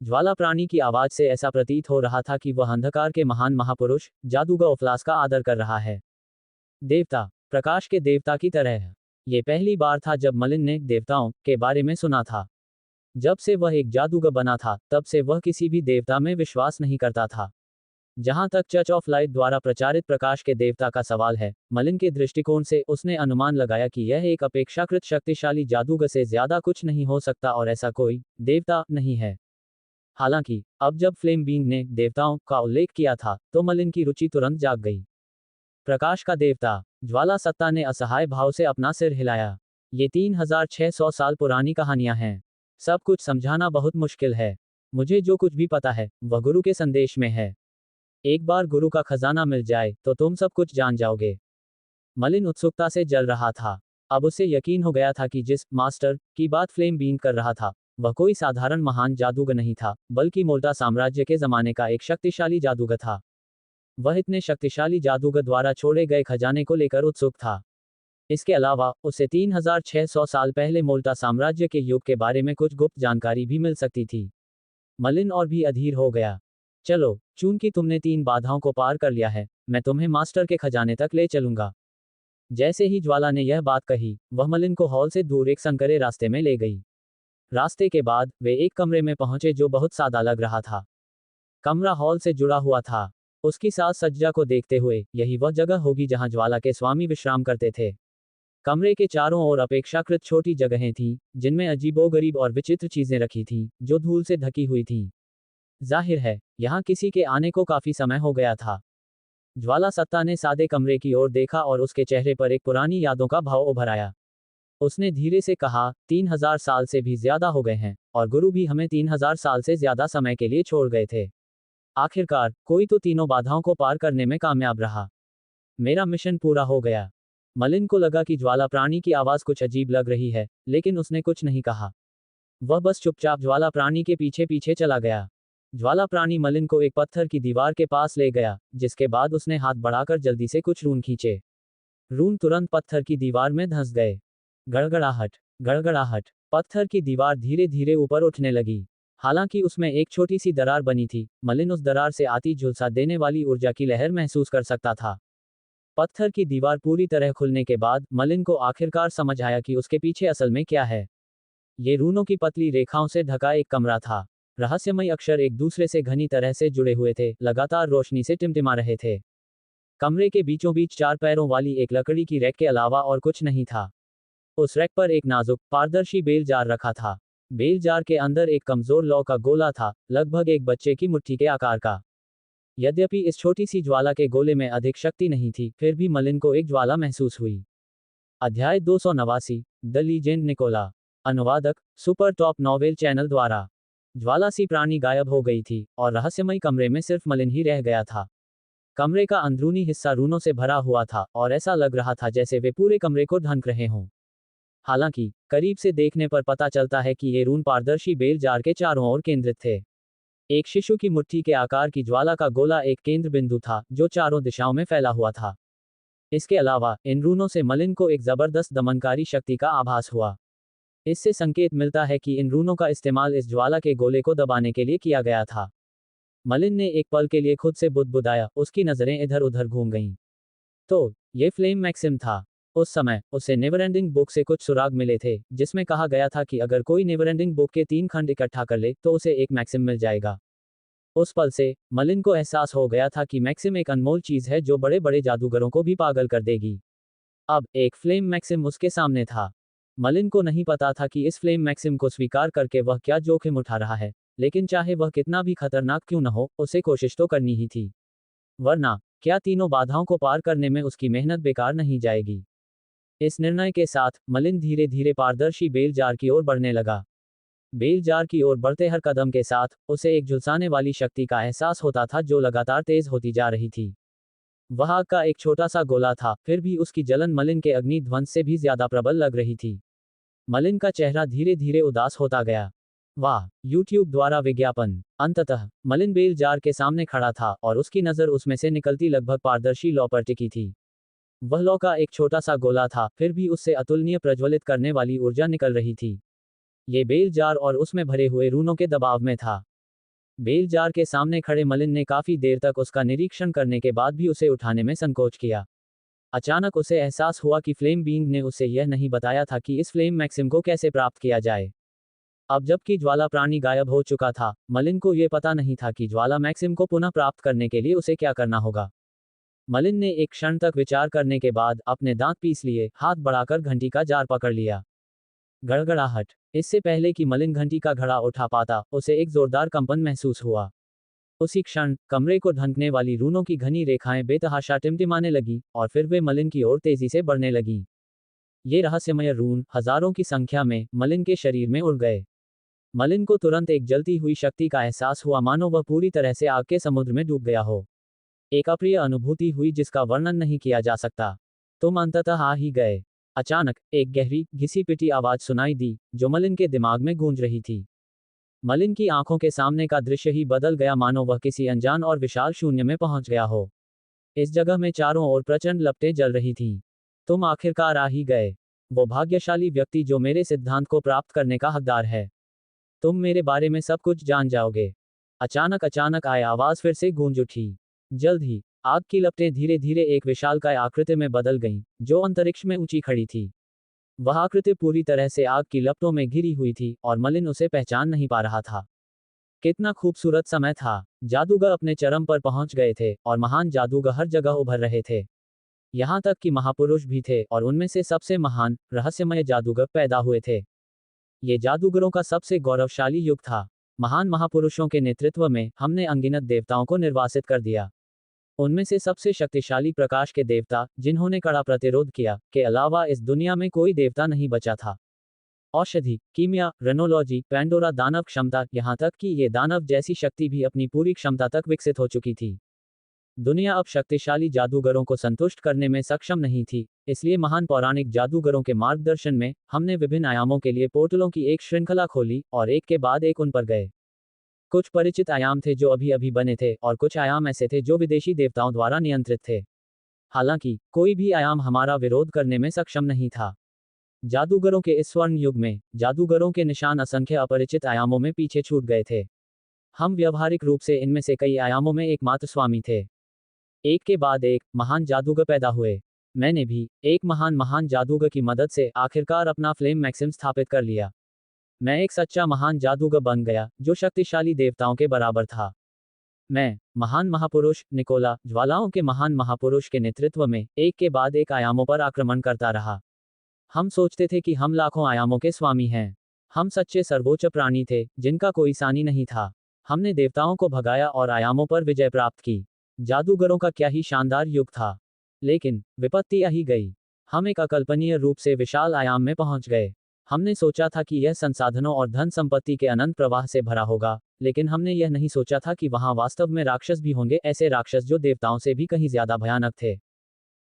[SPEAKER 2] ज्वाला प्राणी की आवाज से ऐसा प्रतीत हो रहा था कि वह अंधकार के महान महापुरुष जादूगर ओफ्लास का आदर कर रहा है। देवता, प्रकाश के देवता की तरह। ये पहली बार था जब मलिन ने देवताओं के बारे में सुना था। जब से वह एक जादूगर बना था, तब से वह किसी भी देवता में विश्वास नहीं करता था। जहां तक चर्च ऑफ लाइट द्वारा प्रचारित प्रकाश के देवता का सवाल है, मलिन के दृष्टिकोण से उसने अनुमान लगाया कि यह एक अपेक्षाकृत शक्तिशाली जादूगर से ज्यादा कुछ नहीं हो सकता और ऐसा कोई देवता नहीं है। हालांकि, अब जब फ्लेम बीइंग ने देवताओं का उल्लेख किया था, तो मलिन की रुचि तुरंत जाग गई। प्रकाश का देवता, ज्वाला सत्ता ने असहाय भाव से अपना सिर हिलाया। ये 3600 साल पुरानी कहानियां हैं। सब कुछ समझाना बहुत मुश्किल है। मुझे जो कुछ भी पता है, वह गुरु के संदेश में है। एक बार गुरु का खजाना मिल जाए तो तुम सब कुछ जान जाओगे। मलिन उत्सुकता से जल रहा था। अब उसे यकीन हो गया था कि जिस मास्टर की बात फ्लेम बीइंग कर रहा था, वह कोई साधारण महान जादूगर नहीं था, बल्कि मोल्टा साम्राज्य के जमाने का एक शक्तिशाली जादूगर था। वह इतने शक्तिशाली जादूगर द्वारा छोड़े गए खजाने को लेकर उत्सुक था। इसके अलावा उसे 3600 साल पहले मोल्टा साम्राज्य के युग के बारे में कुछ गुप्त जानकारी भी मिल सकती थी। मलिन और भी अधीर हो गया। चलो, चूंकि तुमने 3 बाधाओं को पार कर लिया है, मैं तुम्हें मास्टर के खजाने तक ले चलूंगा। जैसे ही ज्वाला ने यह बात कही, वह मलिन को हॉल से दूर एक संकरे रास्ते में ले गई। रास्ते के बाद वे एक कमरे में पहुंचे जो बहुत सादा लग रहा था। कमरा हॉल से जुड़ा हुआ था। उसकी साज सज्जा को देखते हुए यही वह जगह होगी जहां ज्वाला के स्वामी विश्राम करते थे। कमरे के चारों ओर अपेक्षाकृत छोटी जगहें थीं, जिनमें अजीबोगरीब और विचित्र चीजें रखी थीं, जो धूल से ढकी हुई थीं। जाहिर है, यहाँ किसी के आने को काफी समय हो गया था। ज्वाला सत्ता ने सादे कमरे की ओर देखा और उसके चेहरे पर एक पुरानी यादों का भाव उभर आया। उसने धीरे से कहा, 3000 साल से भी ज्यादा हो गए हैं, और गुरु भी हमें 3000 साल से ज्यादा समय के लिए छोड़ गए थे। आखिरकार कोई तो तीनों बाधाओं को पार करने में कामयाब रहा। मेरा मिशन पूरा हो गया। मलिन को लगा कि ज्वाला प्राणी की आवाज कुछ अजीब लग रही है, लेकिन उसने कुछ नहीं कहा। वह बस चुपचाप ज्वाला प्राणी के पीछे पीछे चला गया। ज्वाला प्राणी मलिन को एक पत्थर की दीवार के पास ले गया, जिसके बाद उसने हाथ बढ़ाकर जल्दी से कुछ रून खींचे। रून तुरंत पत्थर की दीवार में धंस गए। गड़गड़ाहट, गड़गड़ाहट। पत्थर की दीवार धीरे धीरे ऊपर उठने लगी। हालांकि उसमें एक छोटी सी दरार बनी थी, मलिन उस दरार से आती झुलसा देने वाली ऊर्जा की लहर महसूस कर सकता था। पत्थर की दीवार पूरी तरह खुलने के बाद मलिन को आखिरकार समझ आया कि उसके पीछे असल में क्या है। ये रूनों की पतली रेखाओं से ढका एक कमरा था। रहस्यमय अक्षर एक दूसरे से घनी तरह से जुड़े हुए थे, लगातार रोशनी से टिमटिमा रहे थे। कमरे के बीचों बीच 4 पैरों वाली एक लकड़ी की रैक के अलावा और कुछ नहीं था। उस रैक पर एक नाजुक, पारदर्शी बेल जार रखा था। बेल जार के अंदर एक कमजोर लौ का गोला था, लगभग एक बच्चे की मुट्ठी के आकार का। यद्यपि इस छोटी सी ज्वाला के गोले में अधिक शक्ति नहीं थी, फिर भी मलिन को एक ज्वाला महसूस हुई। अध्याय 289, द लीजेंड निकोला। अनुवादक, सुपर टॉप नॉवेल चैनल द्वारा। ज्वाला सी प्राणी गायब हो गई थी, और रहस्यमय कमरे में सिर्फ मलिन ही रह गया था। कमरे का अंदरूनी हिस्सा रूनों से भरा हुआ था, और ऐसा लग रहा था जैसे वे पूरे कमरे को ढंक रहे हों। हालांकि करीब से देखने पर पता चलता है कि ये रून पारदर्शी बेल जार के चारों ओर केंद्रित थे। एक शिशु की मुट्ठी के आकार की ज्वाला का गोला एक केंद्र बिंदु था, जो चारों दिशाओं में फैला हुआ था। इसके अलावा इन रूनों से मलिन को एक जबरदस्त दमनकारी शक्ति का आभास हुआ। इससे संकेत मिलता है कि इन रूनों का इस्तेमाल इस ज्वाला के गोले को दबाने के लिए किया गया था। मलिन ने एक पल के लिए खुद से बुदबुदाया, उसकी नजरें इधर उधर घूम गईं। तो ये फ्लेम मैक्सिम था। उस समय उसे नेवरएंडिंग बुक से कुछ सुराग मिले थे, जिसमें कहा गया था कि अगर कोई नेवरएंडिंग बुक के 3 खंड इकट्ठा कर ले तो उसे एक मैक्सिम मिल जाएगा। उस पल से मलिन को एहसास हो गया था कि मैक्सिम एक अनमोल चीज है जो बड़े बड़े जादूगरों को भी पागल कर देगी। अब एक फ्लेम मैक्सिम उसके सामने था। मलिन को नहीं पता था कि इस फ्लेम मैक्सिम को स्वीकार करके वह क्या जोखिम उठा रहा है, लेकिन चाहे वह कितना भी खतरनाक क्यों न हो, उसे कोशिश तो करनी ही थी। वरना क्या तीनों बाधाओं को पार करने में उसकी मेहनत बेकार नहीं जाएगी। इस निर्णय के साथ मलिन धीरे धीरे पारदर्शी बेल जार की ओर बढ़ने लगा। बेल जार की ओर बढ़ते हर कदम के साथ उसे एक झुलसाने वाली शक्ति का एहसास होता था जो लगातार तेज होती जा रही थी। वह आग का एक छोटा सा गोला था, फिर भी उसकी जलन मलिन के अग्नि ध्वंस से भी ज्यादा प्रबल लग रही थी। मलिन का चेहरा धीरे धीरे उदास होता गया। वाह, यूट्यूब द्वारा विज्ञापन। अंततः मलिन बेल जार के सामने खड़ा था और उसकी नजर उसमें से निकलती लगभग पारदर्शी लौ पर टिकी थी। वह लौ का एक छोटा सा गोला था, फिर भी उससे अतुलनीय प्रज्वलित करने वाली ऊर्जा निकल रही थी। ये बेल जार और उसमें भरे हुए रूनों के दबाव में था। बेल जार के सामने खड़े मलिन ने काफी देर तक उसका निरीक्षण करने के बाद भी उसे उठाने में संकोच किया। अचानक उसे एहसास हुआ कि फ्लेम बीइंग ने उसे यह नहीं बताया था कि इस फ्लेम मैक्सिम को कैसे प्राप्त किया जाए। अब जबकि ज्वाला प्राणी गायब हो चुका था, मलिन को यह पता नहीं था कि ज्वाला मैक्सिम को पुनः प्राप्त करने के लिए उसे क्या करना होगा। मलिन ने एक क्षण तक विचार करने के बाद अपने दांत पीस लिए, हाथ बढ़ाकर घंटी का जार पकड़ लिया। गड़गड़ाहट। इससे पहले कि मलिन घंटी का घड़ा उठा पाता, उसे एक जोरदार कंपन महसूस हुआ। उसी क्षण कमरे को ढंकने वाली रूनों की घनी रेखाएं बेतहाशा टिमटिमाने लगी, और फिर वे मलिन की ओर तेजी से बढ़ने लगीं। ये रहस्यमय रून हजारों की संख्या में मलिन के शरीर में उड़ गए। मलिन को तुरंत एक जलती हुई शक्ति का एहसास हुआ, मानो वह पूरी तरह से आग के समुद्र में डूब गया हो। एक अप्रिय अनुभूति हुई जिसका वर्णन नहीं किया जा सकता। तुम अंततः आ ही गए। अचानक एक गहरी घिसी पिटी आवाज सुनाई दी जो मलिन के दिमाग में गूंज रही थी। मलिन की आंखों के सामने का दृश्य ही बदल गया, मानो वह किसी अनजान और विशाल शून्य में पहुंच गया हो। इस जगह में चारों ओर प्रचंड लपटें जल रही थीं। तुम आखिरकार आ ही गए। वो भाग्यशाली व्यक्ति जो मेरे सिद्धांत को प्राप्त करने का हकदार है। तुम मेरे बारे में सब कुछ जान जाओगे। अचानक अचानक आए आवाज फिर से गूंज उठी। जल्द ही आग की लपटें धीरे धीरे एक विशालकाय आकृति में बदल गईं, जो अंतरिक्ष में ऊंची खड़ी थी। वह आकृति पूरी तरह से आग की लपटों में घिरी हुई थी और मलिन उसे पहचान नहीं पा रहा था। कितना खूबसूरत समय था। जादूगर अपने चरम पर पहुंच गए थे और महान जादूगर हर जगह उभर रहे थे। यहाँ तक कि महापुरुष भी थे और उनमें से सबसे महान रहस्यमय जादूगर पैदा हुए थे। ये जादूगरों का सबसे गौरवशाली युग था। महान महापुरुषों के नेतृत्व में हमने अनगिनत देवताओं को निर्वासित कर दिया। उनमें से सबसे शक्तिशाली प्रकाश के देवता, जिन्होंने कड़ा प्रतिरोध किया, के अलावा इस दुनिया में कोई देवता नहीं बचा था। औषधि, कीमिया, रेनोलॉजी, पैंडोरा दानव क्षमता, यहाँ तक कि ये दानव जैसी शक्ति भी अपनी पूरी क्षमता तक विकसित हो चुकी थी। दुनिया अब शक्तिशाली जादूगरों को संतुष्ट करने में सक्षम नहीं थी। इसलिए महान पौराणिक जादूगरों के मार्गदर्शन में हमने विभिन्न आयामों के लिए पोर्टलों की एक श्रृंखला खोली और एक के बाद एक उन पर गए। कुछ परिचित आयाम थे जो अभी अभी बने थे और कुछ आयाम ऐसे थे जो विदेशी देवताओं द्वारा नियंत्रित थे। हालांकि कोई भी आयाम हमारा विरोध करने में सक्षम नहीं था। जादूगरों के इस स्वर्ण युग में जादूगरों के निशान असंख्य अपरिचित आयामों में पीछे छूट गए थे। हम व्यावहारिक रूप से इनमें से कई आयामों में एकमात्र स्वामी थे। एक के बाद एक महान जादूगर पैदा हुए। मैंने भी एक महान जादूगर की मदद से आखिरकार अपना फ्लेम मैक्सिम स्थापित कर लिया। मैं एक सच्चा महान जादूगर बन गया जो शक्तिशाली देवताओं के बराबर था। मैं महान महापुरुष निकोला ज्वालाओं के महान महापुरुष के नेतृत्व में एक के बाद एक आयामों पर आक्रमण करता रहा। हम सोचते थे कि हम लाखों आयामों के स्वामी हैं। हम सच्चे सर्वोच्च प्राणी थे जिनका कोई सानी नहीं था। हमने देवताओं को भगाया और आयामों पर विजय प्राप्त की। जादूगरों का क्या ही शानदार युग था। लेकिन विपत्ति आ ही गई। हम एक अकल्पनीय रूप से विशाल आयाम में पहुंच गए। हमने सोचा था कि यह संसाधनों और धन संपत्ति के अनंत प्रवाह से भरा होगा, लेकिन हमने यह नहीं सोचा था कि वहां वास्तव में राक्षस भी होंगे, ऐसे राक्षस जो देवताओं से भी कहीं ज्यादा भयानक थे।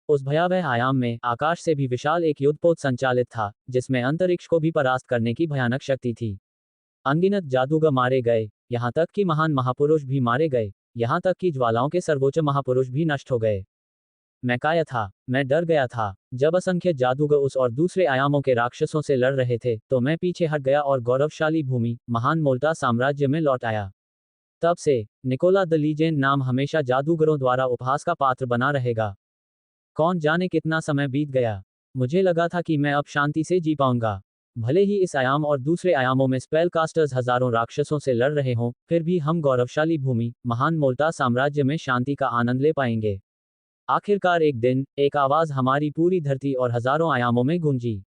[SPEAKER 2] उस भयावह आयाम में आकाश से भी विशाल एक युद्धपोत संचालित था, जिसमें अंतरिक्ष को भी परास्त करने की भयानक शक्ति थी। अनगिनत जादूगर मारे गए, यहाँ तक कि महान महापुरुष भी मारे गए, यहाँ तक कि ज्वालाओं के सर्वोच्च महापुरुष भी नष्ट हो गए। मैं काया था, मैं डर गया था। जब असंख्य जादूगर उस और दूसरे आयामों के राक्षसों से लड़ रहे थे, तो मैं पीछे हट गया और गौरवशाली भूमि महान मोल्टा साम्राज्य में लौट आया। तब से निकोला द लीजेंड नाम हमेशा जादूगरों द्वारा उपहास का पात्र बना रहेगा। कौन जाने कितना समय बीत गया। मुझे लगा था कि मैं अब शांति से जी पाऊंगा। भले ही इस आयाम और दूसरे आयामों में स्पेल कास्टर्स हजारों राक्षसों से लड़ रहे हों, फिर भी हम गौरवशाली भूमि महान मोल्टा साम्राज्य में शांति का आनंद ले पाएंगे। आखिरकार एक दिन एक आवाज हमारी पूरी धरती और हजारों आयामों में गूंजी।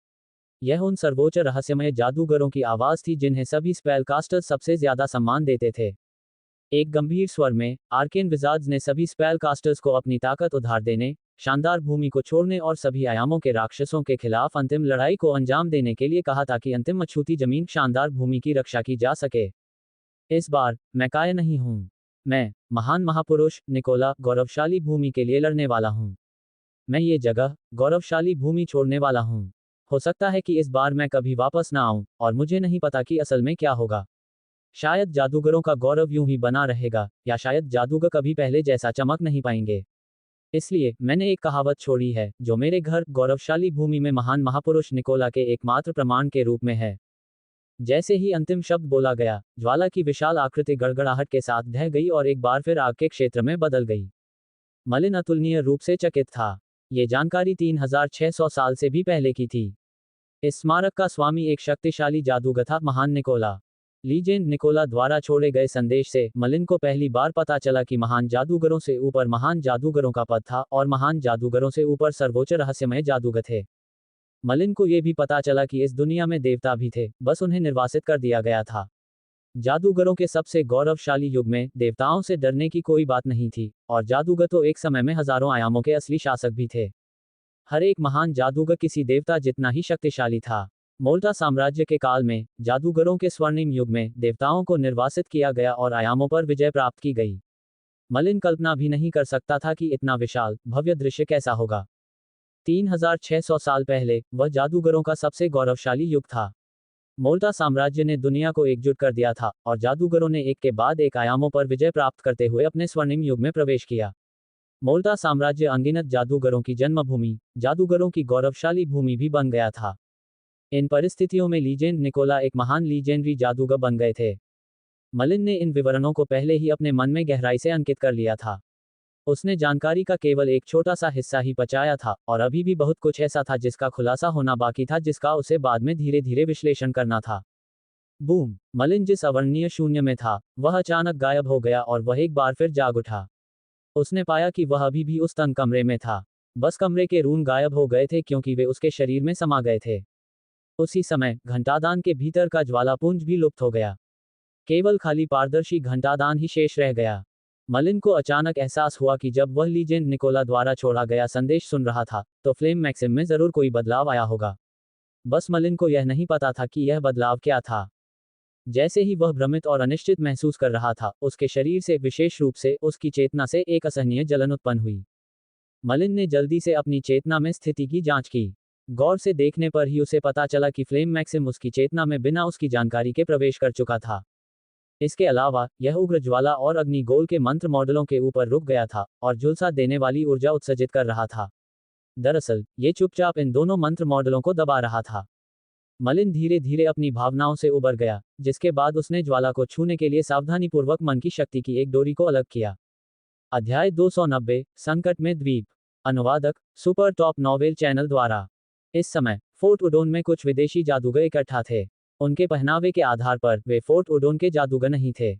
[SPEAKER 2] यह उन सर्वोच्च रहस्यमय जादूगरों की आवाज थी जिन्हें सभी स्पेल कास्टर्स सबसे ज्यादा सम्मान देते थे। एक गंभीर स्वर में आर्केन विजार्ड्स ने सभी स्पेल कास्टर्स को अपनी ताकत उधार देने, शानदार भूमि को छोड़ने और सभी आयामों के राक्षसों के खिलाफ अंतिम लड़ाई को अंजाम देने के लिए कहा ताकि अंतिम अछूती जमीन शानदार भूमि की रक्षा की जा सके। इस बार मैं काया नहीं हूं। मैं महान महापुरुष निकोला गौरवशाली भूमि के लिए लड़ने वाला हूं। मैं ये जगह गौरवशाली भूमि छोड़ने वाला हूं। हो सकता है कि इस बार मैं कभी वापस ना आऊं और मुझे नहीं पता कि असल में क्या होगा। शायद जादूगरों का गौरव यूं ही बना रहेगा, या शायद जादूगर कभी पहले जैसा चमक नहीं पाएंगे। इसलिए मैंने एक कहावत छोड़ी है जो मेरे घर गौरवशाली भूमि में महान महापुरुष निकोला के एकमात्र प्रमाण के रूप में है। जैसे ही अंतिम शब्द बोला गया, ज्वाला की विशाल आकृति गड़गड़ाहट के साथ ढह गई और एक बार फिर आग के क्षेत्र में बदल गई। मलिन अतुलनीय रूप से चकित था। ये जानकारी 3600 साल से भी पहले की थी। इस स्मारक का स्वामी एक शक्तिशाली जादूगर था, महान निकोला। लीजेंड निकोला द्वारा छोड़े गए संदेश से मलिन को पहली बार पता चला कि महान जादूगरों से ऊपर महान जादूगरों का पद था और महान जादूगरों से ऊपर सर्वोच्च रहस्यमय जादूगर थे। मलिन को यह भी पता चला कि इस दुनिया में देवता भी थे, बस उन्हें निर्वासित कर दिया गया था। जादूगरों के सबसे गौरवशाली युग में देवताओं से डरने की कोई बात नहीं थी, और जादूगर तो एक समय में हजारों आयामों के असली शासक भी थे। हर एक महान जादूगर किसी देवता जितना ही शक्तिशाली था। मोल्टा साम्राज्य के काल में जादूगरों के स्वर्णिम युग में देवताओं को निर्वासित किया गया और आयामों पर विजय प्राप्त की गई। मलिन कल्पना भी नहीं कर सकता था कि इतना विशाल, भव्य दृश्य कैसा होगा। 3600 साल पहले, वह जादूगरों का सबसे गौरवशाली युग था। मोल्टा साम्राज्य ने दुनिया को एकजुट कर दिया था, और जादूगरों ने एक के बाद एक आयामों पर विजय प्राप्त करते हुए अपने स्वर्णिम युग में प्रवेश किया। मोल्टा साम्राज्य अनगिनत जादूगरों की जन्मभूमि, जादूगरों की गौरवशाली भूमि भी बन गया था। इन परिस्थितियों में लीजेंड निकोला एक महान लीजेंडरी जादूगर बन गए थे। मलिन ने इन विवरणों को पहले ही अपने मन में गहराई से अंकित कर लिया था। उसने जानकारी का केवल एक छोटा सा हिस्सा ही बचाया था, और अभी भी बहुत कुछ ऐसा था जिसका खुलासा होना बाकी था, जिसका उसे बाद में धीरे धीरे विश्लेषण करना था। बूम! मलिन जिस अवर्णनीय शून्य में था, वह अचानक गायब हो गया और वह एक बार फिर जाग उठा। उसने पाया कि वह अभी भी उस तंग कमरे में था। बस कमरे के रून गायब हो गए थे क्योंकि वे उसके शरीर में समा गए थे। उसी समय घंटादान के भीतर का ज्वालापुंज भी लुप्त हो गया। केवल खाली पारदर्शी घंटादान ही शेष रह गया। मलिन को अचानक एहसास हुआ कि जब वह लीजेंड निकोला द्वारा छोड़ा गया संदेश सुन रहा था, तो फ्लेम मैक्सिम में जरूर कोई बदलाव आया होगा। बस मलिन को यह नहीं पता था कि यह बदलाव क्या था। जैसे ही वह भ्रमित और अनिश्चित महसूस कर रहा था, उसके शरीर से, विशेष रूप से उसकी चेतना से, एक असहनीय जलन उत्पन्न हुई। मलिन ने जल्दी से अपनी चेतना में स्थिति की जांच की। गौर से देखने पर ही उसे पता चला कि फ्लेम मैक्सिम उसकी चेतना में बिना उसकी जानकारी के प्रवेश कर चुका था। इसके अलावा, यह उग्र ज्वाला और अग्निगोल के मंत्र मॉडलों के ऊपर रुक गया था, और झुलसा देने वाली ऊर्जा उत्सर्जित कर रहा था। दरअसल, ये चुपचाप इन दोनों मंत्र मॉडलों को दबा रहा था। मलिन धीरे धीरे अपनी भावनाओं से उबर गया, जिसके बाद उसने ज्वाला को छूने के लिए सावधानीपूर्वक मन की शक्ति की एक डोरी को अलग किया। अध्याय 290, संकट में द्वीप। अनुवादक, सुपर टॉप नॉवेल चैनल द्वारा। इस समय, फोर्ट उडोन में कुछ विदेशी जादूगर इकट्ठा थे। उनके पहनावे के आधार पर, वे फोर्ट उडोन के जादूगर नहीं थे।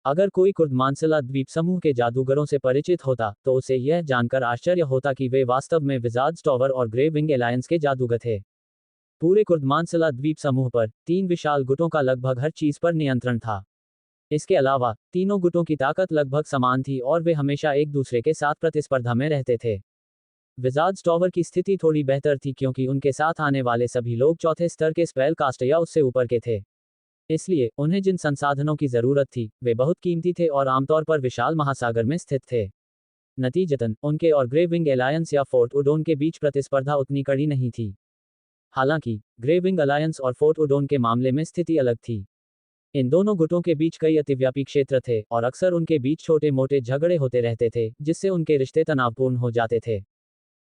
[SPEAKER 2] अगर कोई कुर्दमानसिला द्वीप समूह के जादूगरों से परिचित होता, तो उसे यह जानकर आश्चर्य होता कि वे वास्तव में विजार्ड्स टॉवर और ग्रे विंग एलायंस के जादूगर थे। पूरे कुर्दमानसिला द्वीप समूह पर 3 विशाल गुटों का लगभग हर चीज पर नियंत्रण था। इसके अलावा, तीनों गुटों की ताकत लगभग समान थी और वे हमेशा एक दूसरे के साथ प्रतिस्पर्धा में रहते थे। विजार्ड्स टॉवर की स्थिति थोड़ी बेहतर थी क्योंकि उनके साथ आने वाले सभी लोग चौथे स्तर के स्पेल कास्टर या उससे ऊपर के थे। इसलिए, उन्हें जिन संसाधनों की जरूरत थी, वे बहुत कीमती थे और आमतौर पर विशाल महासागर में स्थित थे। नतीजतन, उनके और ग्रे विंग एलायंस या फोर्ट उडोन के बीच प्रतिस्पर्धा उतनी कड़ी नहीं थी। हालांकि, ग्रे विंग अलायंस और फोर्ट उडोन के मामले में स्थिति अलग थी। इन दोनों गुटों के बीच कई अतिव्यापी क्षेत्र थे, और अक्सर उनके बीच छोटे मोटे झगड़े होते रहते थे, जिससे उनके रिश्ते तनावपूर्ण हो जाते थे।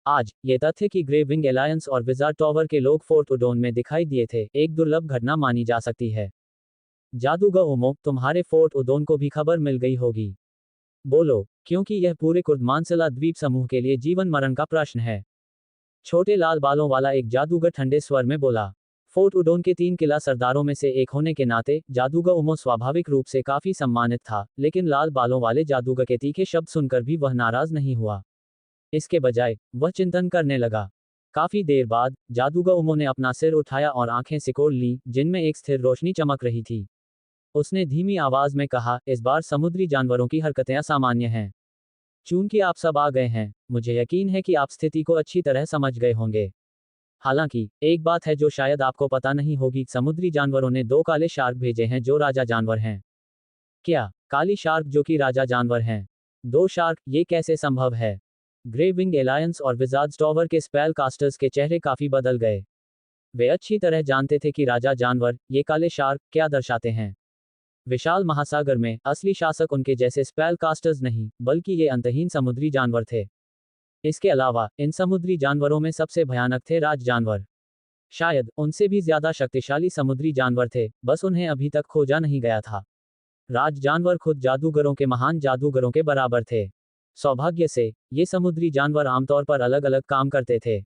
[SPEAKER 2] आज, ये तथ्य कि ग्रे विंग एलायंस और विजार्ड टॉवर के लोग फोर्ट उडोन में दिखाई दिए थे, एक दुर्लभ घटना मानी जा सकती है। जादूगर ओमो, तुम्हारे फोर्ट उडोन को भी खबर मिल गई होगी। बोलो, क्योंकि यह पूरे कुर्दमानसिला द्वीप समूह के लिए जीवन मरण का प्रश्न है। छोटे लाल बालों वाला एक जादूगर ठंडे स्वर में बोला। फोर्ट उडोन के 3 किला सरदारों में से एक होने के नाते, जादूगर ओमो स्वाभाविक रूप से काफी सम्मानित था, लेकिन लाल बालों वाले जादूगर के तीखे शब्द सुनकर भी वह नाराज नहीं हुआ। इसके बजाय, वह चिंतन करने लगा। काफी देर बाद, जादूगर ओमो ने अपना सिर उठाया और आंखें सिकोड़ लीं, जिनमें एक स्थिर रोशनी चमक रही थी। उसने धीमी आवाज में कहा, इस बार समुद्री जानवरों की हरकतें असामान्य हैं। चूंकि आप सब आ गए हैं, मुझे यकीन है कि आप स्थिति को अच्छी तरह समझ गए होंगे। हालांकि, एक बात है जो शायद आपको पता नहीं होगी, समुद्री जानवरों ने 2 काले शार्क भेजे हैं जो राजा जानवर हैं। क्या, काली शार्क जो कि राजा जानवर हैं? 2 शार्क, ये कैसे संभव है? ग्रे विंग एलायंस और विजार्ड्स टॉवर के स्पेल कास्टर्स के चेहरे काफी बदल गए। वे अच्छी तरह जानते थे कि राजा जानवर, ये काले शार्क, क्या दर्शाते हैं। विशाल महासागर में, असली शासक उनके जैसे स्पेल कास्टर्स नहीं, बल्कि ये अंतहीन समुद्री जानवर थे। इसके अलावा, इन समुद्री जानवरों में सबसे भयानक थे राज जानवर। शायद, उनसे भी ज्यादा शक्तिशाली समुद्री जानवर थे, बस उन्हें अभी तक खोजा नहीं गया था। राज जानवर खुद जादूगरों के महान जादूगरों के बराबर थे। सौभाग्य से, ये समुद्री जानवर आमतौर पर अलग अलग काम करते थे।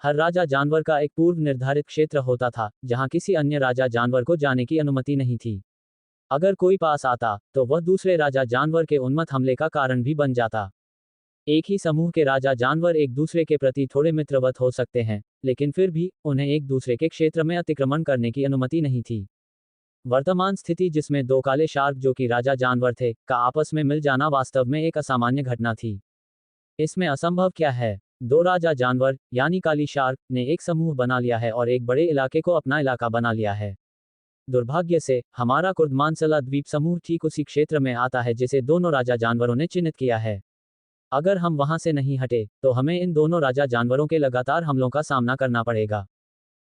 [SPEAKER 2] हर राजा जानवर का एक पूर्व निर्धारित क्षेत्र होता था, जहां किसी अन्य राजा जानवर को जाने की अनुमति नहीं थी। अगर कोई पास आता, तो वह दूसरे राजा जानवर के उन्मत्त हमले का कारण भी बन जाता। एक ही समूह के राजा जानवर एक दूसरे के प्रति थोड़े मित्रवत हो सकते हैं, लेकिन फिर भी, उन्हें एक दूसरे के क्षेत्र में अतिक्रमण करने की अनुमति नहीं थी। वर्तमान स्थिति जिसमें 2 काले शार्क जो कि राजा जानवर थे, का आपस में मिल जाना वास्तव में एक असामान्य घटना थी। इसमें असंभव क्या है? 2 राजा जानवर, यानी काली शार्क, ने एक समूह बना लिया है और एक बड़े इलाके को अपना इलाका बना लिया है। दुर्भाग्य से हमारा कुर्दमानसला द्वीप समूह ठीक उसी क्षेत्र में आता है जिसे दोनों राजा जानवरों ने चिन्हित किया है। अगर हम वहां से नहीं हटे तो हमें इन दोनों राजा जानवरों के लगातार हमलों का सामना करना पड़ेगा।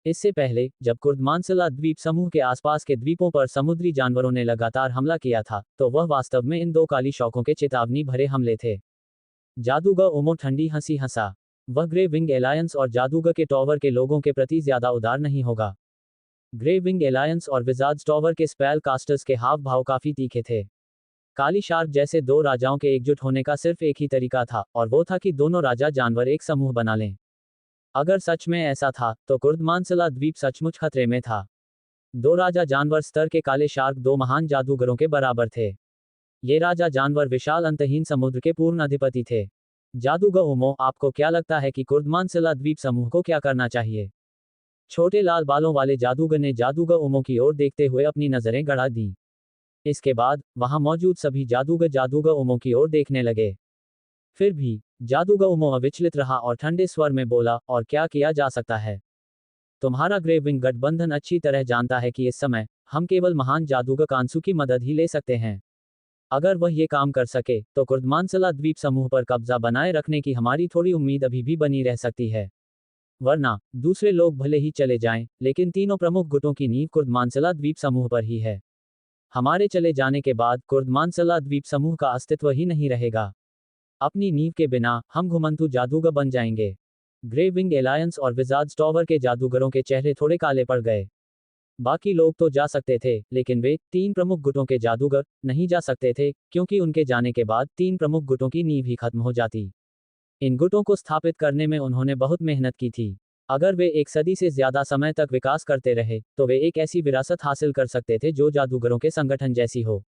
[SPEAKER 2] इससे पहले जब कुर्दमानसला द्वीप समूह के आसपास के द्वीपों पर समुद्री जानवरों ने लगातार हमला किया था तो वह वास्तव में इन दो काली शौकों के चेतावनी भरे हमले थे। जादूगर ओमो ठंडी हंसी हंसा। वह ग्रे विंग एलायंस और जादूगर के टॉवर के लोगों के प्रति ज्यादा उदार नहीं होगा। ग्रे विंग एलायंस और विजार्ड्स टॉवर के स्पेल कास्टर्स के हाव भाव काफी तीखे थे। काली शार्क जैसे दो राजाओं के एकजुट होने का सिर्फ एक ही तरीका था और वो था कि दोनों राजा जानवर एक समूह बना लें। अगर सच में ऐसा था तो कुर्दमानसला द्वीप सचमुच खतरे में था। दो राजा जानवर स्तर के काले शार्क दो महान जादूगरों के बराबर थे। ये राजा जानवर विशाल अंतहीन समुद्र के पूर्ण अधिपति थे। जादूगर ओमो, आपको क्या लगता है कि कुर्दमानसला द्वीप समूह को क्या करना चाहिए? छोटे लाल बालों वाले जादूगर ने जादूगर ओमो की ओर देखते हुए अपनी नजरें गड़ा दी। इसके बाद वहां मौजूद सभी जादूगर ओमो की ओर देखने लगे। फिर भी जादूगर ओमो अविचलित रहा और ठंडे स्वर में बोला, और क्या किया जा सकता है? तुम्हारा ग्रे विंग गठबंधन अच्छी तरह जानता है कि इस समय हम केवल महान जादूगर कांसू की मदद ही ले सकते हैं। अगर वह ये काम कर सके तो कुर्दमानसला द्वीप समूह पर कब्जा बनाए रखने की हमारी थोड़ी उम्मीद अभी भी बनी रह सकती है। वरना दूसरे लोग भले ही चले जाएं, लेकिन तीनों प्रमुख गुटों की नींव कुर्दमानसला द्वीप समूह पर ही है। हमारे चले जाने के बाद कुर्दमानसला द्वीप समूह का अस्तित्व ही नहीं रहेगा। अपनी नींव के बिना हम घुमंतु जादूगर बन जाएंगे। ग्रे विंग एलायंस और विजार्ड्स टॉवर के जादूगरों के चेहरे थोड़े काले पड़ गए। बाकी लोग तो जा सकते थे, लेकिन वे तीन प्रमुख गुटों के जादूगर नहीं जा सकते थे, क्योंकि उनके जाने के बाद तीन प्रमुख गुटों की नींव ही खत्म हो जाती। इन गुटों को स्थापित करने में उन्होंने बहुत मेहनत की थी। अगर वे एक सदी से ज्यादा समय तक विकास करते रहे तो वे एक ऐसी विरासत हासिल कर सकते थे जो जादूगरों के संगठन जैसी हो।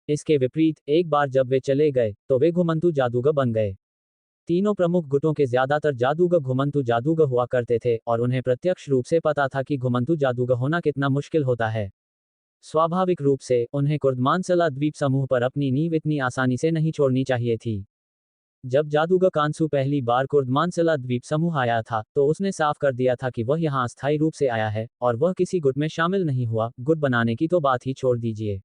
[SPEAKER 2] इसके विपरीत एक बार जब वे चले गए तो वे घुमंतु जादूगर बन गए। तीनों प्रमुख गुटों के ज्यादातर जादूगर घुमंतु जादूगर हुआ करते थे और उन्हें प्रत्यक्ष रूप से पता था कि घुमंतु जादूगर होना कितना मुश्किल होता है। स्वाभाविक रूप से उन्हें कुर्दमानसला द्वीप समूह पर अपनी नींव इतनी आसानी से नहीं छोड़नी चाहिए थी। जब जादूगर कांसू पहली बार कुर्दमानसला द्वीप समूह आया था तो उसने साफ कर दिया था कि वह यहाँ अस्थायी रूप से आया है और वह किसी गुट में शामिल नहीं हुआ। गुट बनाने की तो बात ही छोड़ दीजिए,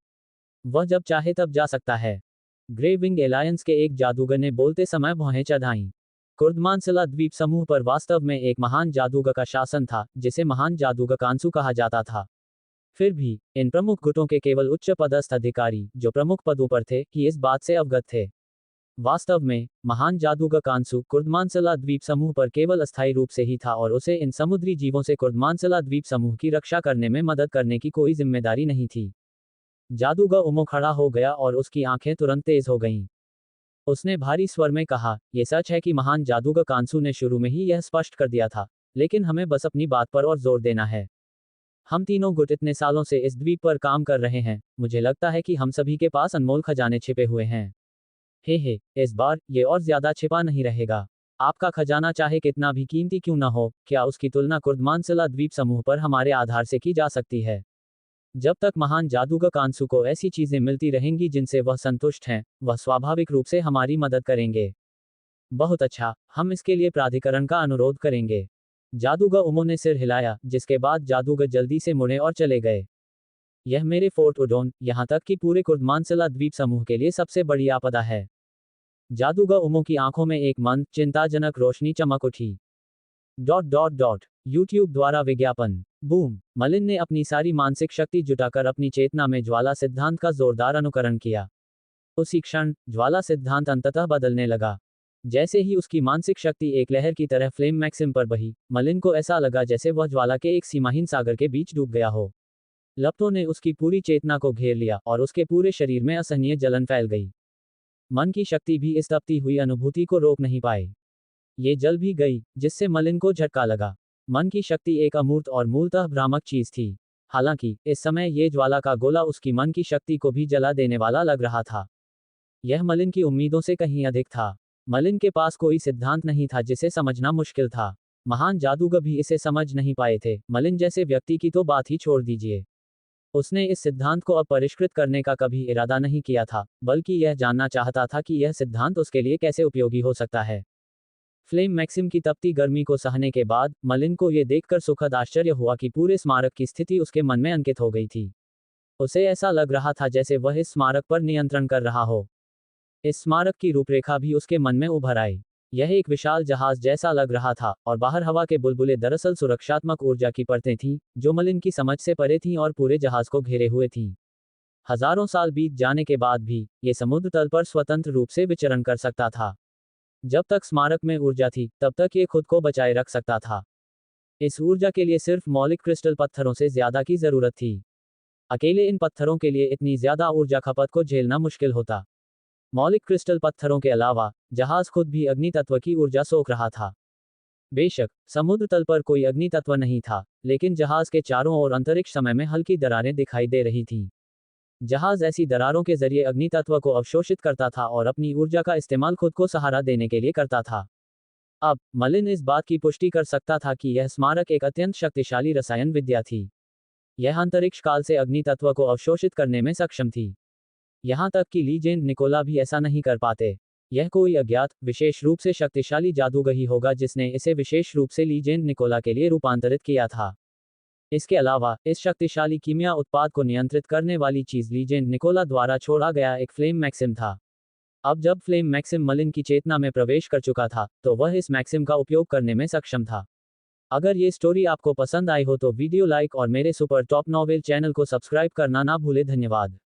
[SPEAKER 2] वह जब चाहे तब जा सकता है। ग्रे विंग एलायंस के एक जादूगर ने बोलते समय भौहें चढ़ाईं। कुर्दमानसला द्वीप समूह पर वास्तव में एक महान जादूगर का शासन था जिसे महान जादूगर कांसू कहा जाता था। फिर भी इन प्रमुख गुटों के केवल उच्च पदस्थ अधिकारी जो प्रमुख पदों पर थे ही इस बात से अवगत थे। वास्तव में महान जादूगर कांसू कुर्दमानसला द्वीप समूह पर केवल अस्थायी रूप से ही था और उसे इन समुद्री जीवों से कुर्दमानसला द्वीप समूह की रक्षा करने में मदद करने की कोई जिम्मेदारी नहीं थी। जादूगर ओमो खड़ा हो गया और उसकी आंखें तुरंत तेज हो गईं। उसने भारी स्वर में कहा, यह सच है कि महान जादूगर कांसू ने शुरू में ही यह स्पष्ट कर दिया था, लेकिन हमें बस अपनी बात पर और जोर देना है। हम तीनों गुट इतने सालों से इस द्वीप पर काम कर रहे हैं, मुझे लगता है कि हम सभी के पास अनमोल खजाने छिपे हुए हैं। हे, इस बार ये और ज्यादा छिपा नहीं रहेगा। आपका खजाना चाहे कितना भी कीमती क्यों न हो, क्या उसकी तुलना कुर्दमानसला द्वीप समूह पर हमारे आधार से की जा सकती है? जब तक महान जादूगर कांसू को ऐसी चीजें मिलती रहेंगी जिनसे वह संतुष्ट हैं, वह स्वाभाविक रूप से हमारी मदद करेंगे। बहुत अच्छा, हम इसके लिए प्राधिकरण का अनुरोध करेंगे। जादूगर ओमो ने सिर हिलाया, जिसके बाद जादूगर जल्दी से मुड़े और चले गए। यह मेरे फोर्ट उडोन, यहाँ तक कि पूरे कुर्दमानसला द्वीप समूह के लिए सबसे बड़ी आपदा है। जादूगर ओमो की आंखों में एक मंद चिंताजनक रोशनी चमक उठी। YouTube द्वारा विज्ञापन। बूम। मलिन ने अपनी सारी मानसिक शक्ति जुटाकर अपनी चेतना में ज्वाला सिद्धांत का जोरदार अनुकरण किया। उसी क्षण ज्वाला सिद्धांत अंततः बदलने लगा। जैसे ही उसकी मानसिक शक्ति एक लहर की तरह फ्लेम मैक्सिम पर बही, मलिन को ऐसा लगा जैसे वह ज्वाला के एक सीमाहीन सागर के बीच डूब गया हो। लपटों ने उसकी पूरी चेतना को घेर लिया और उसके पूरे शरीर में असहनीय जलन फैल गई। मन की शक्ति भी इस तपती हुई अनुभूति को रोक नहीं पाई। ये जल भी गई, जिससे मलिन को झटका लगा। मन की शक्ति एक अमूर्त और मूलतः भ्रामक चीज थी। हालांकि इस समय ये ज्वाला का गोला उसकी मन की शक्ति को भी जला देने वाला लग रहा था। यह मलिन की उम्मीदों से कहीं अधिक था। मलिन के पास कोई सिद्धांत नहीं था जिसे समझना मुश्किल था। महान जादूगर भी इसे समझ नहीं पाए थे, मलिन जैसे व्यक्ति की तो बात ही छोड़ दीजिए। उसने इस सिद्धांत को अब परिष्कृत करने का कभी इरादा नहीं किया था, बल्कि यह जानना चाहता था कि यह सिद्धांत उसके लिए कैसे उपयोगी हो सकता है। फ्लेम मैक्सिम की तपती गर्मी को सहने के बाद मलिन को ये देखकर सुखद आश्चर्य हुआ कि पूरे स्मारक की स्थिति उसके मन में अंकित हो गई थी। उसे ऐसा लग रहा था जैसे वह इस स्मारक पर नियंत्रण कर रहा हो। इस स्मारक की रूपरेखा भी उसके मन में उभर आई। यह एक विशाल जहाज जैसा लग रहा था और बाहर हवा के बुलबुले दरअसल सुरक्षात्मक ऊर्जा की परतें थीं, जो मलिन की समझ से परे थीं और पूरे जहाज को घेरे हुए थीं। हजारों साल बीत जाने के बाद भी ये समुद्र तल पर स्वतंत्र रूप से विचरण कर सकता था। जब तक स्मारक में ऊर्जा थी तब तक ये खुद को बचाए रख सकता था। इस ऊर्जा के लिए सिर्फ मौलिक क्रिस्टल पत्थरों से ज्यादा की जरूरत थी। अकेले इन पत्थरों के लिए इतनी ज्यादा ऊर्जा खपत को झेलना मुश्किल होता। मौलिक क्रिस्टल पत्थरों के अलावा जहाज खुद भी अग्नि तत्व की ऊर्जा सोख रहा था। बेशक समुद्र तल पर कोई अग्नि तत्व नहीं था, लेकिन जहाज के चारों ओर अंतरिक्ष समय में हल्की दरारें दिखाई दे रही थीं। जहाज ऐसी दरारों के जरिए अग्नि तत्व को अवशोषित करता था और अपनी ऊर्जा का इस्तेमाल खुद को सहारा देने के लिए करता था। अब मलिन इस बात की पुष्टि कर सकता था कि यह स्मारक एक अत्यंत शक्तिशाली रसायन विद्या थी। यह अंतरिक्ष काल से अग्नि तत्व को अवशोषित करने में सक्षम थी। यहां तक कि लीजेंड निकोला भी ऐसा नहीं कर पाते। यह कोई अज्ञात विशेष रूप से शक्तिशाली जादूगर ही होगा जिसने इसे विशेष रूप से लीजेंड निकोला के लिए रूपांतरित किया था। इसके अलावा इस शक्तिशाली कीमिया उत्पाद को नियंत्रित करने वाली चीज लीजेंड निकोला द्वारा छोड़ा गया एक फ्लेम मैक्सिम था। अब जब फ्लेम मैक्सिम मलिन की चेतना में प्रवेश कर चुका था तो वह इस मैक्सिम का उपयोग करने में सक्षम था। अगर ये स्टोरी आपको पसंद आई हो तो वीडियो लाइक और मेरे सुपर टॉप नॉवेल चैनल को सब्सक्राइब करना ना भूले। धन्यवाद।